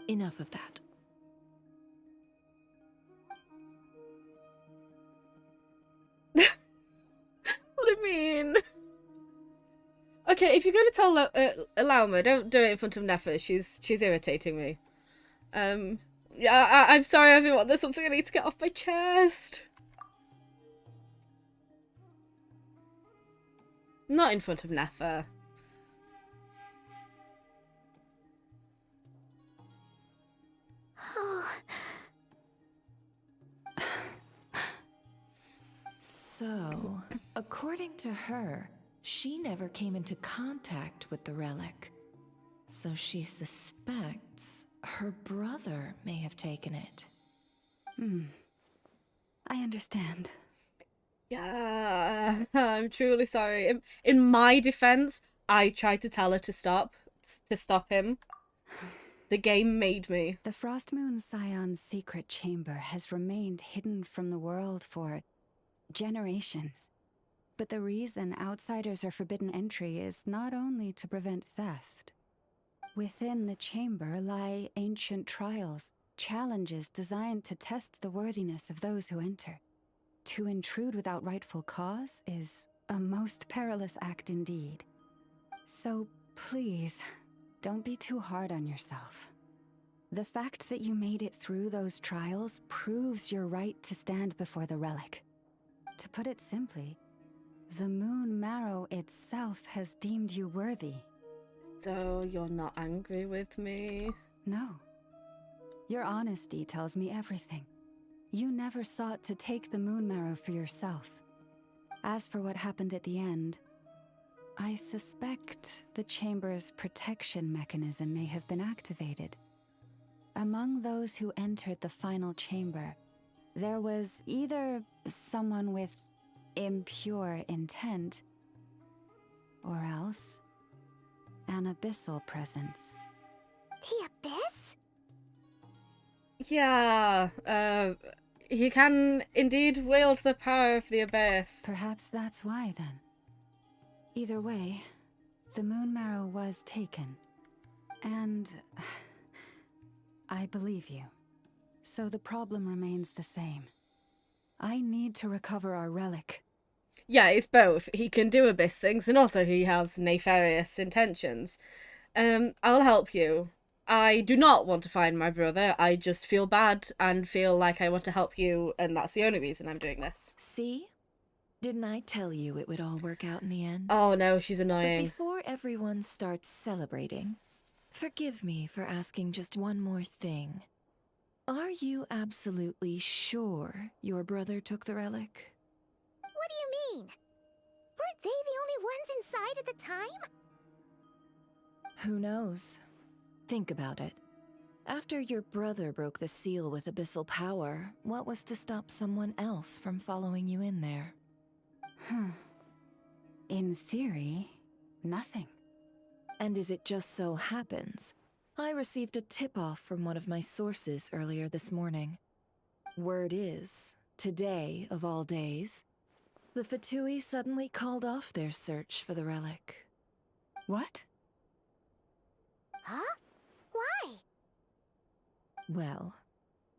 S14: Enough of that.
S1: What do you mean? Okay, if you're going to tell Lauma, don't do it in front of Nefer. She's irritating me. Yeah, I'm sorry everyone, there's something I need to get off my chest. Not in front of Nefer.
S14: So, according to her, she never came into contact with the relic. So she suspects her brother may have taken it.
S4: I understand.
S1: Yeah, I'm truly sorry. In my defense, I tried to tell her to stop him. The game made me.
S4: The Frostmoon Scion's secret chamber has remained hidden from the world for generations. But the reason outsiders are forbidden entry is not only to prevent theft. Within the chamber lie ancient trials challenges designed to test the worthiness of those who enter. To intrude without rightful cause is a most perilous act indeed. So please, don't be too hard on yourself. The fact that you made it through those trials proves your right to stand before the relic. To put it simply, the Moon Marrow itself has deemed you worthy.
S1: So you're not angry with me?
S4: No. Your honesty tells me everything. You never sought to take the Moon Marrow for yourself. As for what happened at the end, I suspect the Chamber's protection mechanism may have been activated. Among those who entered the final chamber, there was either someone with impure intent, or else an abyssal presence.
S3: The Abyss?
S1: Yeah, he can indeed wield the power of the Abyss.
S4: Perhaps that's why, then. Either way, the Moon Marrow was taken. And I believe you. So the problem remains the same. I need to recover our relic.
S1: Yeah, it's both. He can do Abyss things, and also he has nefarious intentions. I'll help you. I do not want to find my brother. I just feel bad and feel like I want to help you, and that's the only reason I'm doing this.
S14: See? Didn't I tell you it would all work out in the end?
S1: Oh no, she's
S14: But
S1: annoying.
S14: before everyone starts celebrating, forgive me for asking just one more thing. Are you absolutely sure your brother took the relic?
S3: What do you mean? Weren't they the only ones inside at the time?
S14: Who knows? Think about it. After your brother broke the seal with abyssal power, what was to stop someone else from following you in there?
S4: In theory, nothing.
S14: And as it just so happens, I received a tip-off from one of my sources earlier this morning. Word is, today of all days, the Fatui suddenly called off their search for the relic.
S4: What?
S3: Huh? Why?
S14: Well,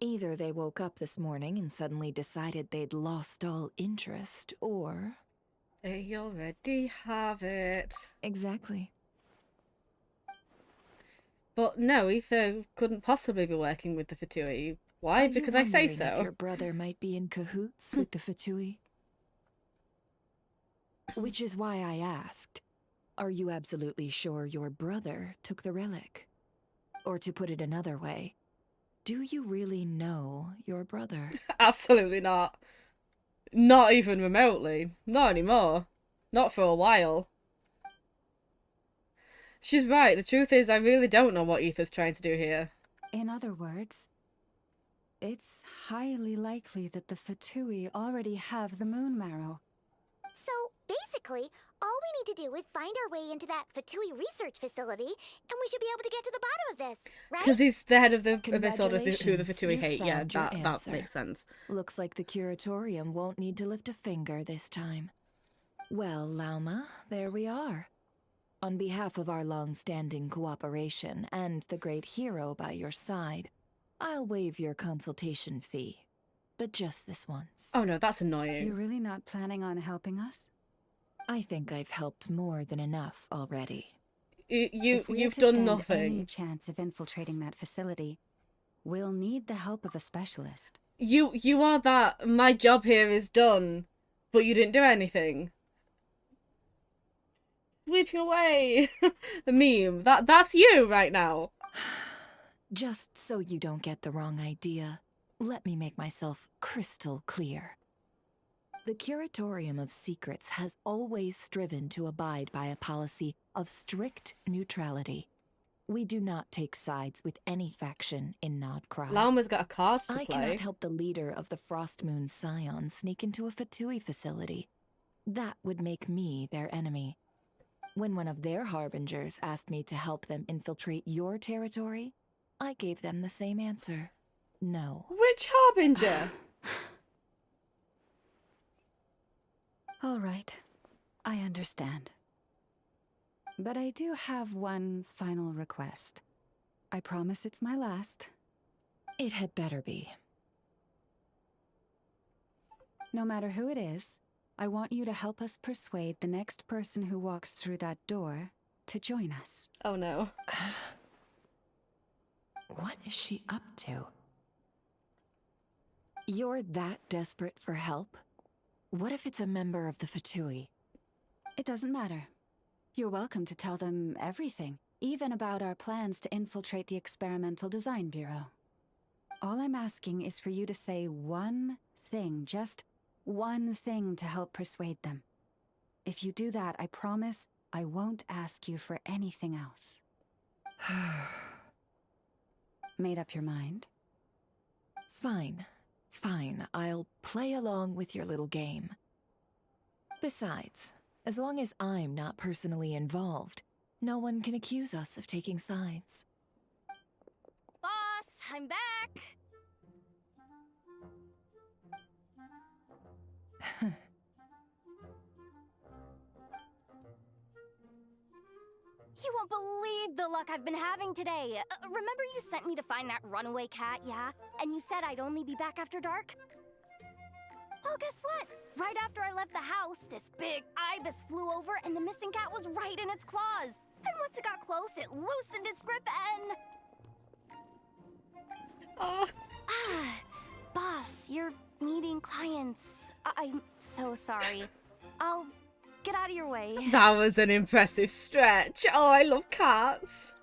S14: either they woke up this morning and suddenly decided they'd lost all interest, or...
S1: They already have it.
S14: Exactly.
S1: But no, Ether couldn't possibly be working with the Fatui. Why?
S14: Are you
S1: Because I say
S14: wondering if
S1: so.
S14: your brother might be in cahoots with the Fatui? Which is why I asked, are you absolutely sure your brother took the relic? Or to put it another way, do you really know your brother?
S1: Absolutely not. Not even remotely. Not anymore. Not for a while. She's right. The truth is, I really don't know what Ether's trying to do here.
S4: In other words, it's highly likely that the Fatui already have the Moon Marrow.
S3: So, basically, all we need to do is find our way into that Fatui research facility, and we should be able to get to the bottom of this, right?
S1: Because he's the head of the Abyss Order who the
S14: Congratulations,
S1: Fatui
S14: you
S1: hate. Yeah,
S14: found your
S1: that
S14: answer.
S1: makes sense.
S14: Looks like the Curatorium won't need to lift a finger this time. Well, Lauma, there we are. On behalf of our long-standing cooperation and the great hero by your side, I'll waive your consultation fee. But just this once.
S1: Oh no, that's annoying.
S4: You're really not planning on helping us?
S14: I think I've helped more than enough already.
S4: If we are
S1: You've
S4: to
S1: done
S4: stand
S1: nothing.
S4: any chance of infiltrating that facility, we'll need the help of a specialist.
S1: You are that. My job here is done, but you didn't do anything. Sweeping away the meme. That's you right now.
S14: Just so you don't get the wrong idea, let me make myself crystal clear. The Curatorium of Secrets has always striven to abide by a policy of strict neutrality. We do not take sides with any faction in Nod Krai.
S1: Lauma's got a card to
S14: I
S1: play.
S14: cannot help the leader of the Frostmoon Scions sneak into a Fatui facility. That would make me their enemy. When one of their harbingers asked me to help them infiltrate your territory, I gave them the same answer. No.
S1: Which harbinger?
S4: All right, I understand. But I do have one final request. I promise it's my last. It had better be. No matter who it is, I want you to help us persuade the next person who walks through that door to join us.
S1: Oh no.
S14: What is she up to? You're that desperate for help? What if it's a member of the Fatui?
S4: It doesn't matter. You're welcome to tell them everything, even about our plans to infiltrate the Experimental Design Bureau. All I'm asking is for you to say one thing, just one thing to help persuade them. If you do that, I promise I won't ask you for anything else. Made up your mind?
S14: Fine. Fine, I'll play along with your little game. Besides, as long as I'm not personally involved, no one can accuse us of taking sides.
S11: Boss, I'm back! You won't believe the luck I've been having today. Remember you sent me to find that runaway cat, yeah? And you said I'd only be back after dark? Well, guess what? Right after I left the house, this big ibis flew over and the missing cat was right in its claws. And once it got close, it loosened its grip and... Boss, you're meeting clients. I'm so sorry. I'll get out of your way.
S1: That was an impressive stretch. Oh, I love cats.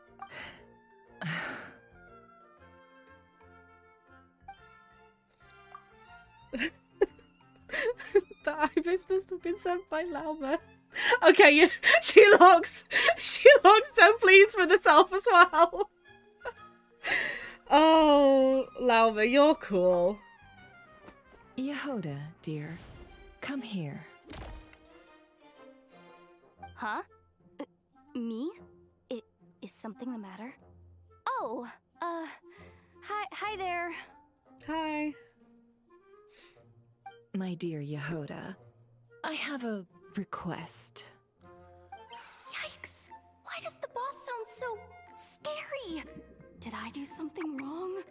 S1: The ibis must have been sent by Lauma. Okay, yeah, she looks so pleased with herself as well. Oh, Lauma, you're cool.
S14: Yehoda, dear, come here.
S11: Huh? Me? Is something the matter? Oh, hi there.
S1: Hi.
S14: My dear Yehoda, I have a request.
S11: Yikes! Why does the boss sound so scary? Did I do something wrong?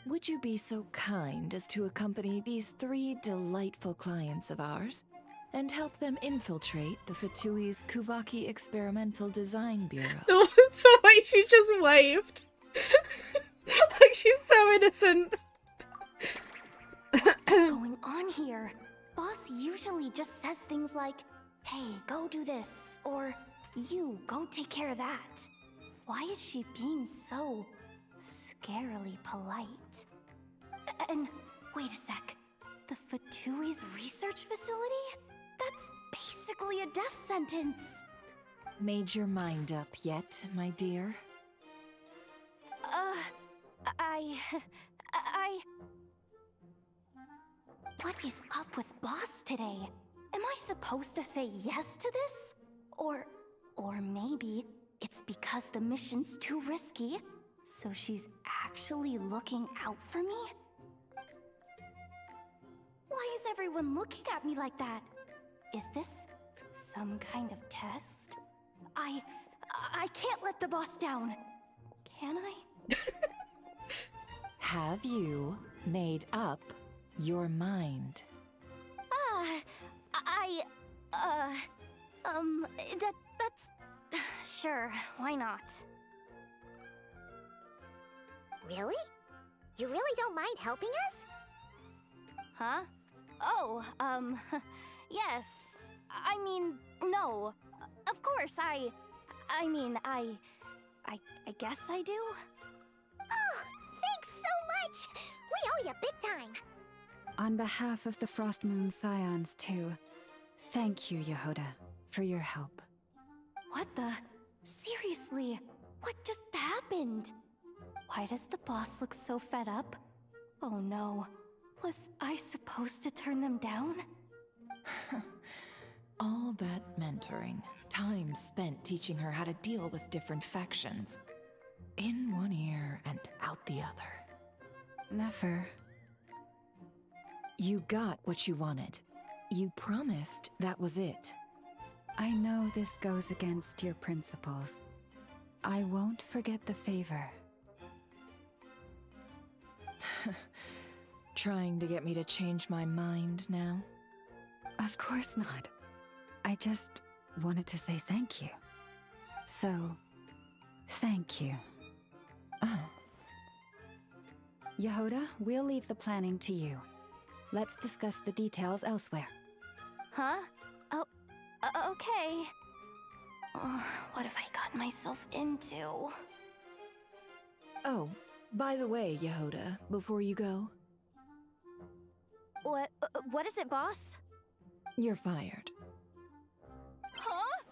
S14: Would you be so kind as to accompany these 3 delightful clients of ours and help them infiltrate the Fatui's Kuvaki Experimental Design Bureau?
S1: The way she just waved. Like she's so innocent.
S11: What's going on here? Boss usually just says things like, hey, go do this, or you, go take care of that. Why is she being so scarily polite? And wait a sec, the Fatui's research facility? That's basically a death sentence.
S14: Made your mind up yet, my dear?
S11: What is up with Boss today? Am I supposed to say yes to this? Or maybe it's because the mission's too risky, so she's actually looking out for me? Why is everyone looking at me like that? Is this some kind of test? I can't let the boss down. Can I?
S14: Have you made up your mind?
S11: That's... Sure, why not?
S3: Really? You really don't mind helping us?
S11: Huh? Oh, yes. I mean, no. Of course, I guess I do.
S3: Oh, thanks so much! We owe you big time!
S4: On behalf of the Frost Moon Scions, too, thank you, Yehoda, for your help.
S11: What the? Seriously, what just happened? Why does the boss look so fed up? Oh no, was I supposed to turn them down?
S14: All that mentoring, time spent teaching her how to deal with different factions. In one ear and out the other.
S4: Never.
S14: You got what you wanted. You promised that was it.
S4: I know this goes against your principles. I won't forget the favor.
S14: Trying to get me to change my mind now?
S4: Of course not. I just wanted to say thank you. So, thank you.
S14: Oh.
S4: Yehoda, we'll leave the planning to you. Let's discuss the details elsewhere.
S11: Huh? Oh, okay. Oh, what have I gotten myself into?
S14: Oh, by the way, Yehoda, before you go,
S11: What is it, boss?
S14: you're fired.
S11: Huh?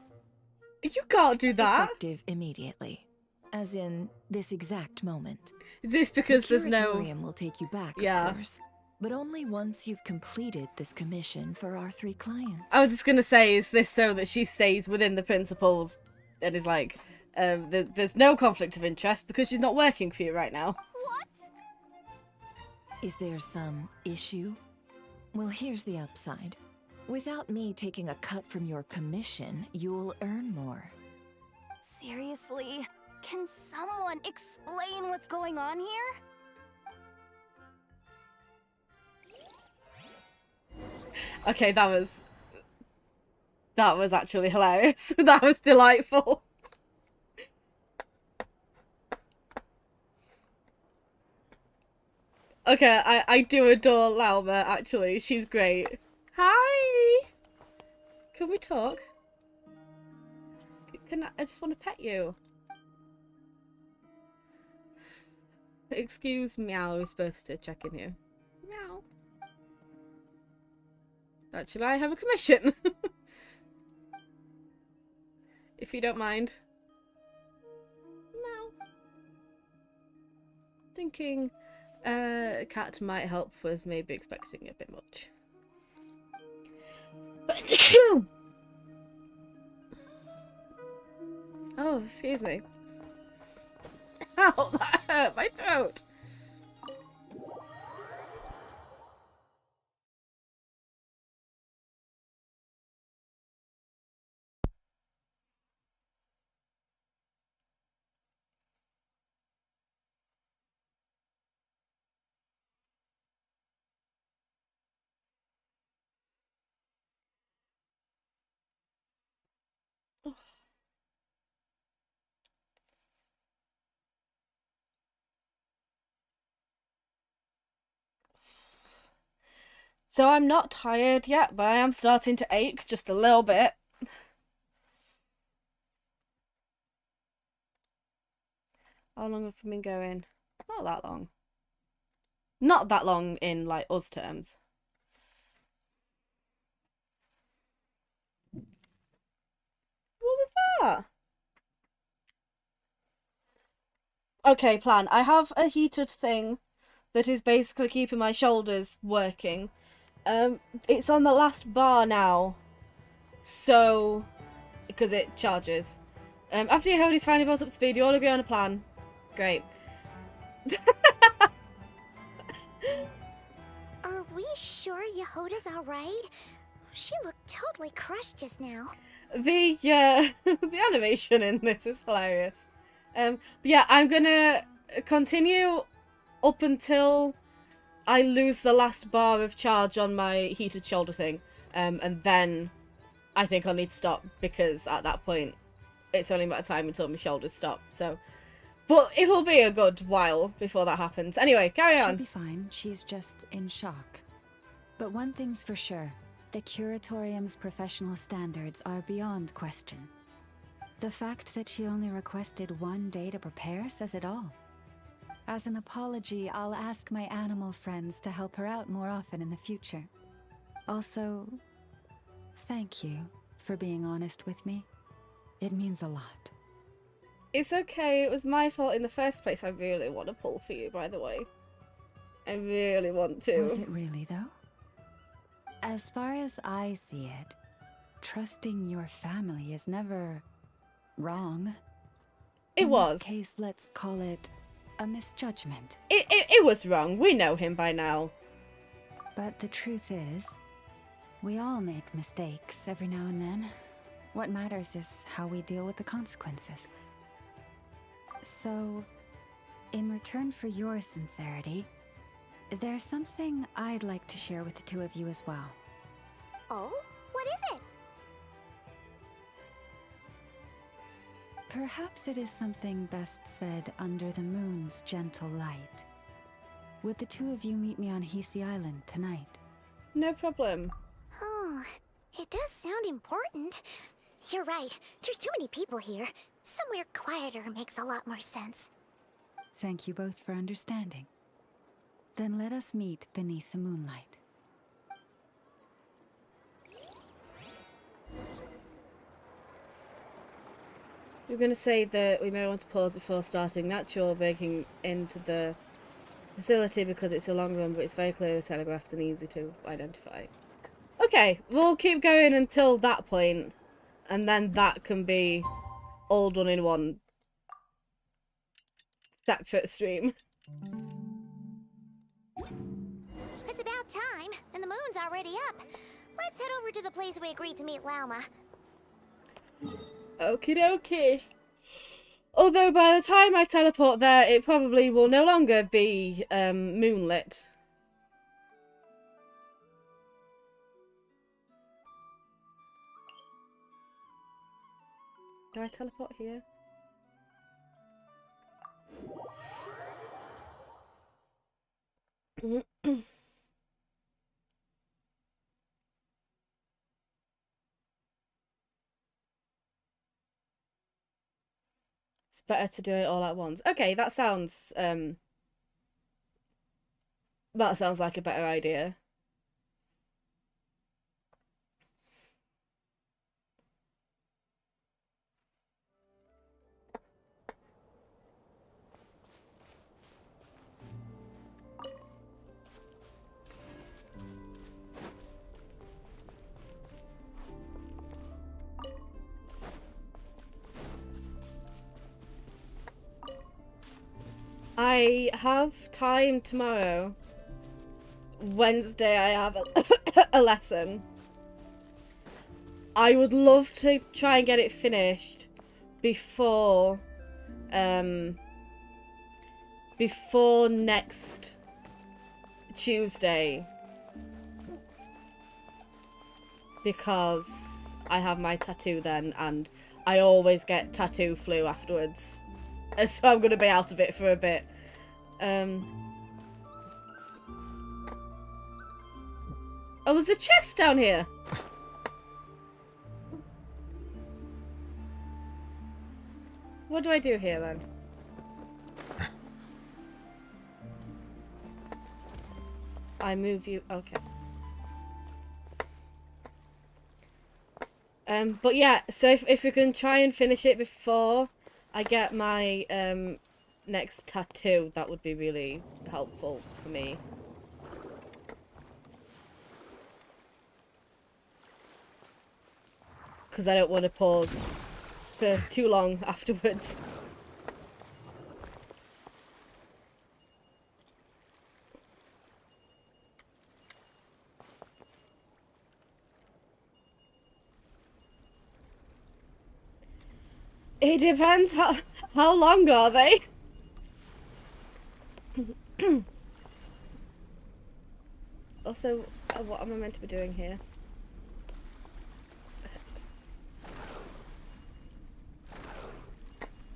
S1: You can't do that.
S14: Effective immediately. As in, this exact moment.
S1: Is this because
S14: the
S1: there's no...
S14: Curatorium will take you back,
S1: Yeah.
S14: of course. But only once you've completed this commission for our 3 clients.
S1: I was just gonna say, is this so that she stays within the principles and is like, there's no conflict of interest because she's not working for you right now?
S11: What?
S14: Is there some issue? Well, here's the upside. Without me taking a cut from your commission, you'll earn more.
S11: Seriously? Can someone explain what's going on here?
S1: Okay, that was actually hilarious. That was delightful. Okay, I do adore Lauma, actually. She's great. Hi! Can we talk? I just want to pet you. Excuse meow, I was supposed to check in here. Meow. Actually, I have a commission. If you don't mind. Meow. Thinking a cat might help was maybe expecting a bit much. Oh, excuse me. Ow, that hurt my throat. So I'm not tired yet, but I am starting to ache just a little bit. How long have we been going? Not that long. Not that long in, like, us terms. What was that? Okay, plan. I have a heated thing that is basically keeping my shoulders working. It's on the last bar now. So, because it charges. After your Yehoda's finally brought up to speed, you all agree on a plan. Great.
S3: Are we sure Yehoda's alright? She looked totally crushed just now.
S1: The the animation in this is hilarious. But yeah, I'm gonna continue up until I lose the last bar of charge on my heated shoulder thing. And then I think I'll need to stop because at that point it's only a matter of time until my shoulders stop. So, but it'll be a good while before that happens. Anyway, carry on.
S4: She'll be fine. She's just in shock. But one thing's for sure. The Curatorium's professional standards are beyond question. The fact that she only requested 1 day to prepare says it all. As an apology, I'll ask my animal friends to help her out more often in the future. Also, thank you for being honest with me. It means a lot.
S1: It's okay, it was my fault in the first place. I really want to pull for you, by the way. I really want to.
S4: Was it really, though? As far as I see it, trusting your family is never wrong.
S1: It was.
S4: In this case, let's call it a misjudgment.
S1: It was wrong. We know him by now.
S4: But the truth is, we all make mistakes every now and then. What matters is how we deal with the consequences. So, in return for your sincerity, There's something I'd like to share with the two of you as well.
S3: Oh? What is it?
S4: Perhaps it is something best said under the moon's gentle light. Would the two of you meet me on Hisi Island tonight?
S1: No problem.
S3: Oh, it does sound important. You're right. There's too many people here. Somewhere quieter makes a lot more sense.
S4: Thank you both for understanding. Then let us meet beneath the moonlight.
S1: We're going to say that we may want to pause before starting the actual breaking into the facility because it's a long run, but it's very clearly telegraphed and easy to identify. Okay, we'll keep going until that point, and then that can be all done in one separate stream.
S3: It's about time, and the moon's already up. Let's head over to the place we agreed to meet Lauma.
S1: Okie dokie. Although by the time I teleport there, it probably will no longer be moonlit. Do I teleport here? It's better to do it all at once. Okay, that sounds like a better idea. I have time tomorrow. Wednesday I have a lesson. I would love to try and get it finished before next Tuesday, because I have my tattoo then and I always get tattoo flu afterwards. So I'm going to be out of it for a bit. Oh, there's a chest down here. What do I do here then? I move you. Okay. But yeah, so if we can try and finish it before I get my next tattoo, that would be really helpful for me. Because I don't want to pause for too long afterwards. It depends how long are they? Also, what am I meant to be doing here?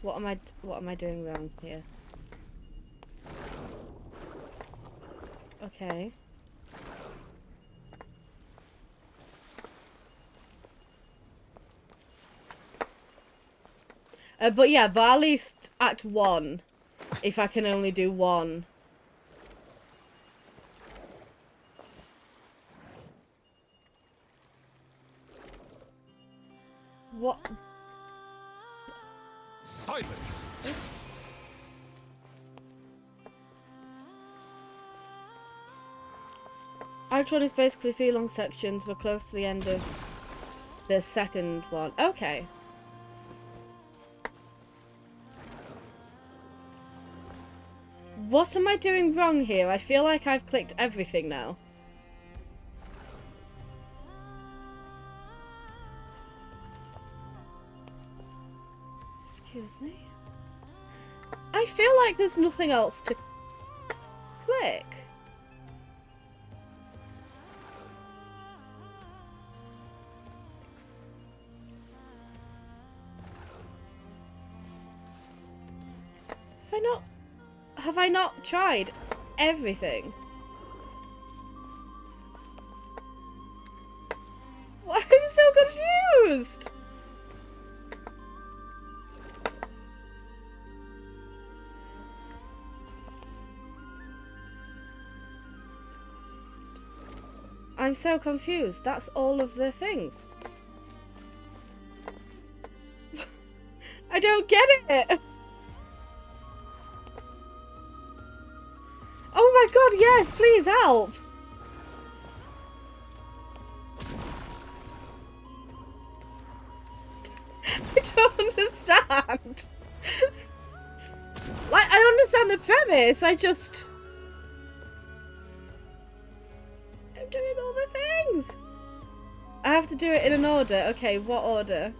S1: What am I doing wrong here? Okay. But yeah, but at least Act 1, if I can only do one. What?
S10: Silence!
S1: Act 1 is basically 3 long sections. We're close to the end of the second one. Okay. What am I doing wrong here? I feel like I've clicked everything now. Excuse me. I feel like there's nothing else to click. Have I not tried everything? Why I'm so confused? I'm so confused. That's all of the things. I don't get it. Oh my god, yes, please help. I don't understand. Like, I understand the premise, I'm doing all the things. I have to do it in an order. Okay, what order?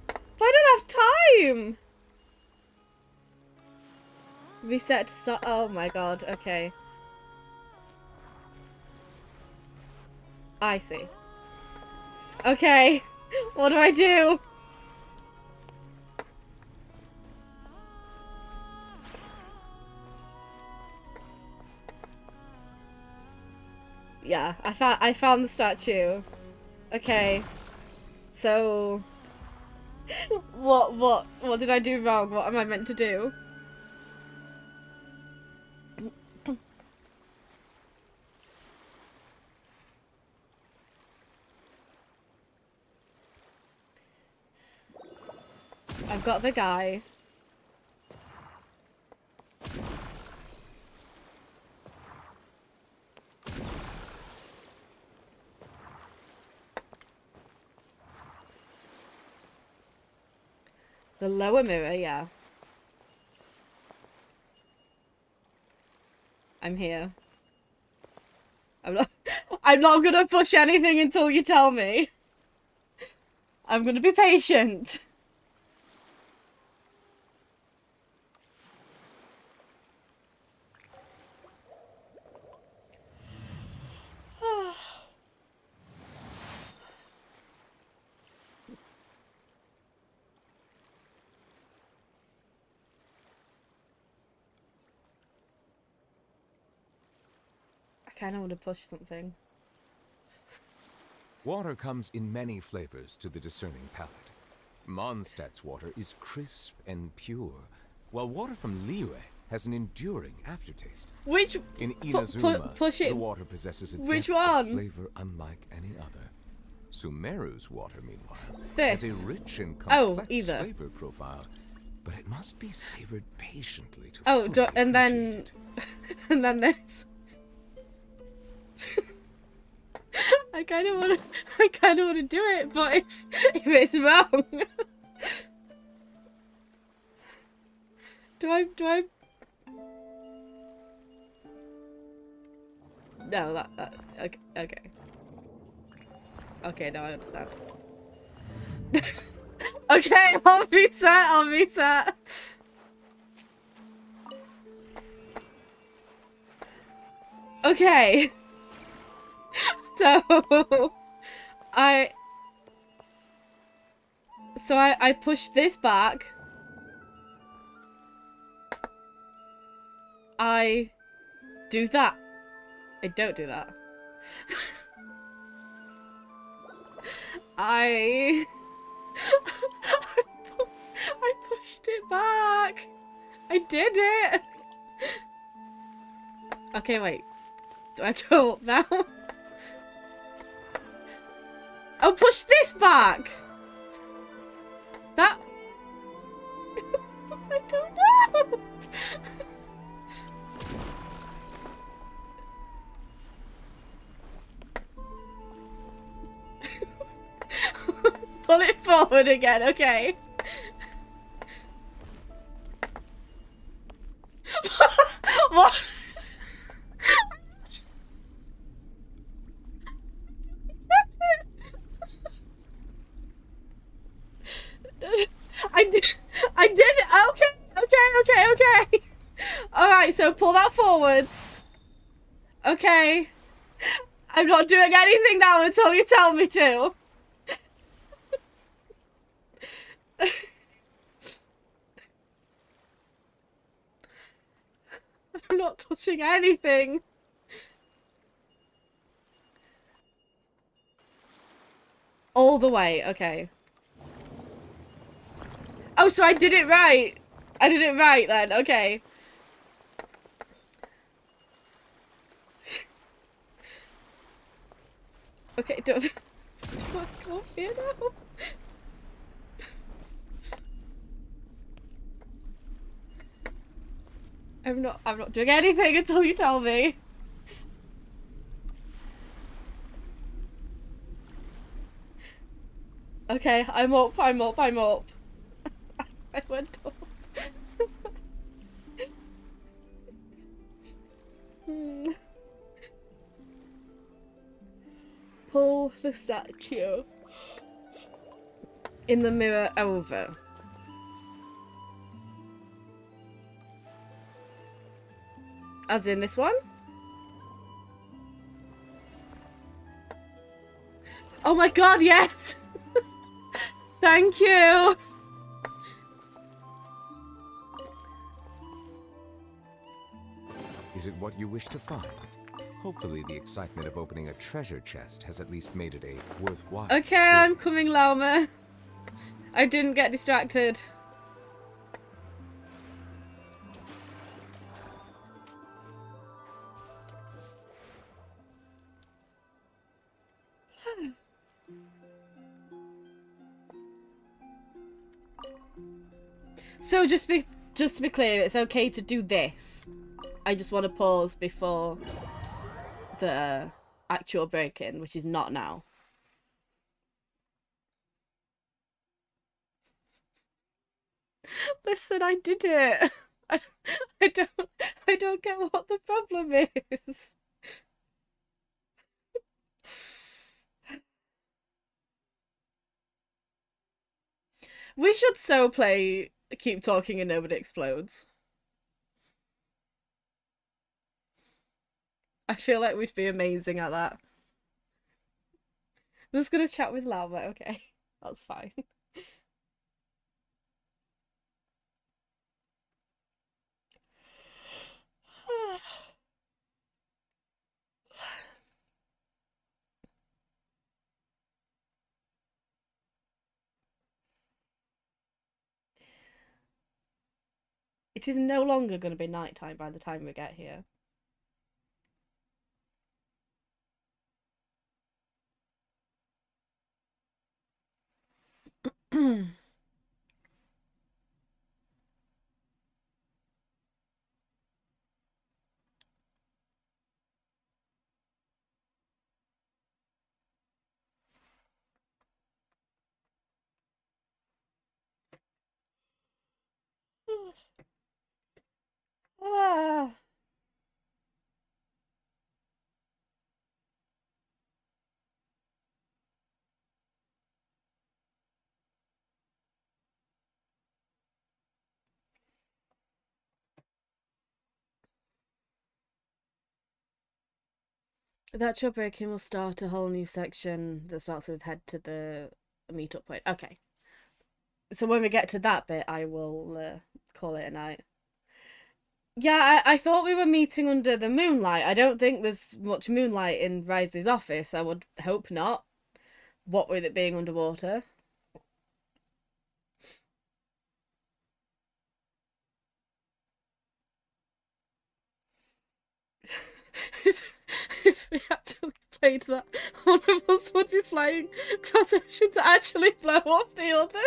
S1: But I don't have time. Reset to start. Oh my god, okay. I see. Okay, what do I do? Yeah, I found the statue. Okay. So what did I do wrong? What am I meant to do? I've got the guy. The lower mirror, yeah. I'm here. I'm not gonna push anything until you tell me. I'm gonna be patient. I kinda want to push something.
S10: Water comes in many flavors to the discerning palate. Mondstadt's water is crisp and pure, while water from Liyue has an enduring aftertaste.
S1: Which
S10: in Inazuma,
S1: push it?
S10: The water possesses a
S1: Which
S10: depth of
S1: one?
S10: flavor unlike any other. Sumeru's water, meanwhile,
S1: This.
S10: has a rich and
S1: Oh,
S10: complex
S1: either.
S10: flavor profile, but it must be savored patiently to
S1: Oh,
S10: fully
S1: and then
S10: appreciate it.
S1: and then this. I kind of want to do it, but if it's wrong, do I? No, that okay. Now I understand. Okay, I'll reset. Okay. So I push this back. I do that. I don't do that. I pushed it back. I did it. Okay, wait. Do I go up now? Oh, push this back! That... I don't know! Pull it forward again, okay. What? I did okay. Alright, so pull that forwards. Okay. I'm not doing anything now until you tell me to. not touching anything. All the way, okay. Oh, so I did it right. I did it right then, okay. Okay, do I come up here now? I'm not doing anything until you tell me. Okay, I'm up. I went up. Pull the statue in the mirror over. As in this one? Oh my god, yes! Thank you!
S10: Is it what you wish to find? Hopefully the excitement of opening a treasure chest has at least made it a worthwhile
S1: Okay, I'm coming, Llama. I didn't get distracted. So just to be clear, it's okay to do this. I just want to pause before the actual break-in, which is not now. Listen, I did it. I don't get what the problem is. We should so play Keep Talking and Nobody Explodes. I feel like we'd be amazing at that. I'm just gonna chat with Lava, okay. That's fine. It is no longer going to be nighttime by the time we get here. Ah. That job breaking will start a whole new section that starts with head to the meetup point. Okay. So when we get to that bit, I will call it a night. Yeah, I thought we were meeting under the moonlight. I don't think there's much moonlight in Risley's office. I would hope not. What with it being underwater. if we actually played that, one of us would be flying cross ocean to actually blow up the other.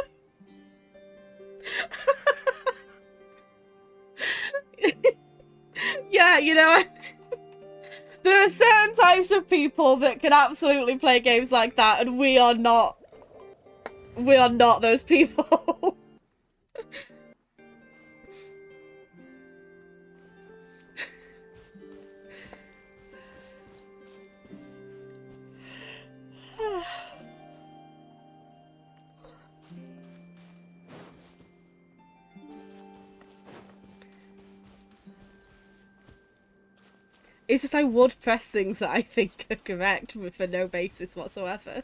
S1: Yeah, you know, there are certain types of people that can absolutely play games like that, and we are not those people. It's just I would press things that I think are correct for no basis whatsoever.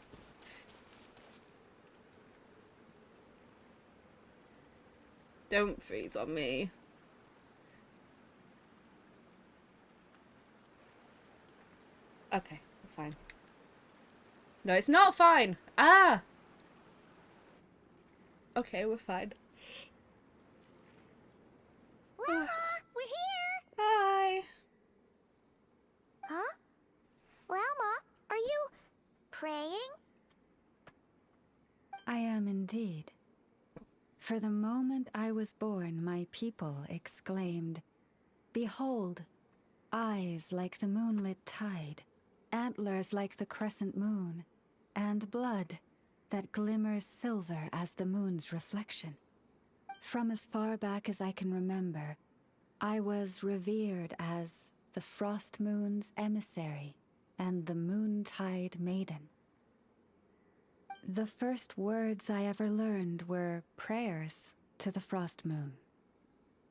S1: Don't freeze on me. Okay, that's fine. No, it's not fine. Ah! Okay, we're fine.
S3: Llama, we're here!
S1: Hi!
S3: Huh? Llama, are you praying?
S4: I am indeed. For the moment I was born, my people exclaimed, "Behold, eyes like the moonlit tide, antlers like the crescent moon, and blood that glimmers silver as the moon's reflection." From as far back as I can remember, I was revered as the Frost Moon's emissary and the Moontide Maiden. The first words I ever learned were prayers to the Frost Moon.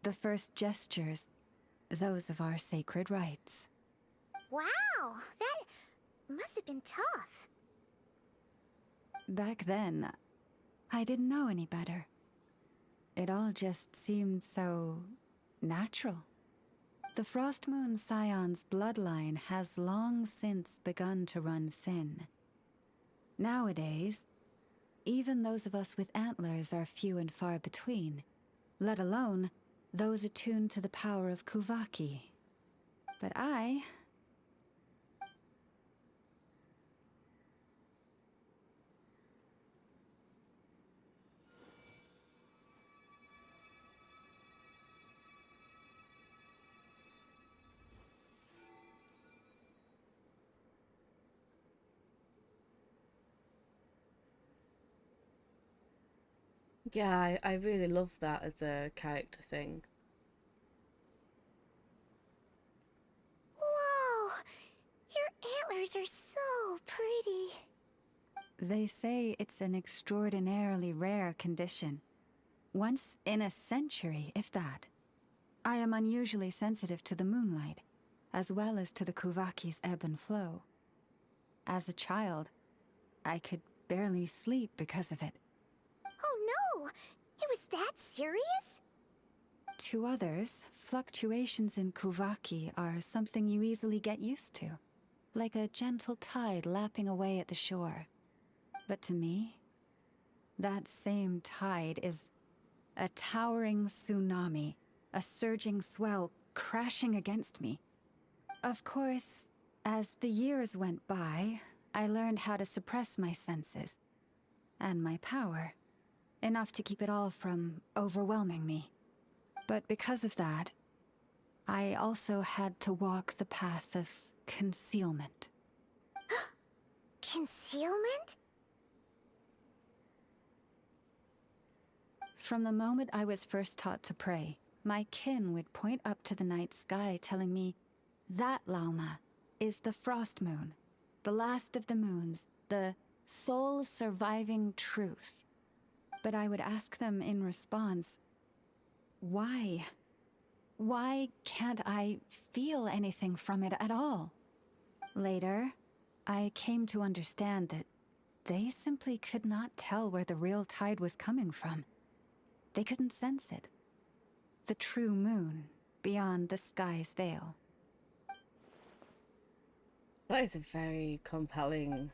S4: The first gestures, those of our sacred rites.
S3: Wow, that must have been tough.
S4: Back then, I didn't know any better. It all just seemed so natural. The Frost Moon Scion's bloodline has long since begun to run thin. Nowadays, even those of us with antlers are few and far between, let alone those attuned to the power of Kuvaki. But I...
S1: Yeah, I really love that as a character thing.
S3: Whoa! Your antlers are so pretty.
S4: They say it's an extraordinarily rare condition. Once in a century, if that. I am unusually sensitive to the moonlight, as well as to the Kuvaki's ebb and flow. As a child, I could barely sleep because of it.
S3: Oh no! It was that serious?
S4: To others, fluctuations in Kuvaki are something you easily get used to, like a gentle tide lapping away at the shore. But to me, that same tide is a towering tsunami, a surging swell crashing against me. Of course, as the years went by, I learned how to suppress my senses and my power, enough to keep it all from overwhelming me. But because of that, I also had to walk the path of concealment.
S3: Concealment?
S4: From the moment I was first taught to pray, my kin would point up to the night sky telling me, "That, Lauma, is the Frost Moon, the last of the moons, the sole surviving truth." But I would ask them in response, why? Why can't I feel anything from it at all? Later, I came to understand that they simply could not tell where the real tide was coming from. They couldn't sense it. The true moon beyond the sky's veil.
S1: That is a very compelling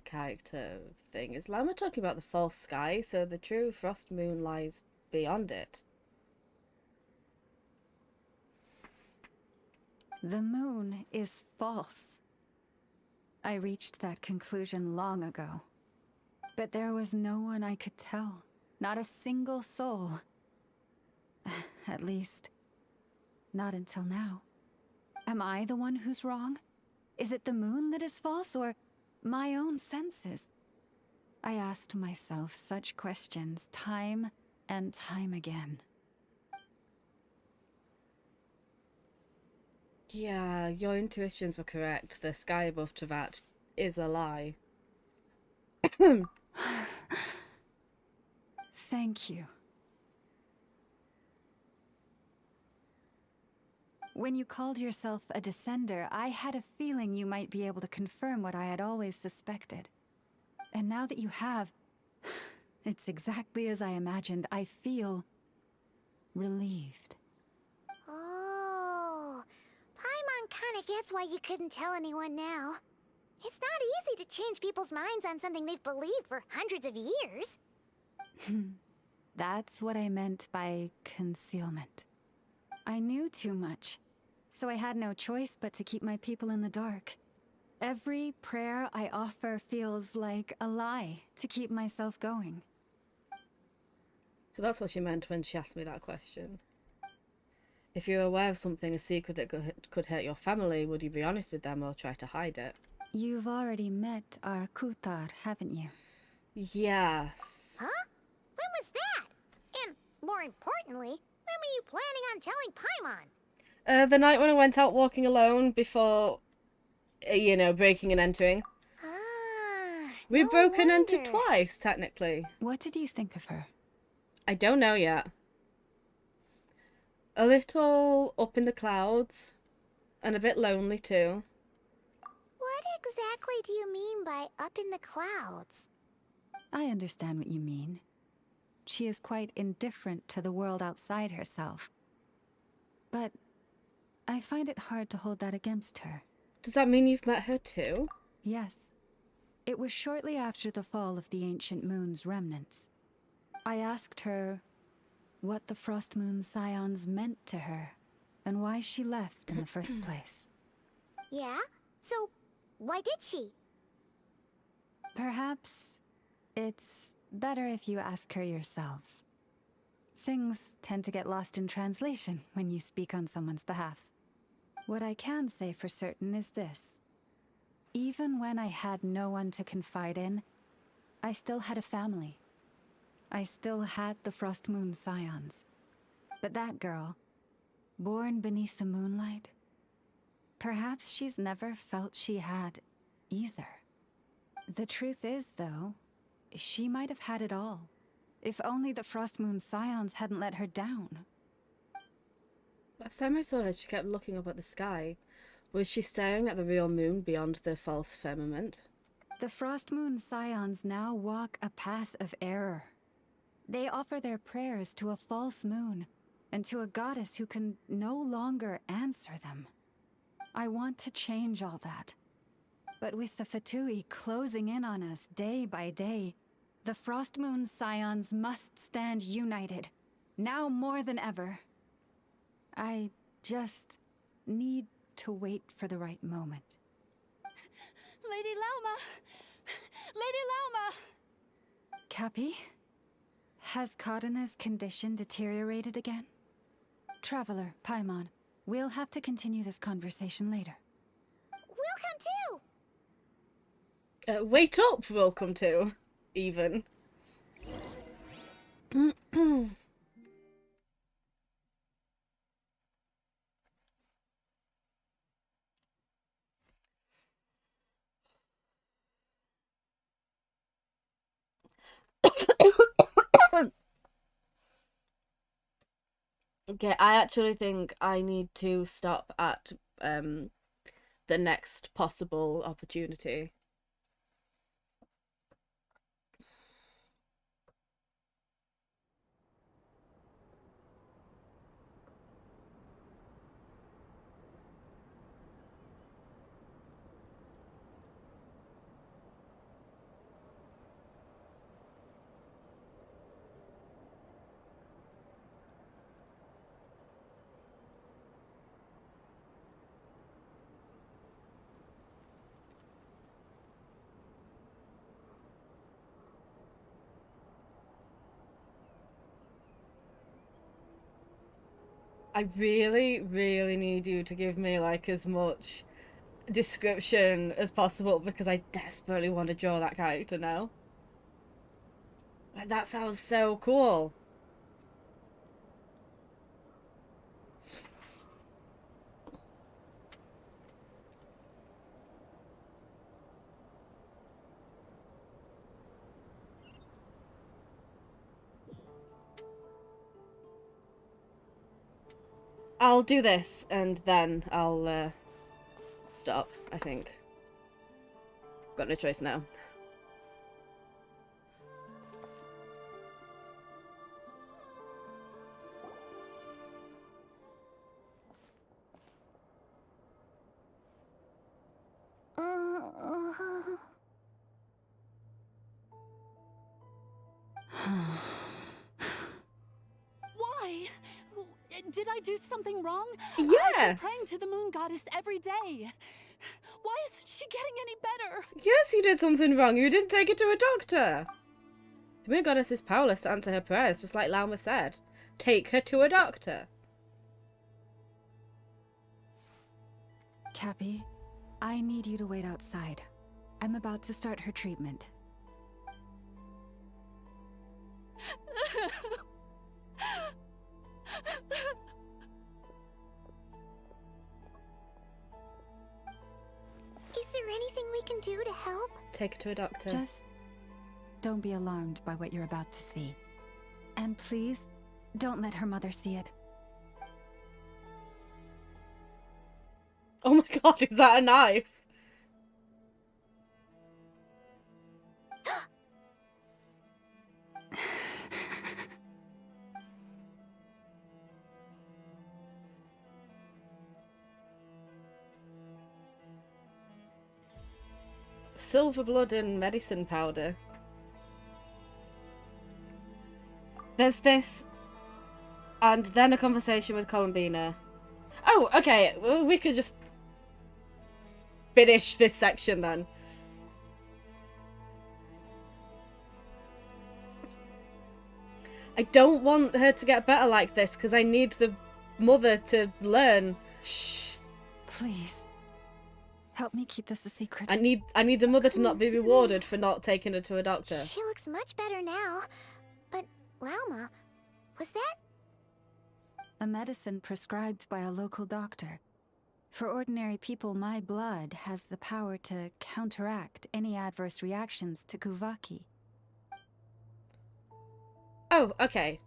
S1: character thing. Is Lama talking about the false sky, so the true frost moon lies beyond it?
S4: The moon is false. I reached that conclusion long ago. But there was no one I could tell. Not a single soul. At least, not until now. Am I the one who's wrong? Is it the moon that is false, or my own senses? I asked myself such questions time and time again.
S1: Yeah, your intuitions were correct. The sky above Travat is a lie.
S4: Thank you. When you called yourself a descender, I had a feeling you might be able to confirm what I had always suspected. And now that you have, it's exactly as I imagined. I feel relieved.
S3: Oh, Paimon kind Kinda gets why you couldn't tell anyone now. It's not easy to change people's minds on something they've believed for hundreds of years.
S4: That's what I meant by concealment. I knew too much, so I had no choice but to keep my people in the dark. Every prayer I offer feels like a lie to keep myself going.
S1: So that's what she meant when she asked me that question. If you're aware of something, a secret that could hurt your family, would you be honest with them or try to hide it?
S4: You've already met our Kutar, haven't you?
S1: Yes.
S3: Huh? When was that? And, more importantly, when were you planning on telling Paimon?
S1: The night when I went out walking alone before, you know, breaking and entering. We've broken and entered twice, technically.
S4: What did you think of her?
S1: I don't know yet. A little up in the clouds, and a bit lonely too.
S3: What exactly do you mean by up in the clouds?
S4: I understand what you mean. She is quite indifferent to the world outside herself. But I find it hard to hold that against her.
S1: Does that mean you've met her too?
S4: Yes. It was shortly after the fall of the ancient moon's remnants. I asked her what the Frost Moon Scions meant to her, and why she left in the first place.
S3: Yeah? So, why did she?
S4: Perhaps it's better if you ask her yourselves. Things tend to get lost in translation when you speak on someone's behalf. What I can say for certain is this. Even when I had no one to confide in, I still had a family. I still had the Frost Moon Scions. But that girl, born beneath the moonlight, perhaps she's never felt she had either. The truth is, though, she might have had it all, if only the Frost Moon Scions hadn't let her down.
S1: Last time I saw her, she kept looking up at the sky. Was she staring at the real moon beyond the false firmament?
S4: The Frost Moon Scions now walk a path of error. They offer their prayers to a false moon, and to a goddess who can no longer answer them. I want to change all that. But with the Fatui closing in on us day by day, the Frost Moon Scions must stand united, now more than ever. I just need to wait for the right moment.
S9: Lady Lauma! Lady Lauma!
S4: Cappy? Has Kadana's condition deteriorated again? Traveler, Paimon, we'll have to continue this conversation later.
S3: We'll come too!
S1: Wait up, welcome to, even. Okay, I actually think I need to stop at the next possible opportunity. I really, really need you to give me like as much description as possible because I desperately want to draw that character now. Like, that sounds so cool. I'll do this and then I'll stop, I think. Got no choice now.
S9: Did I do something wrong? I've been
S1: Yes.
S9: praying to the moon goddess every day. Why isn't she getting any better?
S1: Yes, you did something wrong. You didn't take her to a doctor. The moon goddess is powerless to answer her prayers, just like Lauma said. Take her to a doctor.
S4: Cappy, I need you to wait outside. I'm about to start her treatment.
S3: Is there anything we can do to help?
S1: Take her to a doctor.
S4: Just don't be alarmed by what you're about to see. And please, don't let her mother see it.
S1: Oh my god, is that a knife? Silver blood and medicine powder. There's this, and then a conversation with Columbina. Oh, okay, well, we could just finish this section then. I don't want her to get better like this because I need the mother to learn.
S4: Shh, please. Help me keep this a secret.
S1: I need the mother to not be rewarded for not taking her to a doctor.
S3: She looks much better now. But, Lauma, was that?
S4: A medicine prescribed by a local doctor. For ordinary people, my blood has the power to counteract any adverse reactions to Kuvaki.
S1: Oh, okay.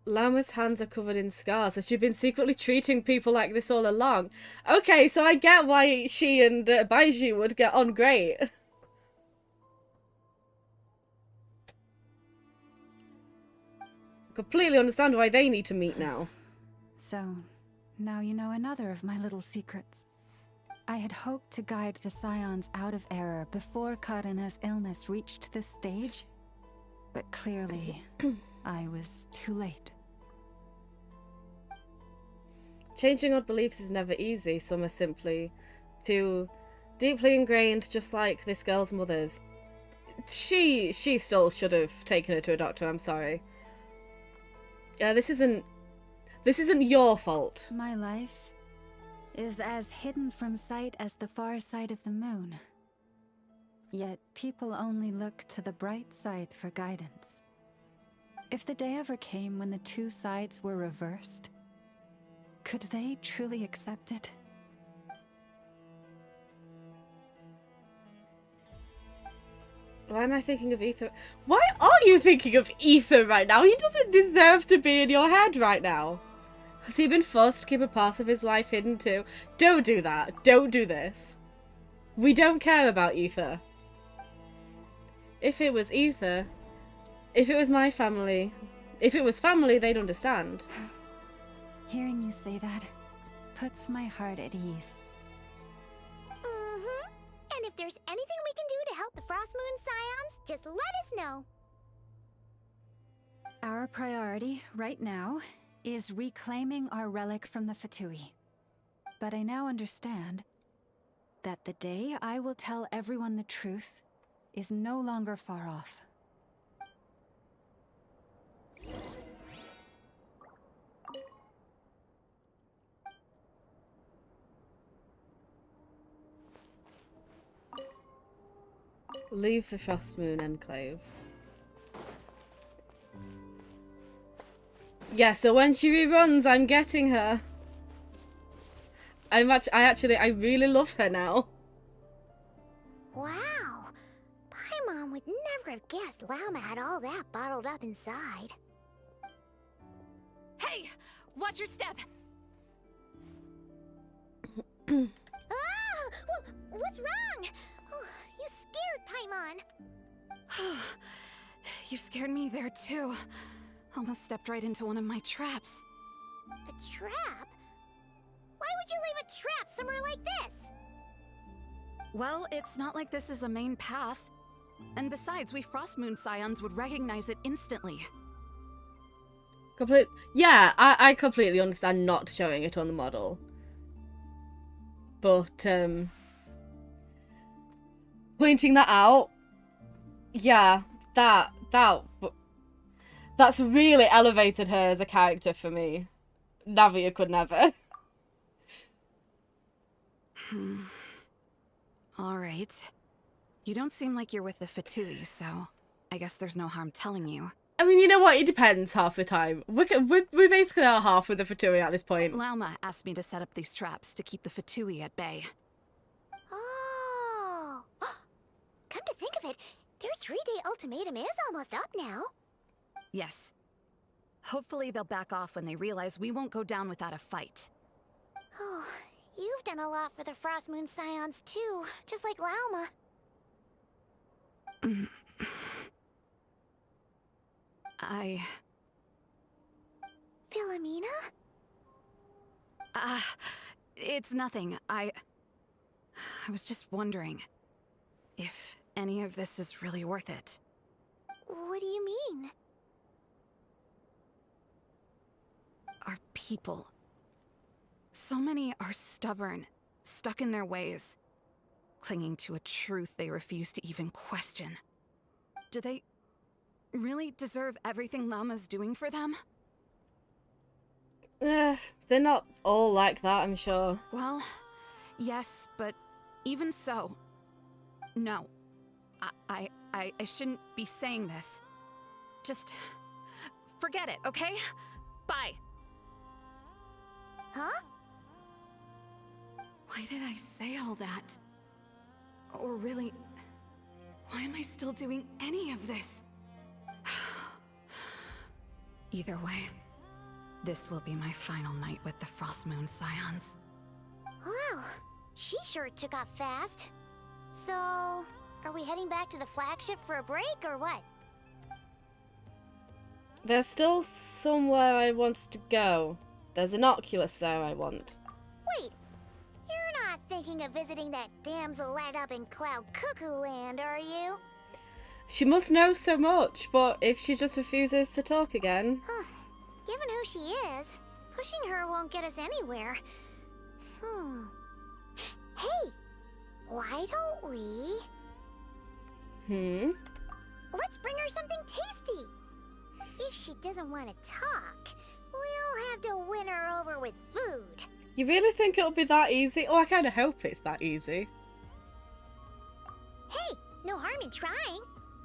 S1: Lama's hands are covered in scars. Has she been secretly treating people like this all along? Okay, so I get why she and Baiju would get on great. Completely understand why they need to meet now.
S4: So, now you know another of my little secrets. I had hoped to guide the Scions out of error before Karina's illness reached this stage, but clearly, I was too late.
S1: Changing odd beliefs is never easy. Some are simply too deeply ingrained, just like this girl's mother's. She still should have taken her to a doctor, I'm sorry. This isn't your fault.
S4: My life is as hidden from sight as the far side of the moon. Yet people only look to the bright side for guidance. If the day ever came when the two sides were reversed, could they truly accept it?
S1: Why am I thinking of Ether? Why are you thinking of Ether right now? He doesn't deserve to be in your head right now. Has he been forced to keep a part of his life hidden too? Don't do that. Don't do this. We don't care about Ether. If it was Ether, if it was my family, if it was family, they'd understand.
S4: Hearing you say that puts my heart at ease.
S3: Mm-hmm. And if there's anything we can do to help the Frost Moon Scions, just let us know.
S4: Our priority right now is reclaiming our relic from the Fatui. But I now understand that the day I will tell everyone the truth is no longer far off.
S1: Leave the Frost Moon Enclave. Yeah, so when she reruns, I'm getting her. I really love her now.
S3: Wow. Paimon would never have guessed Lauma had all that bottled up inside.
S7: Hey! Watch your step!
S3: What's wrong? Oh, you scared Paimon.
S7: You scared me there too. Almost stepped right into one of my traps.
S3: A trap? Why would you leave a trap somewhere like this?
S7: Well, it's not like this is a main path. And besides, we Frost Moon Scions would recognize it instantly.
S1: Yeah, I completely understand not showing it on the model. But, pointing that out, yeah, that's really elevated her as a character for me. Navia could never.
S7: All right. You don't seem like you're with the Fatui, so I guess there's no harm telling you.
S1: I mean, you know what? It depends half the time. We basically are half with the Fatui at this point.
S7: Lauma asked me to set up these traps to keep the Fatui at bay.
S3: Oh. Come to think of it, their 3-day ultimatum is almost up now.
S7: Yes. Hopefully they'll back off when they realize we won't go down without a fight.
S3: Oh, you've done a lot for the Frost Moon Scions too, just like Lauma. Philomena?
S7: It's nothing. I was just wondering if any of this is really worth it.
S3: What do you mean?
S7: Our people. So many are stubborn, stuck in their ways, clinging to a truth they refuse to even question. Do they really deserve everything Lauma's doing for them?
S1: They're not all like that, I'm sure.
S7: Well, yes, but even so, no. I shouldn't be saying this. Just forget it, okay? Bye.
S3: Huh?
S7: Why did I say all that? Or really, why am I still doing any of this? Either way, this will be my final night with the Frost Moon Scions.
S3: Wow, she sure took off fast. So, are we heading back to the flagship for a break or what?
S1: There's still somewhere I want to go. There's an Oculus there I want.
S3: Wait, you're not thinking of visiting that damsel light up in Cloud Cuckoo Land, are you?
S1: She must know so much, but if she just refuses to talk again...
S3: Given who she is, pushing her won't get us anywhere. Hey, why don't we... Let's bring her something tasty. If she doesn't want to talk, we'll have to win her over with food.
S1: You really think it'll be that easy? Oh, I kind of hope it's that easy.
S3: Hey, no harm in trying.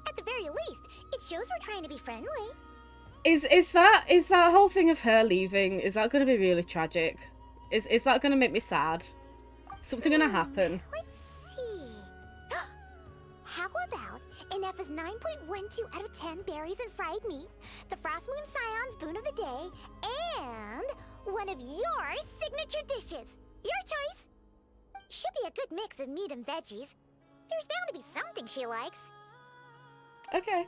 S3: At the very least, it shows we're trying to be friendly.
S1: Is that whole thing of her leaving, is that going to be really tragic? Is that going to make me sad? Something going to happen?
S3: Let's see. How about Ineffa's 9.12 out of 10 berries and fried meat, the Frost Moon Scion's boon of the day, and one of your signature dishes. Your choice. Should be a good mix of meat and veggies. There's bound to be something she likes.
S1: Okay.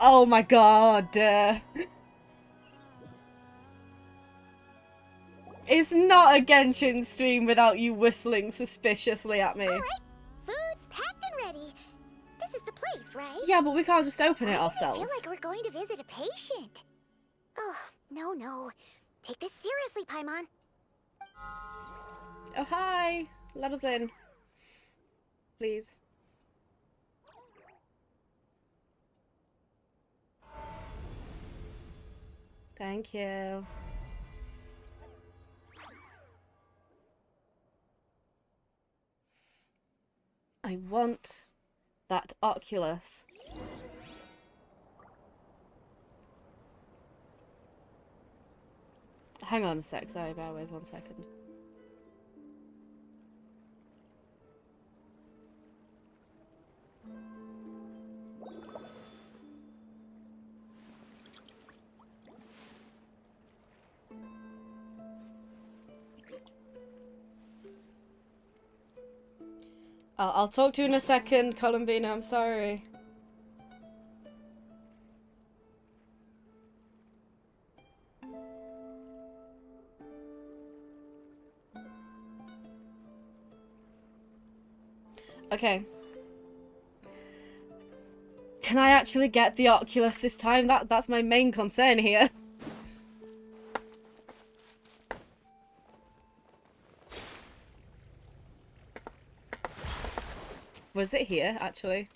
S1: Oh my god. It's not a Genshin stream without you whistling suspiciously at me.
S3: Alright, food's packed and ready. This is the place, right?
S1: Yeah, but we can't just open it
S3: Why
S1: ourselves.
S3: does it feel like we're going to visit a patient? Oh, no. Take this seriously, Paimon.
S1: Oh, hi. Let us in. Please. Thank you. I want that Oculus. Hang on a sec, sorry, bear with 1 second. I'll talk to you in a second, Columbina, I'm sorry. Okay. Can I actually get the Oculus this time? That's my main concern here. Was it here, actually?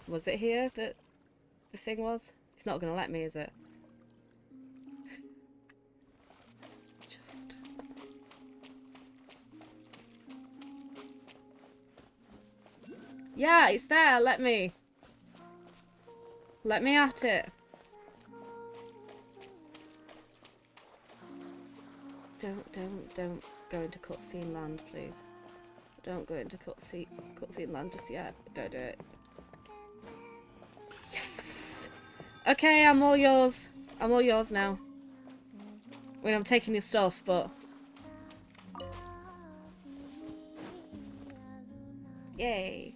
S1: Was it here that the thing was? It's not gonna let me, is it? Just... Yeah, it's there, let me. Let me at it. Don't go into cutscene land, please. Don't go into cutscene land just yet. Don't do it. Yes! Okay, I'm all yours. I'm all yours now. I mean, I'm taking your stuff, but... Yay.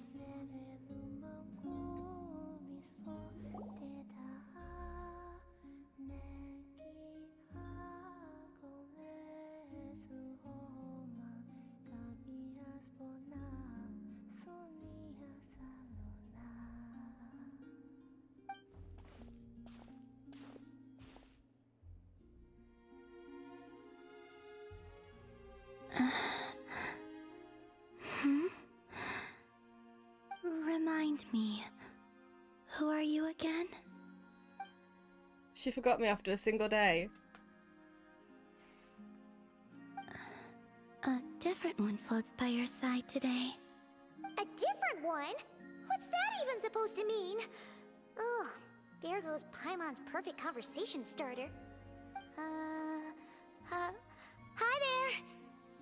S3: Remind me, who are you again?
S1: She forgot me after a single day.
S3: A different one floats by your side today. A different one? What's that even supposed to mean? Ugh, there goes Paimon's perfect conversation starter. Hi there!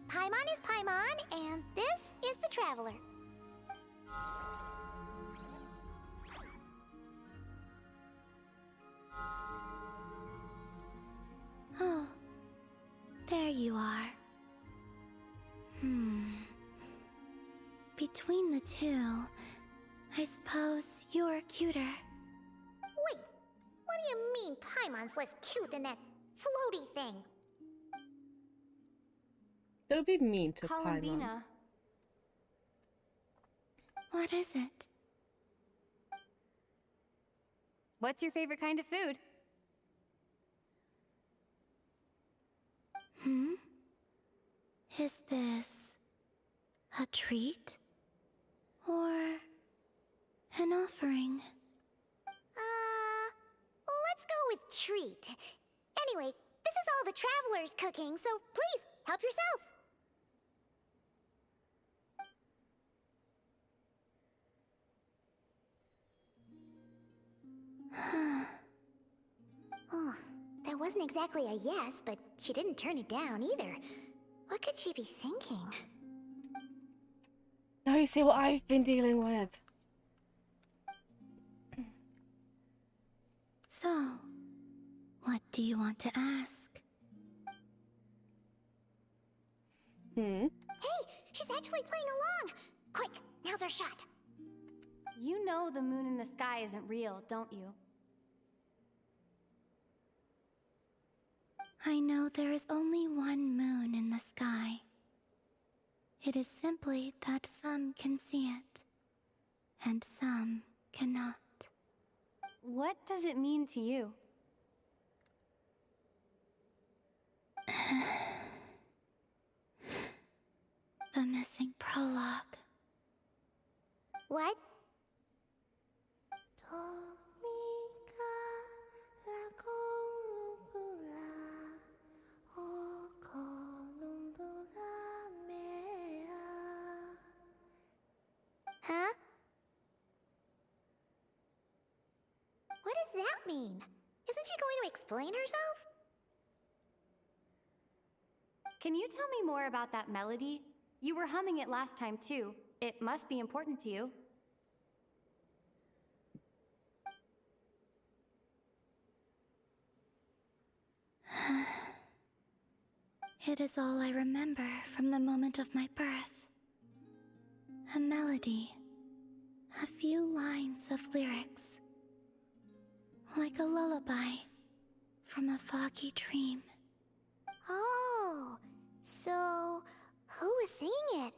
S3: Paimon is Paimon, and this is the Traveler. Oh, there you are. Between the two, I suppose you're cuter. Wait, what do you mean Paimon's less cute than that floaty thing?
S1: Don't be mean to Paimon.
S11: Columbina.
S3: What is it?
S11: What's your favorite kind of food?
S3: Is this a treat? Or an offering? Let's go with treat. Anyway, this is all the Traveler's cooking, so please, help yourself. Oh, that wasn't exactly a yes, but she didn't turn it down either. What could she be thinking?
S1: Now you see what I've been dealing with.
S3: So, what do you want to ask?
S1: Hey,
S3: she's actually playing along! Quick, now's our shot.
S11: You know the moon in the sky isn't real, don't you?
S3: I know there is only one moon in the sky. It is simply that some can see it, and some cannot.
S11: What does it mean to you?
S3: The missing prologue. What? Huh? What does that mean? Isn't she going to explain herself?
S11: Can you tell me more about that melody? You were humming it last time too. It must be important to you.
S3: It is all I remember from the moment of my birth. A melody. A few lines of lyrics. Like a lullaby from a foggy dream. Oh, so who was singing it?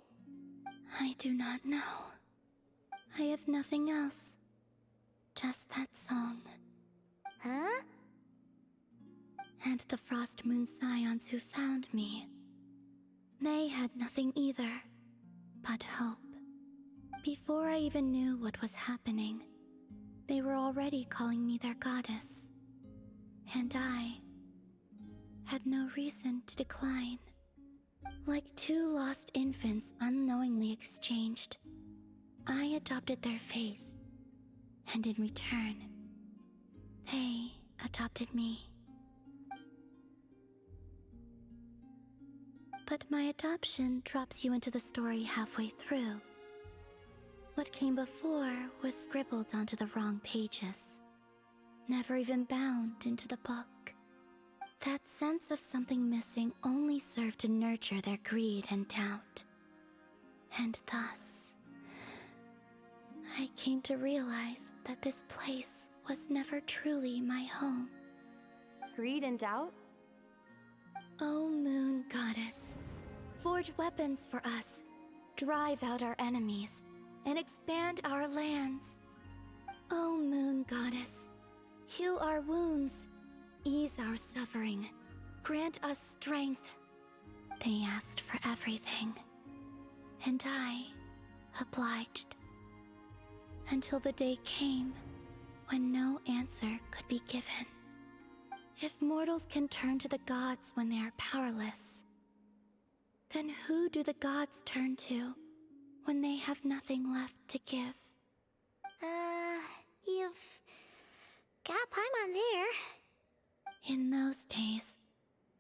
S3: I do not know. I have nothing else. Just that song. Huh? And the Frost Moon Scions who found me. They had nothing either, but hope. Before I even knew what was happening, they were already calling me their goddess. And I had no reason to decline. Like two lost infants unknowingly exchanged, I adopted their faith, and in return, they adopted me. But my adoption drops you into the story halfway through. What came before was scribbled onto the wrong pages, never even bound into the book. That sense of something missing only served to nurture their greed and doubt. And thus, I came to realize that this place was never truly my home.
S11: Greed and doubt?
S3: O Moon Goddess, forge weapons for us, drive out our enemies, and expand our lands. O Moon Goddess, heal our wounds, ease our suffering, grant us strength. They asked for everything, and I obliged. Until the day came when no answer could be given. If mortals can turn to the gods when they are powerless, then who do the gods turn to when they have nothing left to give? You've got Paimon there. In those days,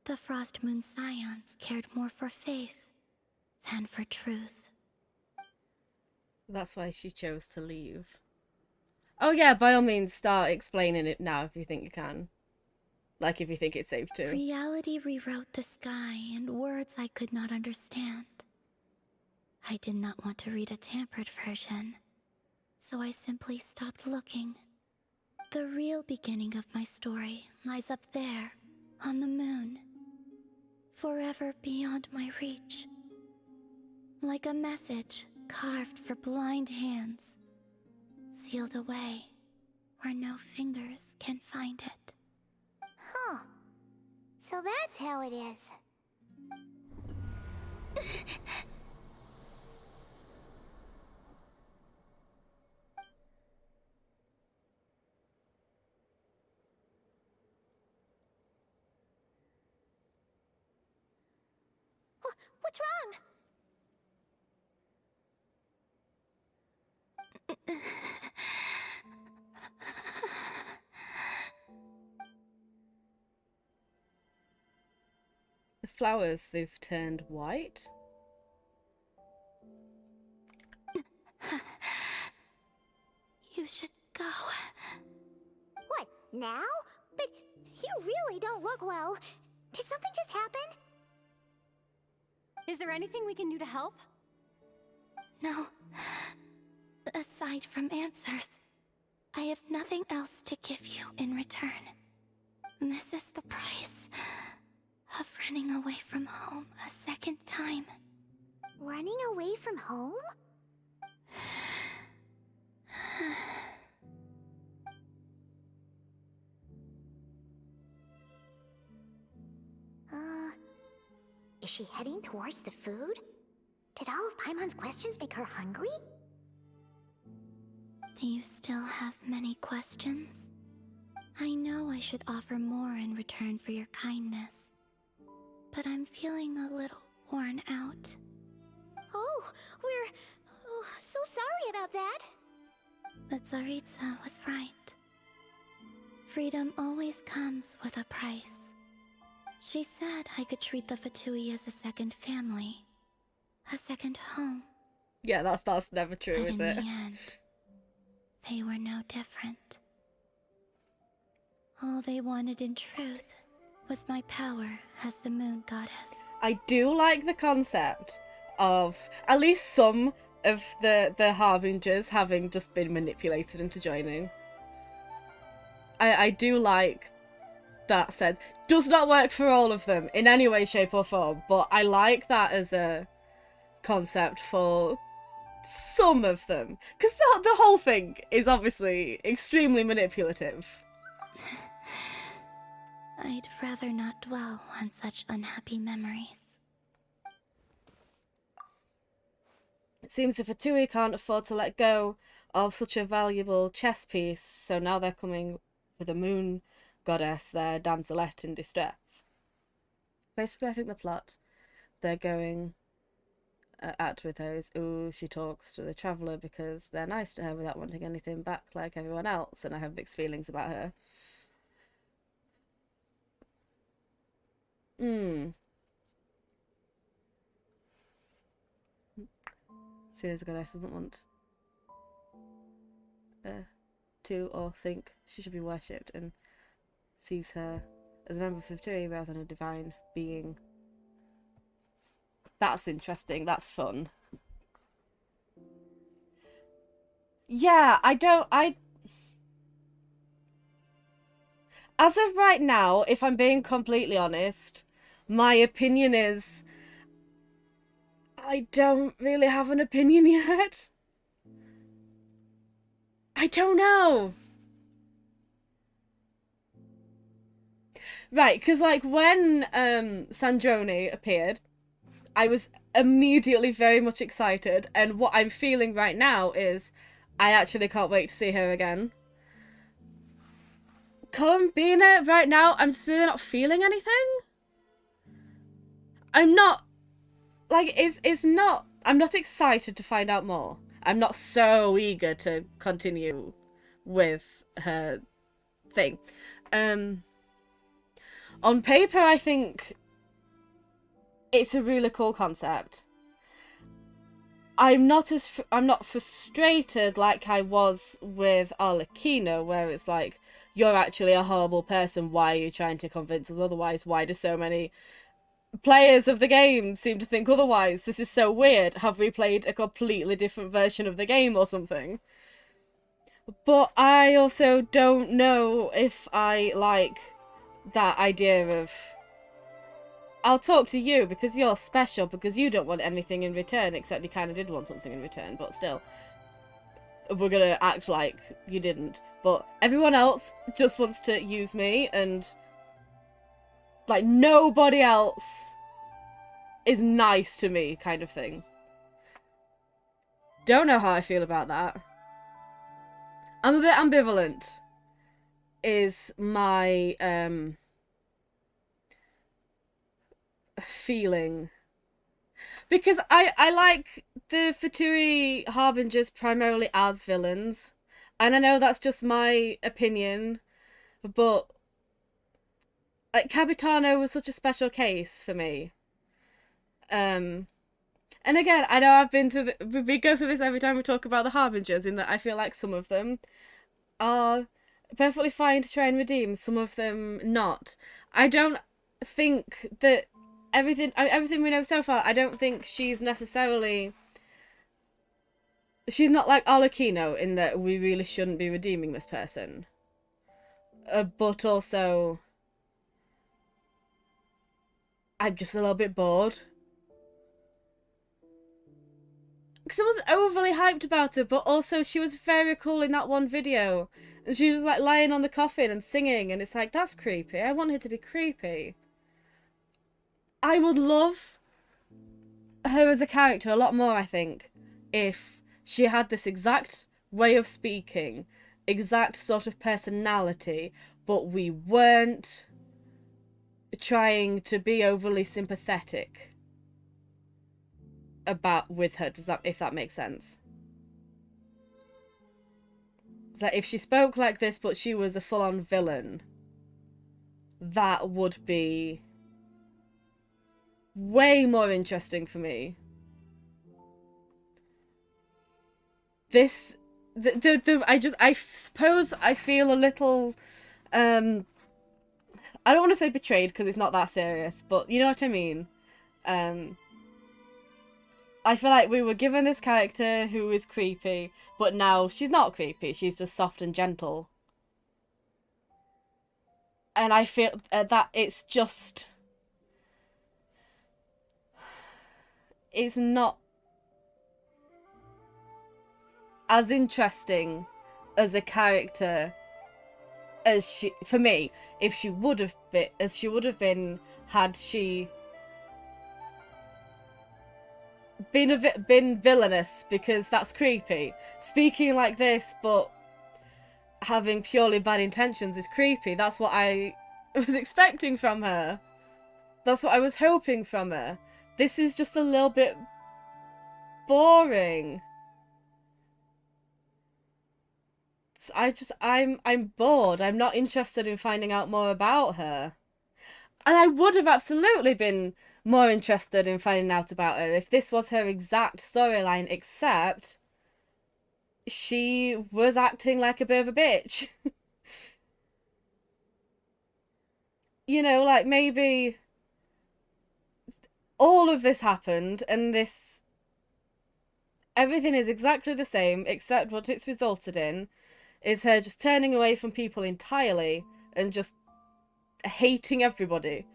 S3: the Frost Moon Scions cared more for faith than for truth.
S1: That's why she chose to leave. Oh yeah, by all means, start explaining it now if you think you can. Like, if you think it's safe to.
S3: Reality rewrote the sky in words I could not understand. I did not want to read a tampered version, so I simply stopped looking. The real beginning of my story lies up there, on the moon. Forever beyond my reach. Like a message carved for blind hands, sealed away where no fingers can find it.
S15: Huh. So that's how it is.
S3: What's wrong?
S1: The flowers, they've turned white.
S3: You should go.
S15: What, now? But you really don't look well. Did something just happen?
S11: Is there anything we can do to help?
S3: No. Aside from answers, I have nothing else to give you in return. This is the price of running away from home a second time.
S15: Running away from home? Is she heading towards the food? Did all of Paimon's questions make her hungry?
S3: Do you still have many questions? I know I should offer more in return for your kindness, but I'm feeling a little worn out.
S15: Oh, we're so sorry about that.
S3: But Tsaritsa was right. Freedom always comes with a price. She said I could treat the Fatui as a second family, a second home.
S1: Yeah, that's never true,
S3: But
S1: is
S3: in
S1: it?
S3: the end, they were no different. All they wanted in truth was my power as the Moon Goddess.
S1: I do like the concept of at least some of the Harbingers having just been manipulated into joining. I do like that sense. Does not work for all of them in any way, shape or form, but I like that as a concept for some of them, because the whole thing is obviously extremely manipulative.
S3: I'd rather not dwell on such unhappy memories.
S1: It seems the Fatui can't afford to let go of such a valuable chess piece, so now they're coming for the moon goddess, their damselette in distress. Basically, I think the plot they're going at with her is, ooh, she talks to the traveller because they're nice to her without wanting anything back like everyone else, and I have mixed feelings about her. Serious goddess doesn't want to or think she should be worshipped, and sees her as a member of the Fatui rather than a divine being. That's interesting. That's fun. Yeah, as of right now, if I'm being completely honest, my opinion is I don't really have an opinion yet. I don't know. Right, because like when Sandrone appeared, I was immediately very much excited, and what I'm feeling right now is I actually can't wait to see her again. Columbina, right now, I'm just really not feeling anything. I'm not, like, I'm not excited to find out more. I'm not so eager to continue with her thing. On paper, I think it's a really cool concept. I'm not frustrated like I was with Arlecchino, where it's like, you're actually a horrible person, why are you trying to convince us otherwise? Why do so many players of the game seem to think otherwise? This is so weird. Have we played a completely different version of the game or something? But I also don't know if I like that idea of, I'll talk to you because you're special, because you don't want anything in return, except you kind of did want something in return, but still. We're gonna act like you didn't. But everyone else just wants to use me, and like nobody else is nice to me, kind of thing. Don't know how I feel about that. I'm a bit ambivalent, is my feeling. Because I like the Fatui Harbingers primarily as villains. And I know that's just my opinion, but like Capitano was such a special case for me. And again, I know I've been through we go through this every time we talk about the Harbingers, in that I feel like some of them are perfectly fine to try and redeem, some of them not. I don't think that everything we know so far, I don't think she's necessarily... She's not like Arlecchino in that we really shouldn't be redeeming this person. But also... I'm just a little bit bored. Because I wasn't overly hyped about her, but also she was very cool in that one video. And she was like lying on the coffin and singing, and it's like, that's creepy. I want her to be creepy. I would love her as a character a lot more, I think, if she had this exact way of speaking, exact sort of personality, but we weren't trying to be overly sympathetic with her. If that makes sense? It's like if she spoke like this, but she was a full-on villain, that would be way more interesting for me. I suppose I feel a little, I don't want to say betrayed because it's not that serious, but you know what I mean. I feel like we were given this character who is creepy, but now she's not creepy, she's just soft and gentle. And I feel that it's just... It's not as interesting as a character as she, for me, if she would have been, as she would have been had she been villainous, because that's creepy. Speaking like this, but having purely bad intentions is creepy. That's what I was expecting from her. That's what I was hoping from her. This is just a little bit boring. I'm bored. I'm not interested in finding out more about her. And I would have absolutely been more interested in finding out about her if this was her exact storyline, except she was acting like a bit of a bitch. You know, like, maybe all of this happened and everything is exactly the same, except what it's resulted in is her just turning away from people entirely and just hating everybody.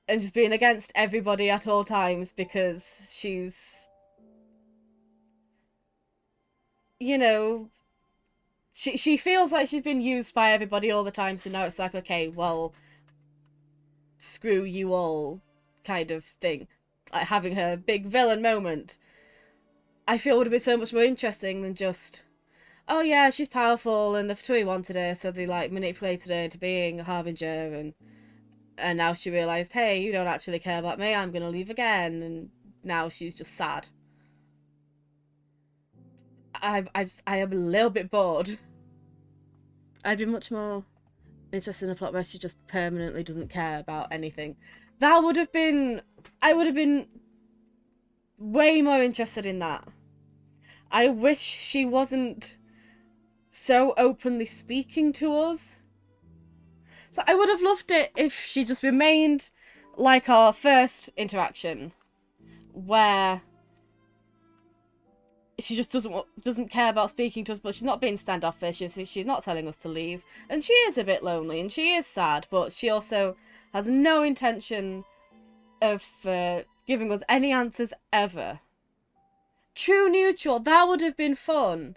S1: And just being against everybody at all times because she's, you know, she feels like she's been used by everybody all the time, so now it's like, okay, well, screw you all kind of thing. Like having her big villain moment, I feel would have been so much more interesting than just, oh yeah, she's powerful and the Fatui wanted her, so they like manipulated her into being a harbinger, and now she realised, hey, you don't actually care about me, I'm gonna leave again, and now she's just sad. I am a little bit bored. I'd be much more interested in a plot where she just permanently doesn't care about anything. That would have been... I would have been way more interested in that. I wish she wasn't so openly speaking to us. So I would have loved it if she just remained like our first interaction, where she just doesn't care about speaking to us, but she's not being standoffish, she's not telling us to leave, and she is a bit lonely and she is sad, but she also has no intention of giving us any answers ever. True neutral, that would have been fun.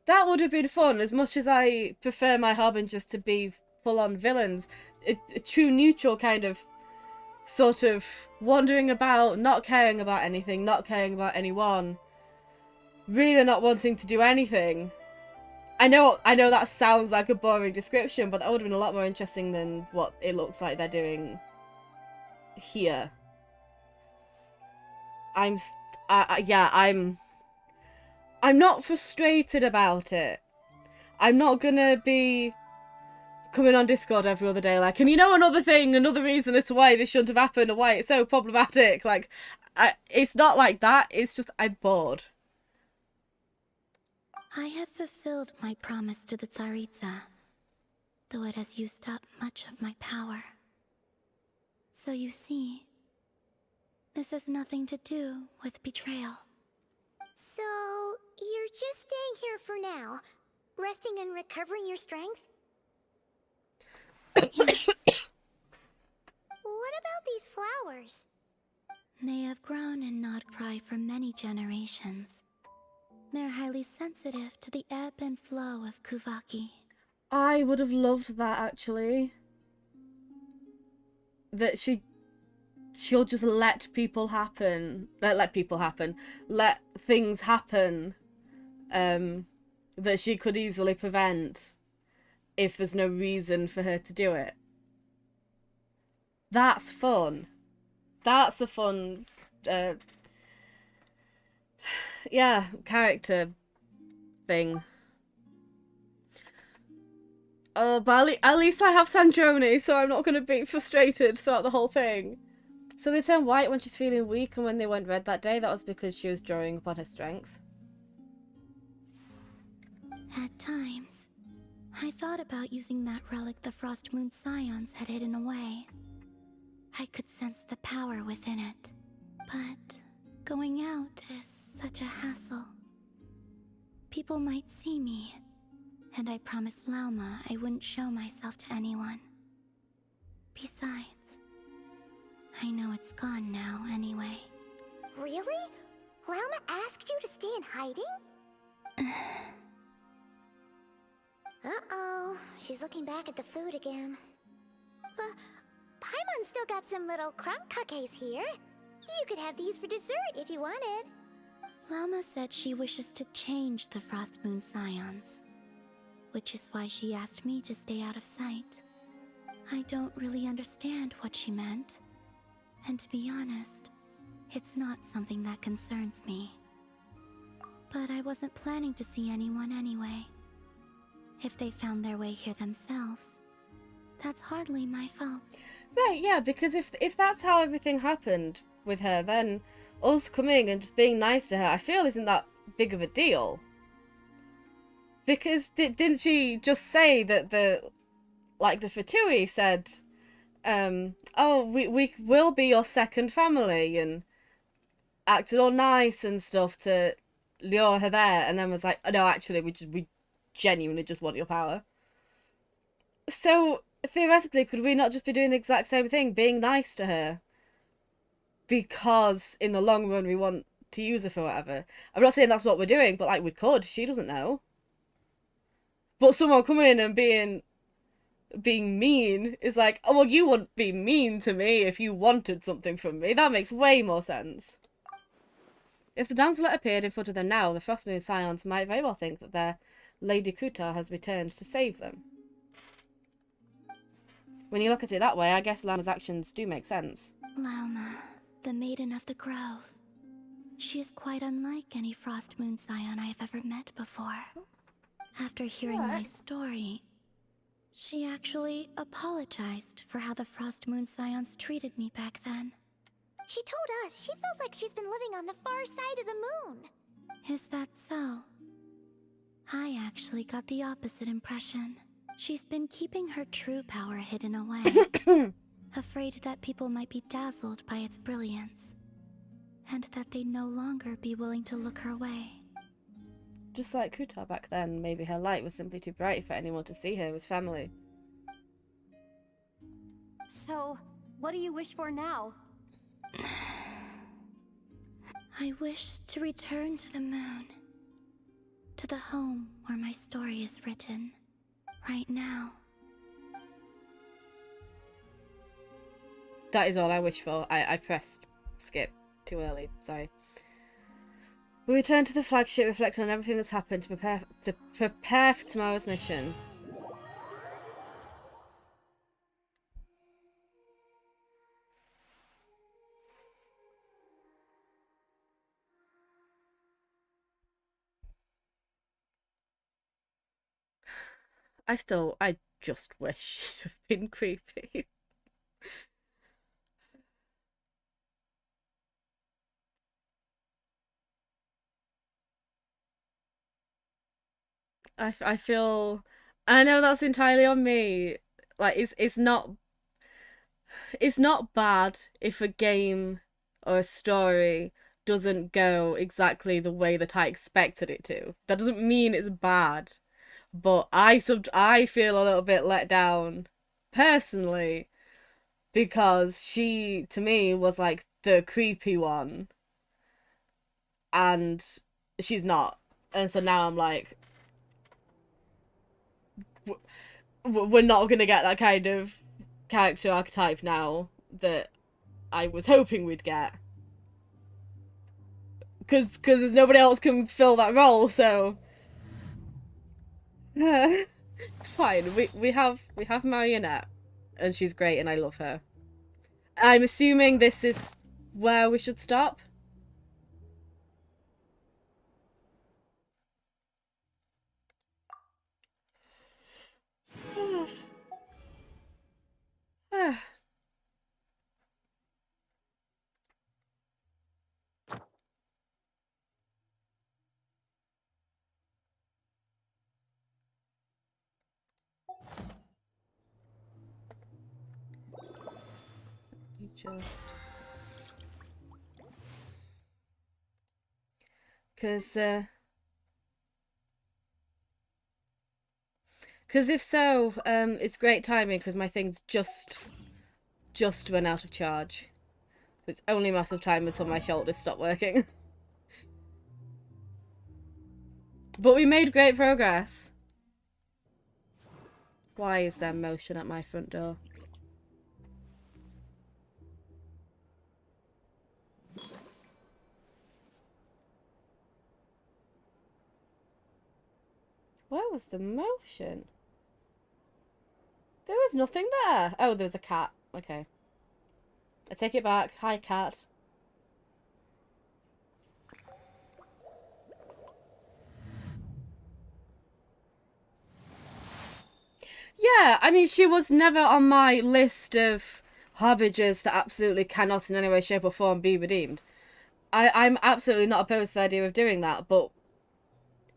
S1: That would have been fun, as much as I prefer my harbingers to be full-on villains. A true neutral kind of sort of wandering about, not caring about anything, not caring about anyone, really not wanting to do anything. I know that sounds like a boring description, but that would have been a lot more interesting than what it looks like they're doing here. I'm not frustrated about it. I'm not gonna be coming on Discord every other day like, and you know, another reason as to why this shouldn't have happened or why it's so problematic. Like, it's not like that. It's just I'm bored.
S3: I have fulfilled my promise to the Tsaritsa, though it has used up much of my power. So you see, this has nothing to do with betrayal.
S15: So, you're just staying here for now, resting and recovering your strength?
S3: Yes.
S15: What about these flowers?
S3: They have grown in Krai for many generations. They're highly sensitive to the ebb and flow of Kuvaki.
S1: I would have loved that, actually. That she'll just let people happen. Let things happen that she could easily prevent if there's no reason for her to do it. That's fun. That's a fun character thing. Oh, but at least I have Sandrone, so I'm not going to be frustrated throughout the whole thing. So they turn white when she's feeling weak, and when they went red that day, that was because she was drawing upon her strength.
S3: At times, I thought about using that relic the Frost Moon Scions had hidden away. I could sense the power within it, but going out is such a hassle. People might see me, and I promised Lauma I wouldn't show myself to anyone. Besides, I know it's gone now anyway. Really? Lauma asked you to stay in hiding? Uh-oh, she's looking back at the food again. Paimon still got some little crumb cookies here. You could have these for dessert if you wanted.
S11: Lauma said she wishes to change the Frost Moon Scions, which is why she asked me to stay out of sight. I don't really understand what she meant, and to be honest, it's not something that concerns me. But I wasn't planning to see anyone anyway. If they found their way here themselves, that's hardly my fault.
S1: Right, yeah, because if that's how everything happened with her, then us coming and just being nice to her, I feel isn't that big of a deal. Because didn't she just say that the Fatui said, oh, we will be your second family, and acted all nice and stuff to lure her there, and then was like, oh, no, actually, we genuinely just want your power. So theoretically, could we not just be doing the exact same thing, being nice to her? Because in the long run, we want to use her for whatever. I'm not saying that's what we're doing, but like we could. She doesn't know. But someone coming and being mean is like, oh well, you wouldn't be mean to me if you wanted something from me. That makes way more sense. If the damsel had appeared in front of them now, the Frostmoon Scions might very well think that their Lady Kuta has returned to save them. When you look at it that way, I guess Lauma's actions do make sense.
S11: Lauma, the Maiden of the Grove. She is quite unlike any Frost Moon Scion I have ever met before. After hearing my story, she actually apologized for how the Frost Moon Scions treated me back then.
S3: She told us she feels like she's been living on the far side of the moon.
S11: Is that so? I actually got the opposite impression. She's been keeping her true power hidden away, afraid that people might be dazzled by its brilliance, and that they'd no longer be willing to look her way.
S1: Just like Kuta back then, maybe her light was simply too bright for anyone to see her as family.
S11: So, what do you wish for now? I wish to return to the moon. To the home where my story is written. Right now.
S1: That is all I wish for. I pressed skip too early, sorry. We return to the flagship, reflecting on everything that's happened to prepare for tomorrow's mission. I just wish she'd have been creepy. I feel, I know that's entirely on me. Like it's not bad if a game or a story doesn't go exactly the way that I expected it to. That doesn't mean it's bad. But I feel a little bit let down personally because she to me was like the creepy one and she's not. And so now I'm like we're not going to get that kind of character archetype now that I was hoping we'd get. Cuz there's nobody else can fill that role, so it's fine. We have Marionette, and she's great, and I love her. I'm assuming this is where we should stop. Just because if so, it's great timing because my thing's just went out of charge. It's only a matter of time until my shoulders stop working. But we made great progress. Why is there motion at my front door? Where was the motion? There was nothing there. Oh, there was a cat. Okay. I take it back. Hi, cat. Yeah, I mean, she was never on my list of harbingers that absolutely cannot in any way, shape or form be redeemed. I'm absolutely not opposed to the idea of doing that, but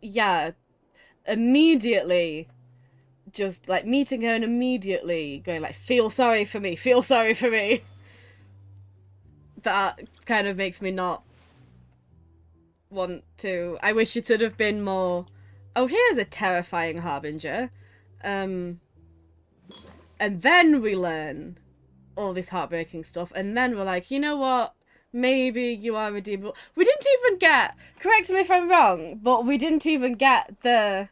S1: yeah, immediately just like meeting her and immediately going like, feel sorry for me, feel sorry for me. That kind of makes me not want to. I wish it would have been more, oh, here's a terrifying harbinger. And then we learn all this heartbreaking stuff, and then we're like, you know what? Maybe you are redeemable. We didn't even get, correct me if I'm wrong, but we didn't even get the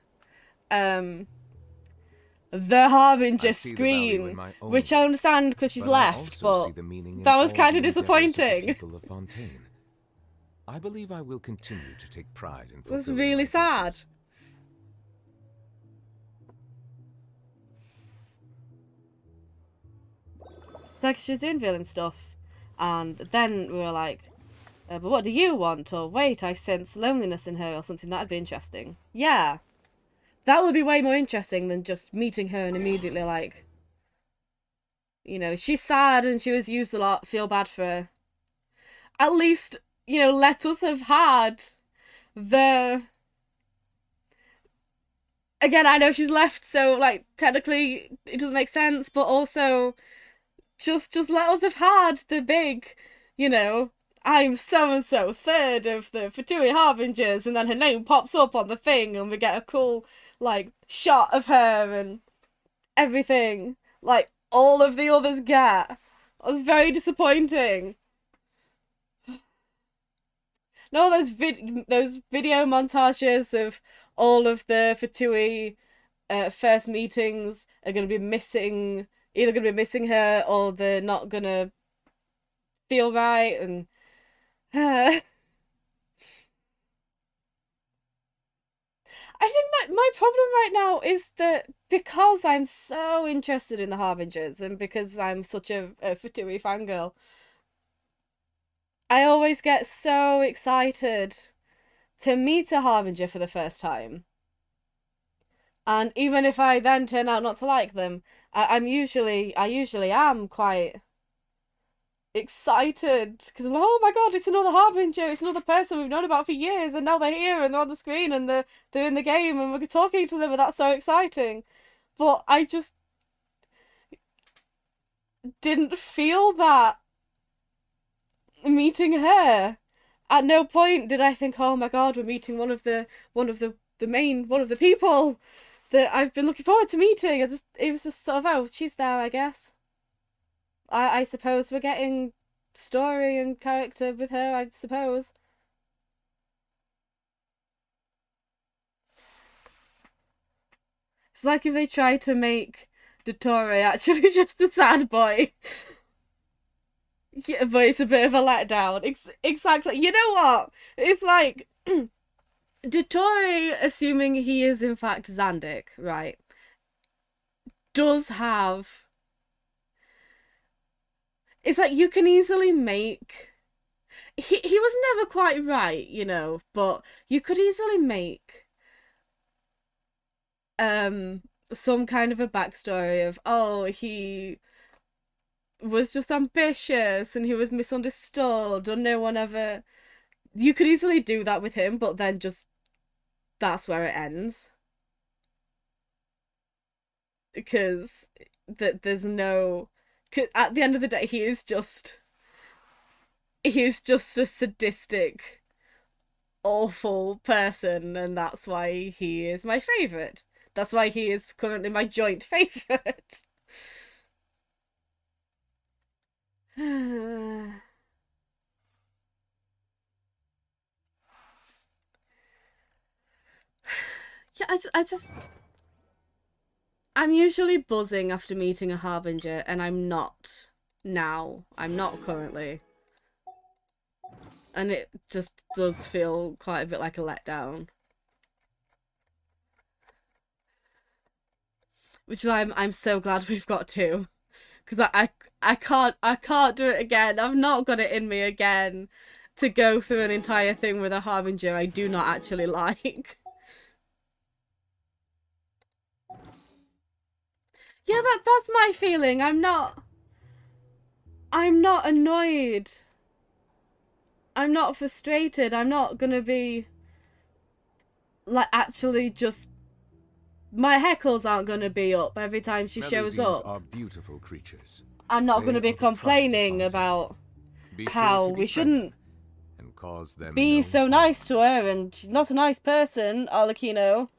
S1: harbinger screen, which I understand because she's left, but that was kind of disappointing.
S10: I believe I will continue to take pride in
S1: it was really sad. It's like she was doing villain stuff, and then we were like, but what do you want? Or wait, I sense loneliness in her or something. That'd be interesting. Yeah. That would be way more interesting than just meeting her and immediately like, you know, she's sad and she was used a lot, feel bad for her. At least, you know, let us have had the... Again, I know she's left, so like technically it doesn't make sense, but also just let us have had the big, you know, I'm so-and-so, third of the Fatui Harbingers, and then her name pops up on the thing and we get a cool, like, shot of her and everything, like all of the others get. That was very disappointing. No, those video montages of all of the Fatui first meetings are going to be missing, either going to be missing her or they're not going to feel right, and I think my problem right now is that because I'm so interested in the Harbingers and because I'm such a Fatui fangirl, I always get so excited to meet a Harbinger for the first time. And even if I then turn out not to like them, I usually am quite excited because I'm like, oh my god, it's another Harbinger, it's another person we've known about for years, and now they're here and they're on the screen and they're in the game and we're talking to them, and that's so exciting. But I just didn't feel that meeting her. At no point did I think, oh my god, we're meeting one of the people that I've been looking forward to meeting. It was just sort of, oh, she's there, I guess. I suppose we're getting story and character with her, I suppose. It's like if they tried to make Dottore actually just a sad boy. Yeah, but it's a bit of a letdown. Exactly. You know what? It's like Dottore, assuming he is in fact Zandik, right, does have... It's like you can easily make... He was never quite right, you know, but you could easily make some kind of a backstory of, oh, he was just ambitious and he was misunderstood or no one ever... You could easily do that with him, but then just that's where it ends. Because there's no... At the end of the day, he is just a sadistic, awful person, and that's why he is my favourite. That's why he is currently my joint favourite. I'm usually buzzing after meeting a Harbinger, and I'm not now. I'm not currently. And it just does feel quite a bit like a letdown. Which is why I'm so glad we've got two. Because I can't do it again. I've not got it in me again to go through an entire thing with a Harbinger I do not actually like. Yeah, that's my feeling. I'm not annoyed. I'm not frustrated. I'm not gonna be like actually just my heckles aren't gonna be up every time she shows
S10: Melusines
S1: up.
S10: are beautiful creatures.
S1: I'm not gonna
S10: They
S1: be
S10: are the pride of
S1: complaining
S10: Fontaine.
S1: about
S10: Be sure
S1: how
S10: to be
S1: we shouldn't
S10: and cause them
S1: be
S10: no
S1: so nice to her, and she's not a nice person, Arlecchino.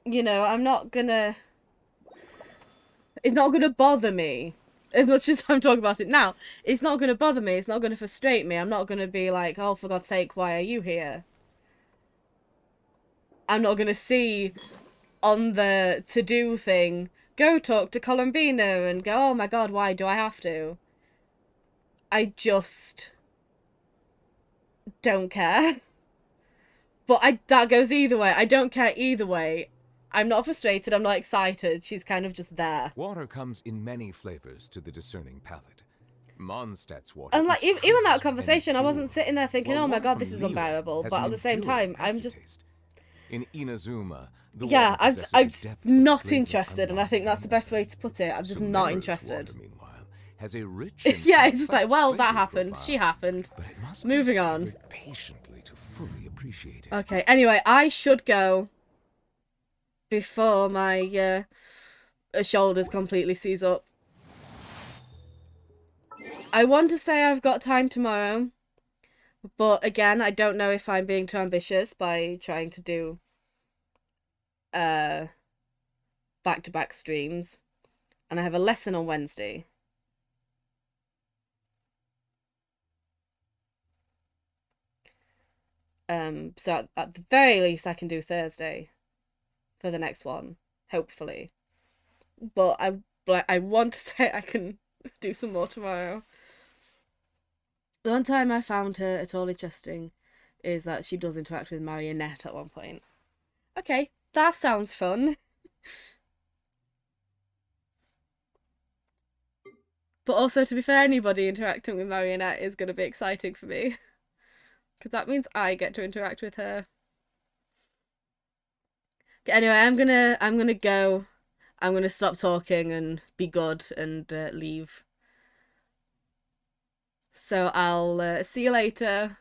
S1: You know, I'm not gonna... It's not gonna bother me. As much as I'm talking about it now, it's not gonna bother me, it's not gonna frustrate me, I'm not gonna be like, oh, for God's sake, why are you here? I'm not gonna see on the to-do thing, go talk to Columbina, and go, oh my god, why do I have to? I just don't care. But that goes either way. I don't care either way. I'm not frustrated, I'm not excited. She's kind of just there.
S10: Water comes in many flavors to the discerning palate. Mondstadt's water
S1: And like,
S10: is
S1: even that
S10: crisp
S1: conversation, I
S10: and
S1: wasn't sitting there thinking,
S10: pure,
S1: oh my
S10: while
S1: god,
S10: water
S1: this is
S10: from Liyue
S1: unbearable.
S10: has
S1: But
S10: an
S1: at the same
S10: enduring
S1: time, I'm just...
S10: aftertaste. In Inazuma, the
S1: Yeah,
S10: water
S1: I'm
S10: possesses a
S1: just
S10: depth of
S1: not
S10: flavor
S1: interested, and I think that's the best way to put it. I'm just not
S10: Sumeru's
S1: interested.
S10: water, meanwhile, has a rich and
S1: Yeah, it's just like,
S10: complex
S1: well, that
S10: flavor
S1: happened.
S10: profile,
S1: She happened.
S10: but it must
S1: Moving
S10: be
S1: on.
S10: savored patiently to fully appreciate it.
S1: Okay, anyway, I should go before my shoulders completely seize up. I want to say I've got time tomorrow, but again, I don't know if I'm being too ambitious by trying to do back-to-back streams, and I have a lesson on Wednesday. So at the very least I can do Thursday for the next one, hopefully. But I want to say I can do some more tomorrow. The one time I found her at all interesting is that she does interact with Marionette at one point. Okay, that sounds fun. But also, to be fair, anybody interacting with Marionette is going to be exciting for me. Because that means I get to interact with her. Okay, anyway, I'm gonna go. I'm gonna stop talking and be good and leave. So I'll see you later.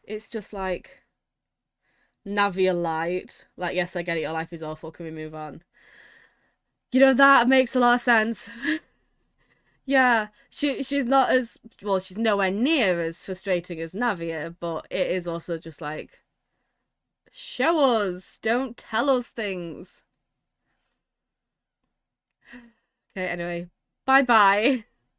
S1: It's just like Navia light. Like, yes, I get it, your life is awful, can we move on? You know, that makes a lot of sense. Yeah, she's not as... Well, she's nowhere near as frustrating as Navia, but it is also just like... Show us! Don't tell us things! Okay, anyway. Bye-bye!